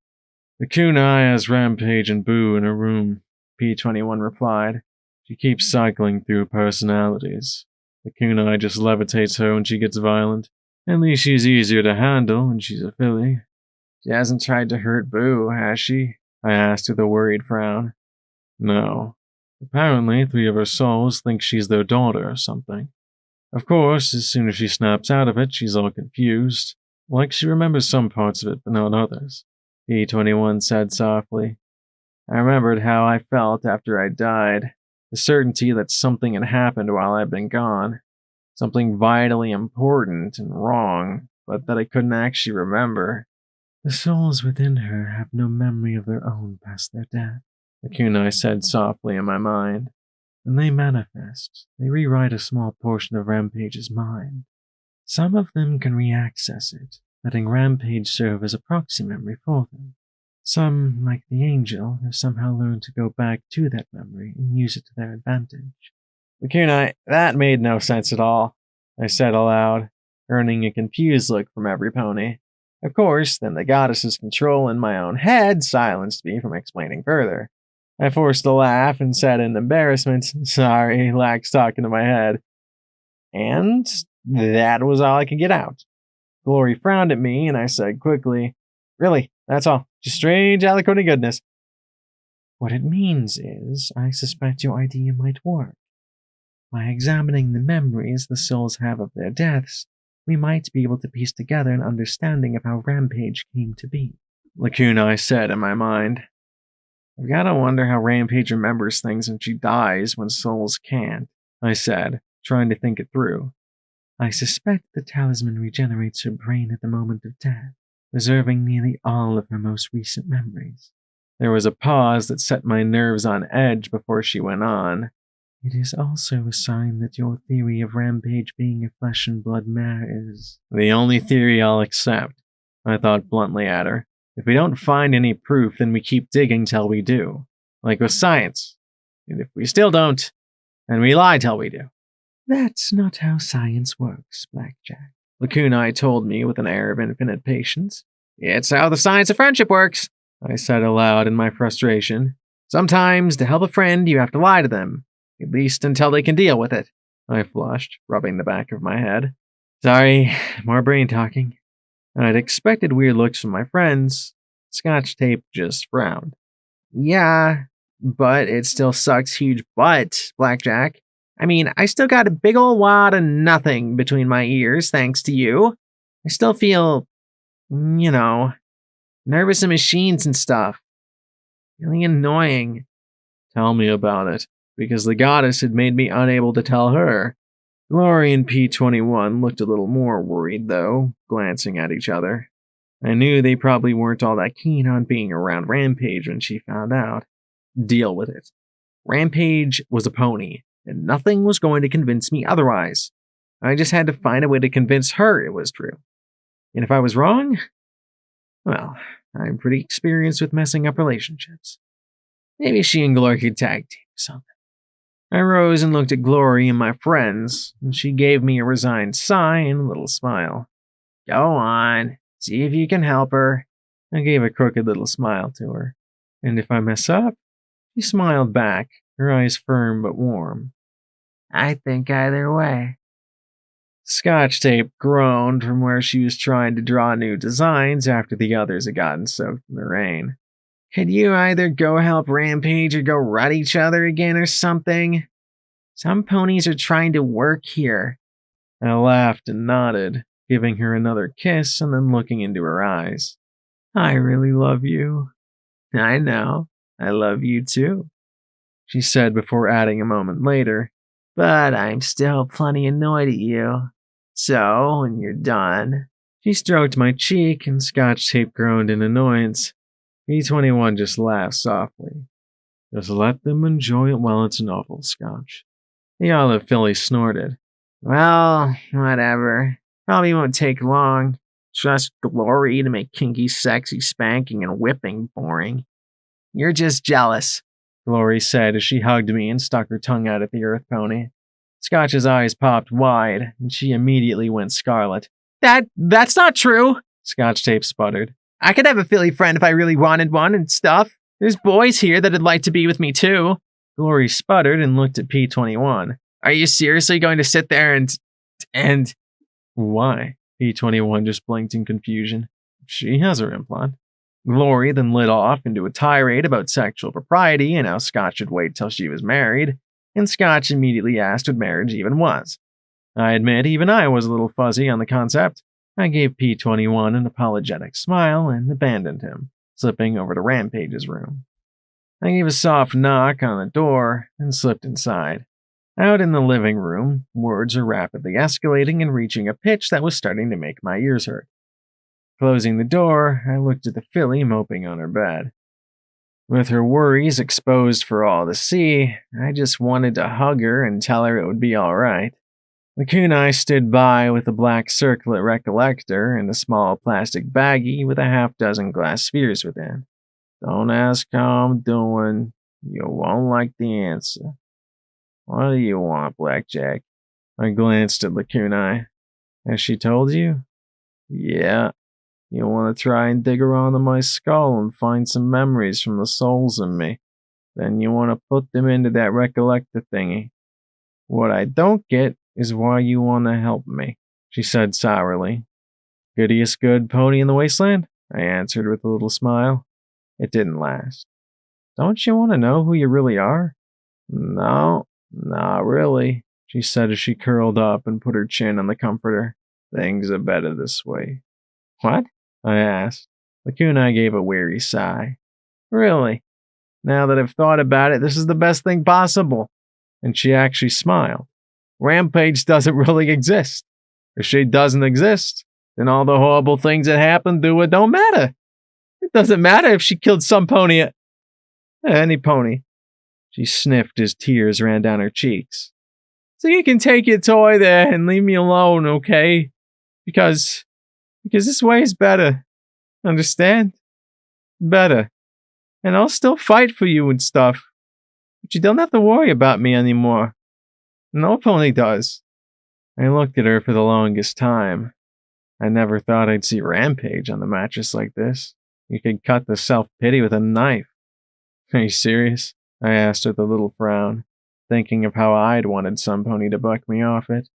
The kunai has Rampage and Boo in her room, P21 replied. She keeps cycling through personalities. The kunai just levitates her when she gets violent. At least she's easier to handle when she's a filly. She hasn't tried to hurt Boo, has she? I asked with a worried frown. No. Apparently, 3 of her souls think she's their daughter or something. Of course, as soon as she snaps out of it, she's all confused. Like she remembers some parts of it, but not others. P21 said softly. I remembered how I felt after I died. The certainty that something had happened while I'd been gone. Something vitally important and wrong, but that I couldn't actually remember. The souls within her have no memory of their own past their death, the kunai said softly in my mind. When they manifest, they rewrite a small portion of Rampage's mind. Some of them can re-access it, letting Rampage serve as a proxy memory for them. Some, like the angel, have somehow learned to go back to that memory and use it to their advantage. The kunai, that made no sense at all, I said aloud, earning a confused look from every pony. Of course, then the goddess's control in my own head silenced me from explaining further. I forced a laugh and said in embarrassment, sorry, Lack's talking to my head. And that was all I could get out. Glory frowned at me, and I said quickly, really, that's all. Just strange, eloquent goodness. What it means is, I suspect your idea might work. By examining the memories the souls have of their deaths, we might be able to piece together an understanding of how Rampage came to be. Lacuna said in my mind. I've got to wonder how Rampage remembers things when she dies when souls can't, I said, trying to think it through. I suspect the talisman regenerates her brain at the moment of death, preserving nearly all of her most recent memories. There was a pause that set my nerves on edge before she went on. It is also a sign that your theory of Rampage being a flesh and blood mare is the only theory I'll accept, I thought bluntly at her. If we don't find any proof, then we keep digging till we do. Like with science. And if we still don't, then we lie till we do. That's not how science works, Blackjack, Lacuna told me with an air of infinite patience. It's how the science of friendship works, I said aloud in my frustration. Sometimes, to help a friend, you have to lie to them. At least until they can deal with it. I flushed, rubbing the back of my head. Sorry, more brain talking. I'd expected weird looks from my friends. Scotch Tape just frowned. Yeah, but it still sucks huge butt, Blackjack. I mean, I still got a big ol' wad of nothing between my ears, thanks to you. I still feel, nervous in machines and stuff. Really annoying. Tell me about it, because the goddess had made me unable to tell her. Glory and P21 looked a little more worried, though, glancing at each other. I knew they probably weren't all that keen on being around Rampage when she found out. Deal with it. Rampage was a pony, and nothing was going to convince me otherwise. I just had to find a way to convince her it was true. And if I was wrong, well, I'm pretty experienced with messing up relationships. Maybe she and Glory could tag team something. I rose and looked at Glory and my friends, and she gave me a resigned sigh and a little smile. Go on, see if you can help her. I gave a crooked little smile to her. And if I mess up? She smiled back, her eyes firm but warm. I think either way. Scotch Tape groaned from where she was trying to draw new designs after the others had gotten soaked in the rain. Could you either go help Rampage or go rut each other again or something? Some ponies are trying to work here. I laughed and nodded, giving her another kiss and then looking into her eyes. I really love you. I know. I love you too, she said before adding a moment later. But I'm still plenty annoyed at you. So, when you're done. She stroked my cheek and Scotch Tape groaned in annoyance. P21 just laughed softly. Just let them enjoy it while it's novel, Scotch. The olive filly snorted. Well, whatever. Probably won't take long. Trust Glory to make kinky, sexy spanking and whipping boring. You're just jealous, Glory said as she hugged me and stuck her tongue out at the earth pony. Scotch's eyes popped wide, and she immediately went scarlet. That's not true, Scotch Tape sputtered. I could have a filly friend if I really wanted one and stuff. There's boys here that'd like to be with me too. Glory sputtered and looked at P21. Are you seriously going to sit there and... Why? P21 just blinked in confusion. She has her implant. Glory then lit off into a tirade about sexual propriety and how Scott should wait till she was married, and Scotch immediately asked what marriage even was. I admit even I was a little fuzzy on the concept. I gave P21 an apologetic smile and abandoned him, slipping over to Rampage's room. I gave a soft knock on the door and slipped inside. Out in the living room, words were rapidly escalating and reaching a pitch that was starting to make my ears hurt. Closing the door, I looked at the filly moping on her bed. With her worries exposed for all to see, I just wanted to hug her and tell her it would be all right. The kunai stood by with a black circlet recollector and a small plastic baggie with a half-dozen glass spheres within. Don't ask how I'm doing. You won't like the answer. What do you want, Blackjack? I glanced at the kunai. Has she told you? Yeah. You want to try and dig around in my skull and find some memories from the souls in me. Then you want to put them into that recollector thingy. What I don't get is why you want to help me, she said sourly. Goodiest good pony in the wasteland? I answered with a little smile. It didn't last. Don't you want to know who you really are? No, not really, she said as she curled up and put her chin on the comforter. Things are better this way. What? I asked. The kunai gave a weary sigh. Really? Now that I've thought about it, this is the best thing possible. And she actually smiled. Rampage doesn't really exist. If she doesn't exist, then all the horrible things that happened to her don't matter. It doesn't matter if she killed some pony. Any pony. She sniffed as tears ran down her cheeks. So you can take your toy there and leave me alone, okay? Because this way is better. Understand? Better. And I'll still fight for you and stuff. But you don't have to worry about me anymore. No pony does. I looked at her for the longest time. I never thought I'd see Rampage on the mattress like this. You could cut the self-pity with a knife. Are you serious? I asked with a little frown, thinking of how I'd wanted some pony to buck me off it.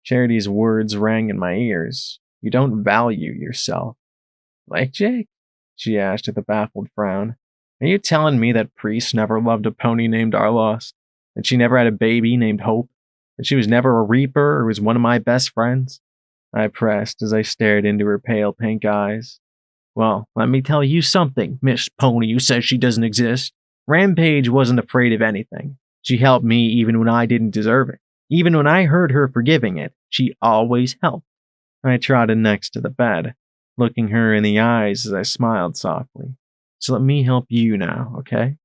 Charity's words rang in my ears. You don't value yourself. Like Jake? She asked with a baffled frown. Are you telling me that Priest never loved a pony named Arlos? That she never had a baby named Hope? That she was never a Reaper or was one of my best friends? I pressed as I stared into her pale pink eyes. Well, let me tell you something, Miss Pony who says she doesn't exist. Rampage wasn't afraid of anything. She helped me even when I didn't deserve it. Even when I heard her forgiving it, she always helped. I trotted next to the bed, looking her in the eyes as I smiled softly. So let me help you now, okay?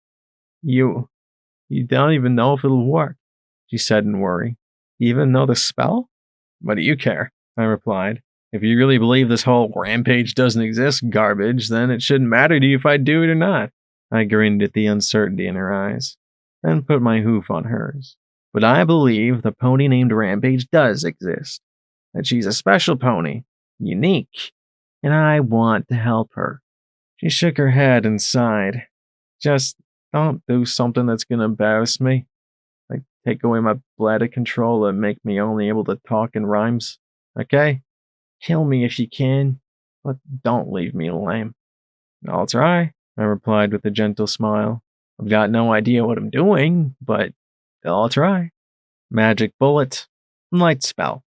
You don't even know if it'll work, she said in worry. You even know the spell? What do you care? I replied. If you really believe this whole Rampage doesn't exist garbage, then it shouldn't matter to you if I do it or not. I grinned at the uncertainty in her eyes, then put my hoof on hers. But I believe the pony named Rampage does exist. That she's a special pony, unique, and I want to help her. She shook her head and sighed. Just don't do something that's gonna embarrass me. Like take away my bladder control and make me only able to talk in rhymes. Okay? Kill me if you can, but don't leave me lame. I'll try, I replied with a gentle smile. I've got no idea what I'm doing, but I'll try. Magic bullet. Light spell.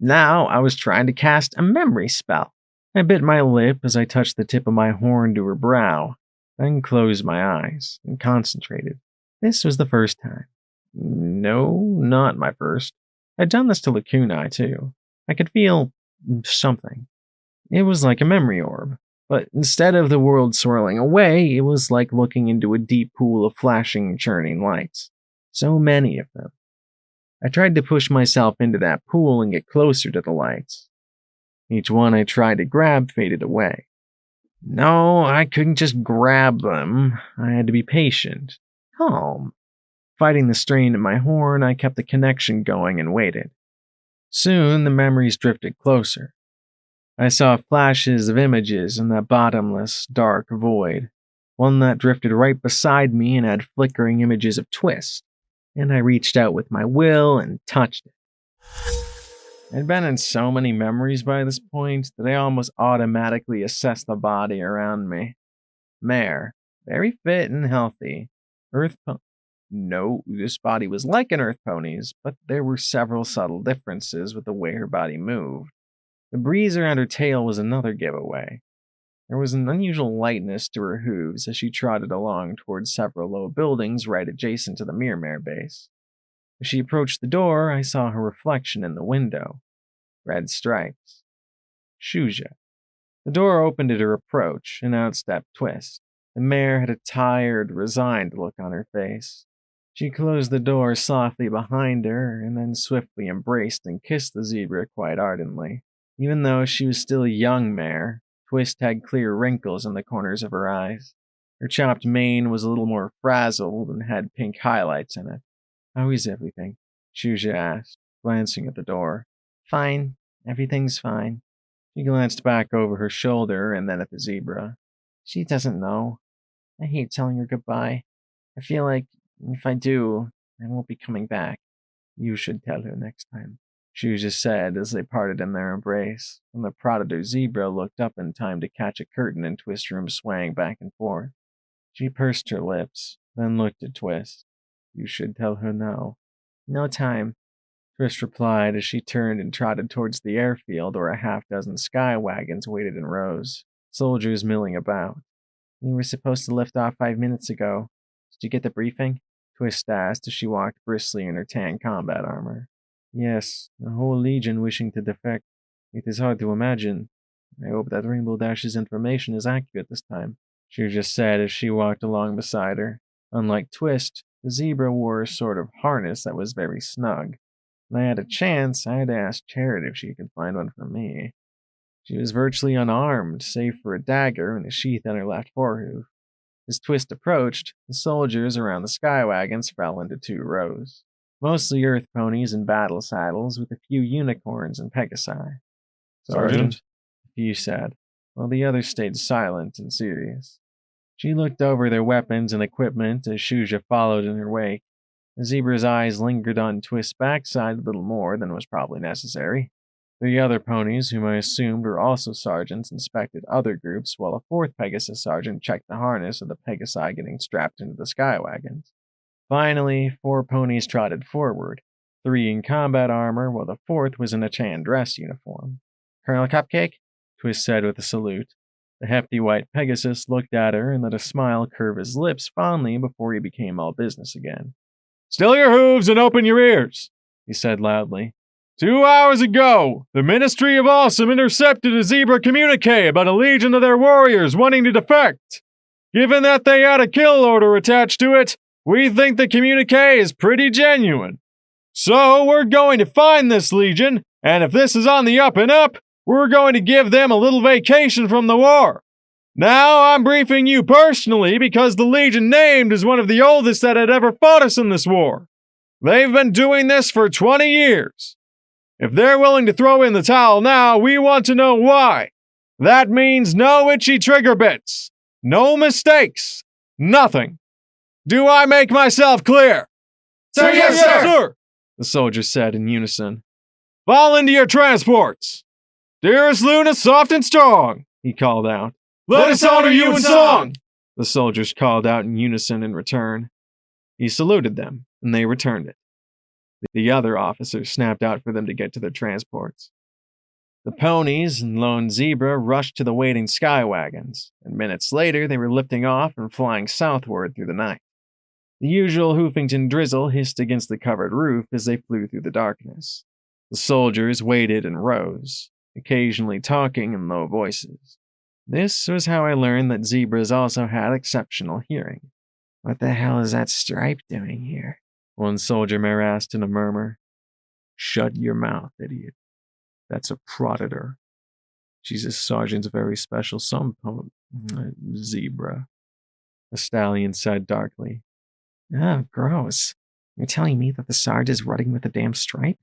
Now I was trying to cast a memory spell. I bit my lip as I touched the tip of my horn to her brow, then closed my eyes and concentrated. This was the first time. No, not my first. I'd done this to Lakunai too. I could feel something. It was like a memory orb, but instead of the world swirling away, it was like looking into a deep pool of flashing, churning lights. So many of them. I tried to push myself into that pool and get closer to the lights. Each one I tried to grab faded away. No, I couldn't just grab them. I had to be patient, calm. Fighting the strain in my horn, I kept the connection going and waited. Soon, the memories drifted closer. I saw flashes of images in that bottomless, dark void. One that drifted right beside me and had flickering images of Twist, and I reached out with my will and touched it. I'd been in so many memories by this point that I almost automatically assessed the body around me. Mare. Very fit and healthy. No, this body was like an Earth pony's, but there were several subtle differences with the way her body moved. The breeze around her tail was another giveaway. There was an unusual lightness to her hooves as she trotted along towards several low buildings right adjacent to the Mirror base. As she approached the door, I saw her reflection in the window. Red stripes. Shuja. The door opened at her approach, and out stepped Twist. The mare had a tired, resigned look on her face. She closed the door softly behind her, and then swiftly embraced and kissed the zebra quite ardently. Even though she was still a young mare, Twist had clear wrinkles in the corners of her eyes. Her chopped mane was a little more frazzled and had pink highlights in it. "How is everything?" Shuja asked, glancing at the door. "Fine. Everything's fine." She glanced back over her shoulder and then at the zebra. "She doesn't know. I hate telling her goodbye. I feel like if I do, I won't be coming back." "You should tell her next time," Shuja said as they parted in their embrace, and the prodigal zebra looked up in time to catch a curtain in Twist's room swaying back and forth. She pursed her lips, then looked at Twist. "You should tell her now." "No time," Twist replied as she turned and trotted towards the airfield where a half-dozen sky wagons waited in rows, soldiers milling about. "We were supposed to lift off 5 minutes ago. Did you get the briefing?" Twist asked as she walked briskly in her tan combat armor. "Yes, a whole legion wishing to defect. It is hard to imagine. I hope that Rainbow Dash's information is accurate this time," she just said as she walked along beside her. Unlike Twist, the zebra wore a sort of harness that was very snug. When I had a chance, I had to ask Charity if she could find one for me. She was virtually unarmed, save for a dagger and a sheath on her left forehoof. As Twist approached, the soldiers around the sky wagons fell into 2 rows. Mostly earth ponies in battle saddles with a few unicorns and pegasi. "Sergeant," a few said, while the others stayed silent and serious. She looked over their weapons and equipment as Shuja followed in her wake. The zebra's eyes lingered on Twist's backside a little more than was probably necessary. 3 other ponies, whom I assumed were also sergeants, inspected other groups, while a 4th Pegasus sergeant checked the harness of the Pegasi getting strapped into the sky wagons. Finally, 4 ponies trotted forward, 3 in combat armor, while the 4th was in a tan dress uniform. "Colonel Cupcake?" Twist said with a salute. The hefty white Pegasus looked at her and let a smile curve his lips fondly before he became all business again. "Still your hooves and open your ears," he said loudly. 2 hours ago, the Ministry of Awesome intercepted a zebra communique about a legion of their warriors wanting to defect. Given that they had a kill order attached to it, we think the communique is pretty genuine. So we're going to find this legion, and if this is on the up and up, we're going to give them a little vacation from the war. Now I'm briefing you personally because the legion named is one of the oldest that had ever fought us in this war. They've been doing this for 20 years. If they're willing to throw in the towel now, we want to know why. That means no itchy trigger bits. No mistakes. Nothing. Do I make myself clear?" "Sir, yes, sir," the soldiers said in unison. "Fall into your transports. Dearest Luna, soft and strong," he called out. "Let us honor you in song," the soldiers called out in unison in return. He saluted them, and they returned it. The other officers snapped out for them to get to their transports. The ponies and lone zebra rushed to the waiting sky wagons, and minutes later they were lifting off and flying southward through the night. The usual Hoofington drizzle hissed against the covered roof as they flew through the darkness. The soldiers waited in rows, occasionally talking in low voices. This was how I learned that zebras also had exceptional hearing. "What the hell is that stripe doing here?" one soldier mare asked in a murmur. "Shut your mouth, idiot. That's a proditor. She's a sergeant's very special zebra," the stallion said darkly. "Oh, gross. You're telling me that the Sarge is running with a damn stripe?"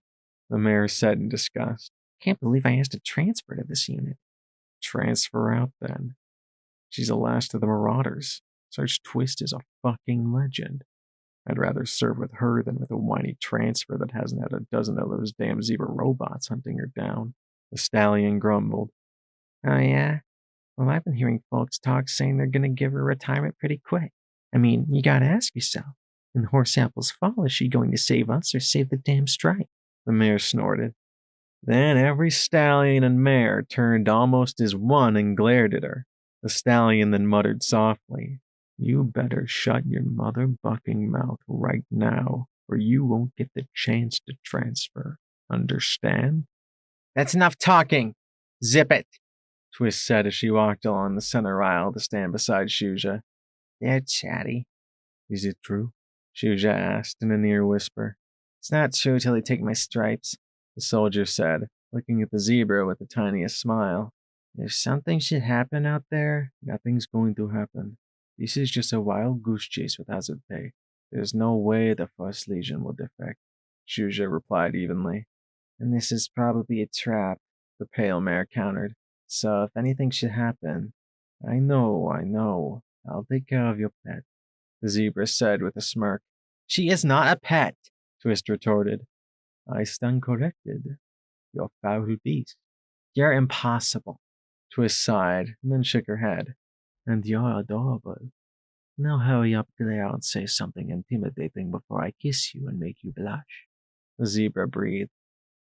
the mare said in disgust. "Can't believe I asked to transfer to this unit." "Transfer out, then. She's the last of the Marauders. Sarge Twist is a fucking legend. I'd rather serve with her than with a whiny transfer that hasn't had a dozen of those damn zebra robots hunting her down," the stallion grumbled. "Oh yeah? Well, I've been hearing folks talk saying they're gonna give her retirement pretty quick. I mean, you gotta ask yourself, in Horse Apple's fall, is she going to save us or save the damn strike? The mayor snorted. Then every stallion and mare turned almost as one and glared at her. The stallion then muttered softly, "You better shut your mother-bucking mouth right now, or you won't get the chance to transfer. Understand?" That's enough talking. Zip it. Twist said as she walked along the center aisle to stand beside Shuja. They're chatty. "Is it true?" Shuja asked in a near whisper. It's not true till they take my stripes, the soldier said, looking at the zebra with the tiniest smile. If something should happen out there, Nothing's going to happen. This is just a wild goose chase with hazard pay. There's no way the First Legion will defect, Shuja replied evenly. And this is probably a trap, the pale mare countered. So if anything should happen... I know. I'll take care of your pet, the zebra said with a smirk. She is not a pet, Twist retorted. I stand corrected. You're foul beast. You're impossible. Twist sighed and then shook her head. And you're adorable. Now hurry up there and say something intimidating before I kiss you and make you blush. The zebra breathed.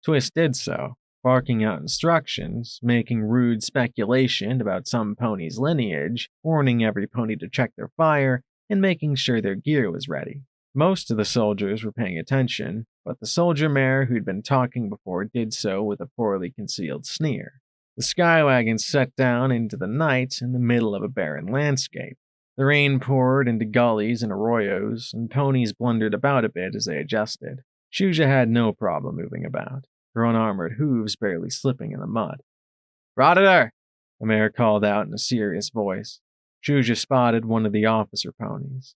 Twist did so, barking out instructions, making rude speculation about some pony's lineage, warning every pony to check their fire, and making sure their gear was ready. Most of the soldiers were paying attention, but the soldier mare who'd been talking before did so with a poorly concealed sneer. The skywagon set down into the night in the middle of a barren landscape. The rain poured into gullies and arroyos, and ponies blundered about a bit as they adjusted. Shuja had no problem moving about, her unarmored hooves barely slipping in the mud. "Roditor!" the mayor called out in a serious voice. Shuja spotted one of the officer ponies.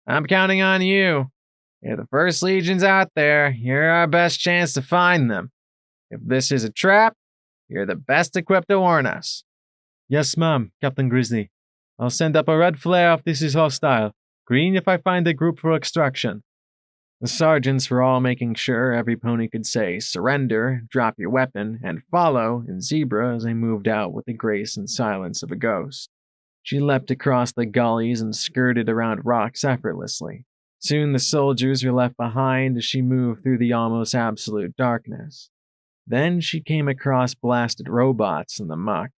"I'm counting on you. If the First Legion's out there, you're our best chance to find them. If this is a trap, you're the best equipped to warn us." "Yes, ma'am, Captain Grizzly. I'll send up a red flare if this is hostile. Green if I find a group for extraction." The sergeants were all making sure every pony could say "surrender," "drop your weapon," and "follow" in zebra as they moved out with the grace and silence of a ghost. She leapt across the gullies and skirted around rocks effortlessly. Soon the soldiers were left behind as she moved through the almost absolute darkness. Then she came across blasted robots in the muck.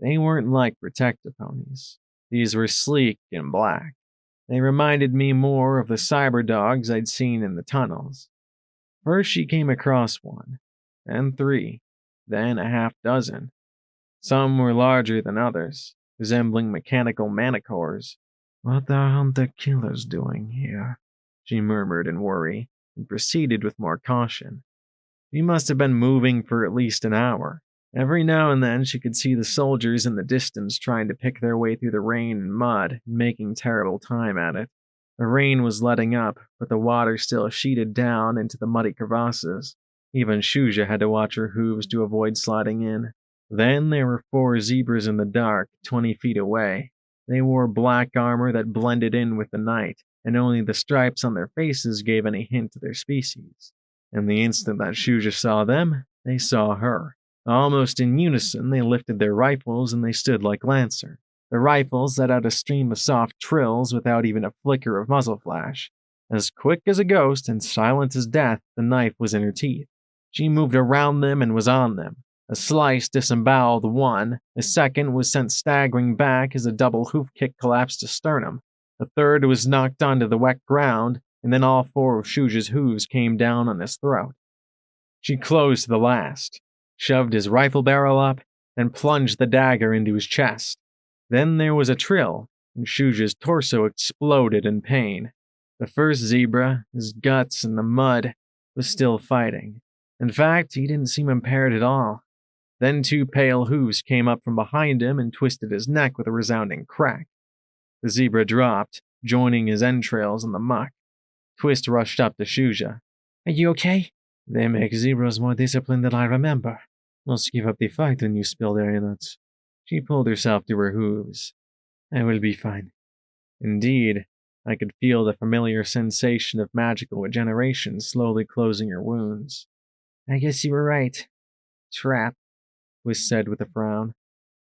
They weren't like protective ponies. These were sleek and black. They reminded me more of the cyber dogs I'd seen in the tunnels. First she came across one, then 3, then a half dozen. Some were larger than others, resembling mechanical manicores. "What are hunter-killers doing here?" she murmured in worry, and proceeded with more caution. She must have been moving for at least an hour. Every now and then she could see the soldiers in the distance trying to pick their way through the rain and mud and making terrible time at it. The rain was letting up, but the water still sheeted down into the muddy crevasses. Even Shuja had to watch her hooves to avoid sliding in. Then there were 4 zebras in the dark, 20 feet away. They wore black armor that blended in with the night, and only the stripes on their faces gave any hint to their species. And the instant that Shuja saw them, they saw her. Almost in unison, they lifted their rifles and they stood like Lancer. The rifles let out a stream of soft trills without even a flicker of muzzle flash. As quick as a ghost and silent as death, the knife was in her teeth. She moved around them and was on them. A slice disemboweled one, a second was sent staggering back as a double hoof kick collapsed to sternum. The third was knocked onto the wet ground, and then all 4 of Shuja's hooves came down on his throat. She closed the last, shoved his rifle barrel up, and plunged the dagger into his chest. Then there was a trill, and Shuja's torso exploded in pain. The first zebra, his guts in the mud, was still fighting. In fact, he didn't seem impaired at all. Then 2 pale hooves came up from behind him and twisted his neck with a resounding crack. The zebra dropped, joining his entrails in the muck. Twist rushed up to Shuja. "Are you okay?" "They make zebras more disciplined than I remember. Must give up the fight when you spill their innards." She pulled herself to her hooves. "I will be fine." Indeed, I could feel the familiar sensation of magical regeneration slowly closing her wounds. "I guess you were right. Trap," Twist said with a frown.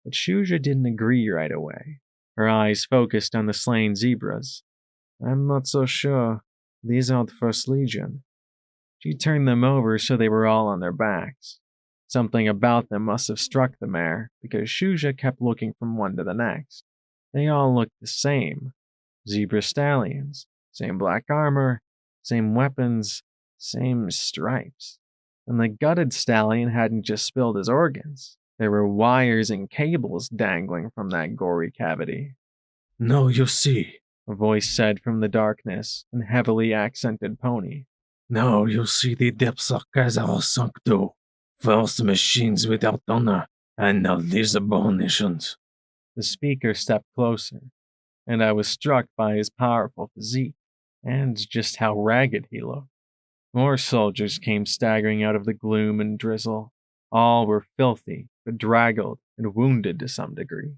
But Shuja didn't agree right away. Her eyes focused on the slain zebras. I'm not so sure. These aren't First Legion. She turned them over so they were all on their backs. Something about them must have struck the mare, because Shuja kept looking from one to the next. They all looked the same. Zebra stallions. Same black armor, same weapons, same stripes. And the gutted stallion hadn't just spilled his organs. There were wires and cables dangling from that gory cavity. "No, you see," a voice said from the darkness, in heavily accented pony. "Now you see the depths of Kazar sunk to. First machines without honor, and now these abominations." The speaker stepped closer, and I was struck by his powerful physique, and just how ragged he looked. More soldiers came staggering out of the gloom and drizzle. All were filthy, bedraggled, and wounded to some degree.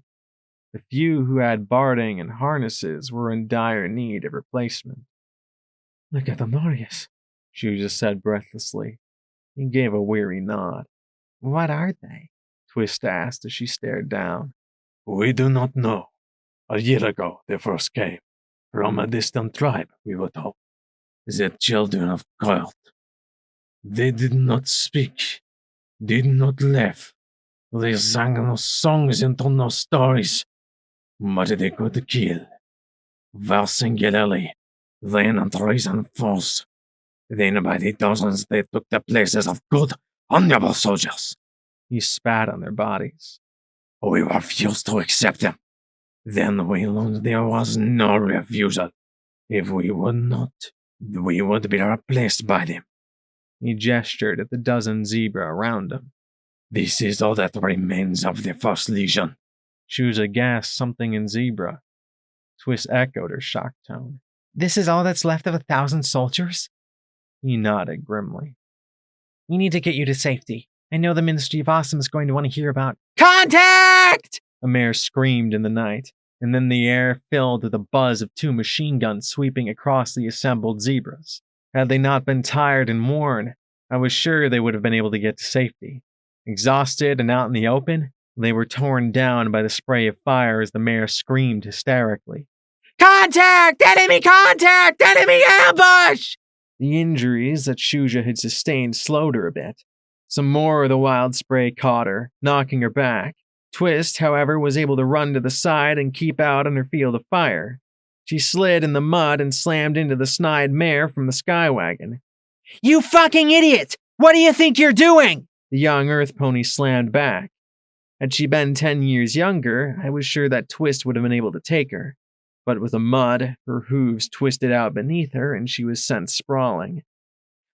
The few who had barding and harnesses were in dire need of replacement. "Look at the Norius," Shuja said breathlessly. He gave a weary nod. "What are they?" Twist asked as she stared down. "We do not know. A year ago they first came. From a distant tribe, we were told. The children of Colt. They did not speak, did not laugh. They sang no songs and told no stories, but they could kill. Very singularly, then and treason false. Then by the dozens they took the places of good, honorable soldiers." He spat on their bodies. "We refused to accept them. Then we learned there was no refusal. If we would not, we would be replaced by them." He gestured at the dozen zebra around him. "This is all that remains of the First Legion." Shuja gasped something in zebra. Twist echoed her shocked tone. "This is all that's left of 1,000 soldiers?" He nodded grimly. "We need to get you to safety. I know the Ministry of Awesome is going to want to hear about—" "Contact!" a mare screamed in the night, and then the air filled with the buzz of 2 machine guns sweeping across the assembled zebras. Had they not been tired and worn, I was sure they would have been able to get to safety. Exhausted and out in the open, they were torn down by the spray of fire as the mare screamed hysterically. "Contact! Enemy contact! Enemy ambush!" The injuries that Shuja had sustained slowed her a bit. Some more of the wild spray caught her, knocking her back. Twist, however, was able to run to the side and keep out on her field of fire. She slid in the mud and slammed into the snide mare from the skywagon. "You fucking idiot! What do you think you're doing?" The young earth pony slammed back. Had she been 10 years younger, I was sure that Twist would have been able to take her. But with the mud, her hooves twisted out beneath her and she was sent sprawling.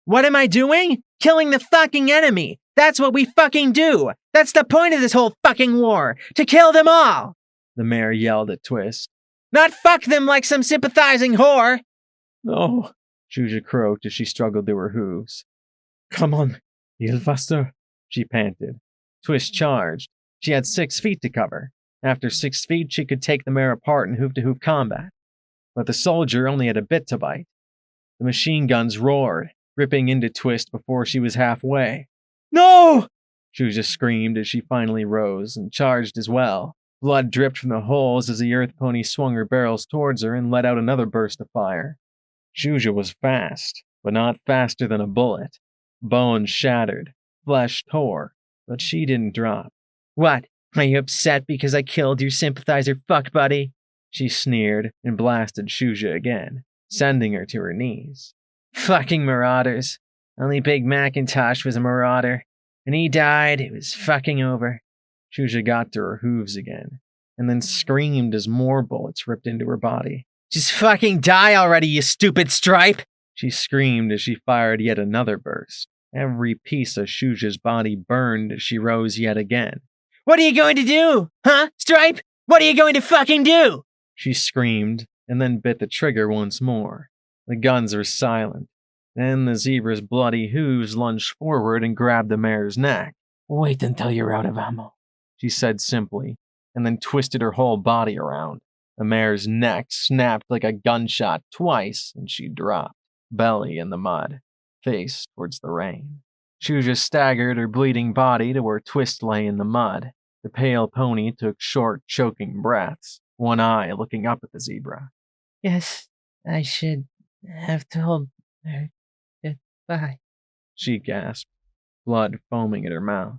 "What am I doing? Killing the fucking enemy! That's what we fucking do! That's the point of this whole fucking war! To kill them all!" The mare yelled at Twist. "Not fuck them like some sympathizing whore!" "No," Shuja croaked as she struggled to her hooves. "Come on, heel faster," she panted. Twist charged. She had 6 feet to cover. After 6 feet, she could take the mare apart in hoof-to-hoof combat. But the soldier only had a bit to bite. The machine guns roared, ripping into Twist before she was halfway. "No!" Shuja screamed as she finally rose and charged as well. Blood dripped from the holes as the earth pony swung her barrels towards her and let out another burst of fire. Shuja was fast, but not faster than a bullet. Bones shattered, flesh tore, but she didn't drop. "What? Are you upset because I killed your sympathizer fuck buddy?" She sneered and blasted Shuja again, sending her to her knees. "Fucking marauders. Only Big Macintosh was a marauder. When he died, it was fucking over." Shuja got to her hooves again, and then screamed as more bullets ripped into her body. "Just fucking die already, you stupid stripe!" She screamed as she fired yet another burst. Every piece of Shuja's body burned as she rose yet again. "What are you going to do? Huh, Stripe? What are you going to fucking do?" She screamed, and then bit the trigger once more. The guns were silent. Then the zebra's bloody hooves lunged forward and grabbed the mare's neck. "Wait until you're out of ammo," she said simply, and then twisted her whole body around. The mare's neck snapped like a gunshot twice, and she dropped, belly in the mud, face towards the rain. Shuja staggered her bleeding body to where Twist lay in the mud. The pale pony took short, choking breaths, one eye looking up at the zebra. Yes, I should have told her goodbye. She gasped, blood foaming at her mouth.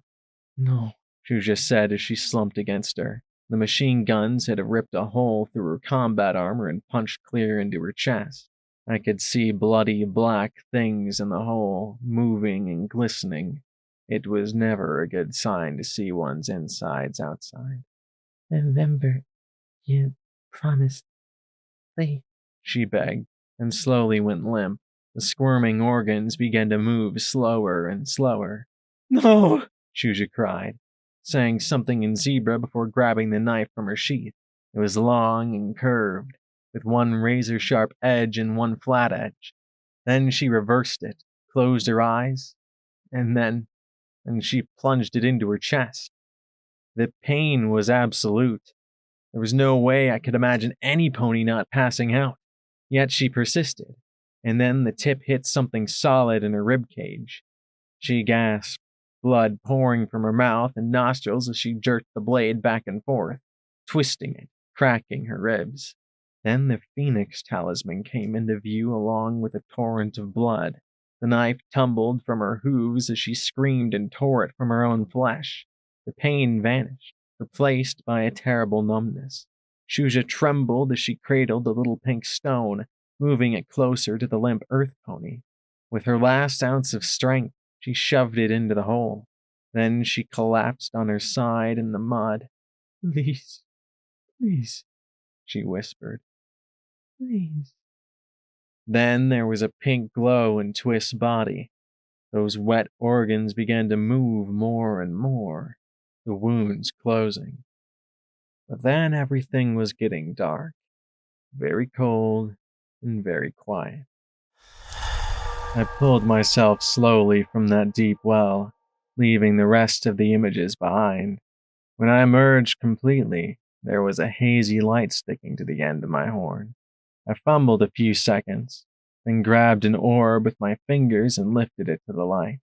No, Shuja said as she slumped against her. The machine guns had ripped a hole through her combat armor and punched clear into her chest. I could see bloody black things in the hole, moving and glistening. It was never a good sign to see one's insides outside. Remember, you promised. Please. She begged, and slowly went limp. The squirming organs began to move slower and slower. No! Shuja cried, saying something in zebra before grabbing the knife from her sheath. It was long and curved, with one razor-sharp edge and one flat edge. Then she reversed it, closed her eyes, and she plunged it into her chest. The pain was absolute. There was no way I could imagine any pony not passing out. Yet she persisted, and then the tip hit something solid in her ribcage. She gasped, blood pouring from her mouth and nostrils as she jerked the blade back and forth, twisting it, cracking her ribs. Then the Phoenix talisman came into view along with a torrent of blood. The knife tumbled from her hooves as she screamed and tore it from her own flesh. The pain vanished, replaced by a terrible numbness. Shuja trembled as she cradled the little pink stone, moving it closer to the limp earth pony. With her last ounce of strength, she shoved it into the hole. Then she collapsed on her side in the mud. Please, please, she whispered. Please. Then there was a pink glow in Twist's body. Those wet organs began to move more and more, the wounds closing. But then everything was getting dark, very cold and very quiet. I pulled myself slowly from that deep well, leaving the rest of the images behind. When I emerged completely, there was a hazy light sticking to the end of my horn. I fumbled a few seconds, then grabbed an orb with my fingers and lifted it to the light.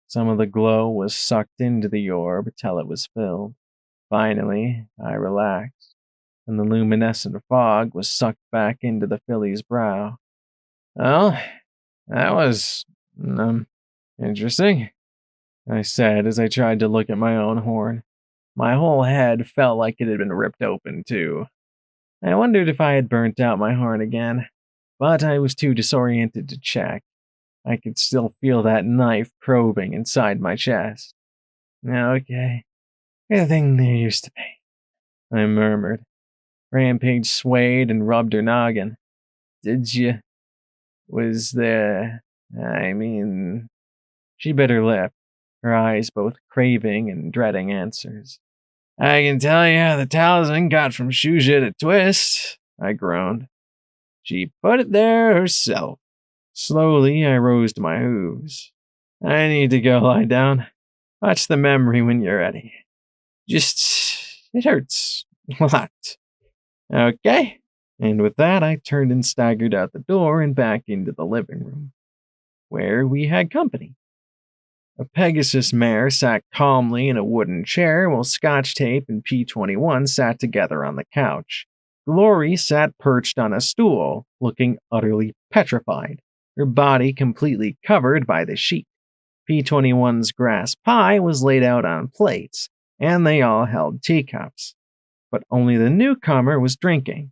Some of the glow was sucked into the orb till it was filled. Finally, I relaxed, and the luminescent fog was sucked back into the filly's brow. Well, that was, interesting, I said as I tried to look at my own horn. My whole head felt like it had been ripped open, too. I wondered if I had burnt out my horn again, but I was too disoriented to check. I could still feel that knife probing inside my chest. Okay, everything there used to be, I murmured. Rampage swayed and rubbed her noggin. Was there, She bit her lip, her eyes both craving and dreading answers. I can tell you how the talisman got from Shuja to Twist, I groaned. She put it there herself. Slowly, I rose to my hooves. I need to go lie down. Watch the memory when you're ready. It hurts a lot. Okay? And with that, I turned and staggered out the door and back into the living room, where we had company. A Pegasus mare sat calmly in a wooden chair while Scotch Tape and P21 sat together on the couch. Glory sat perched on a stool, looking utterly petrified, her body completely covered by the sheet. P21's grass pie was laid out on plates, and they all held teacups. But only the newcomer was drinking.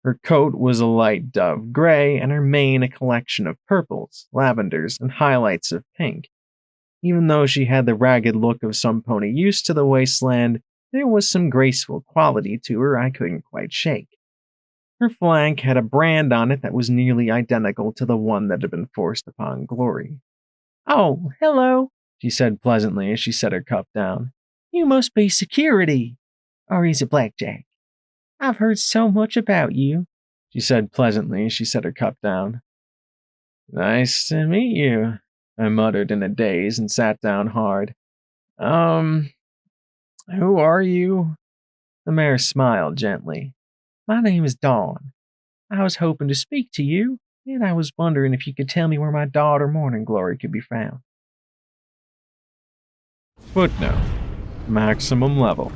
Her coat was a light dove gray, and her mane a collection of purples, lavenders, and highlights of pink. Even though she had the ragged look of some pony used to the wasteland, there was some graceful quality to her I couldn't quite shake. Her flank had a brand on it that was nearly identical to the one that had been forced upon Glory. Oh, hello, she said pleasantly as she set her cup down. You must be security. Or is it Blackjack? I've heard so much about you, she said pleasantly as she set her cup down. Nice to meet you, I muttered in a daze and sat down hard. Who are you? The mare smiled gently. My name is Dawn. I was hoping to speak to you, and I was wondering if you could tell me where my daughter Morning Glory could be found. Footnote. Maximum level.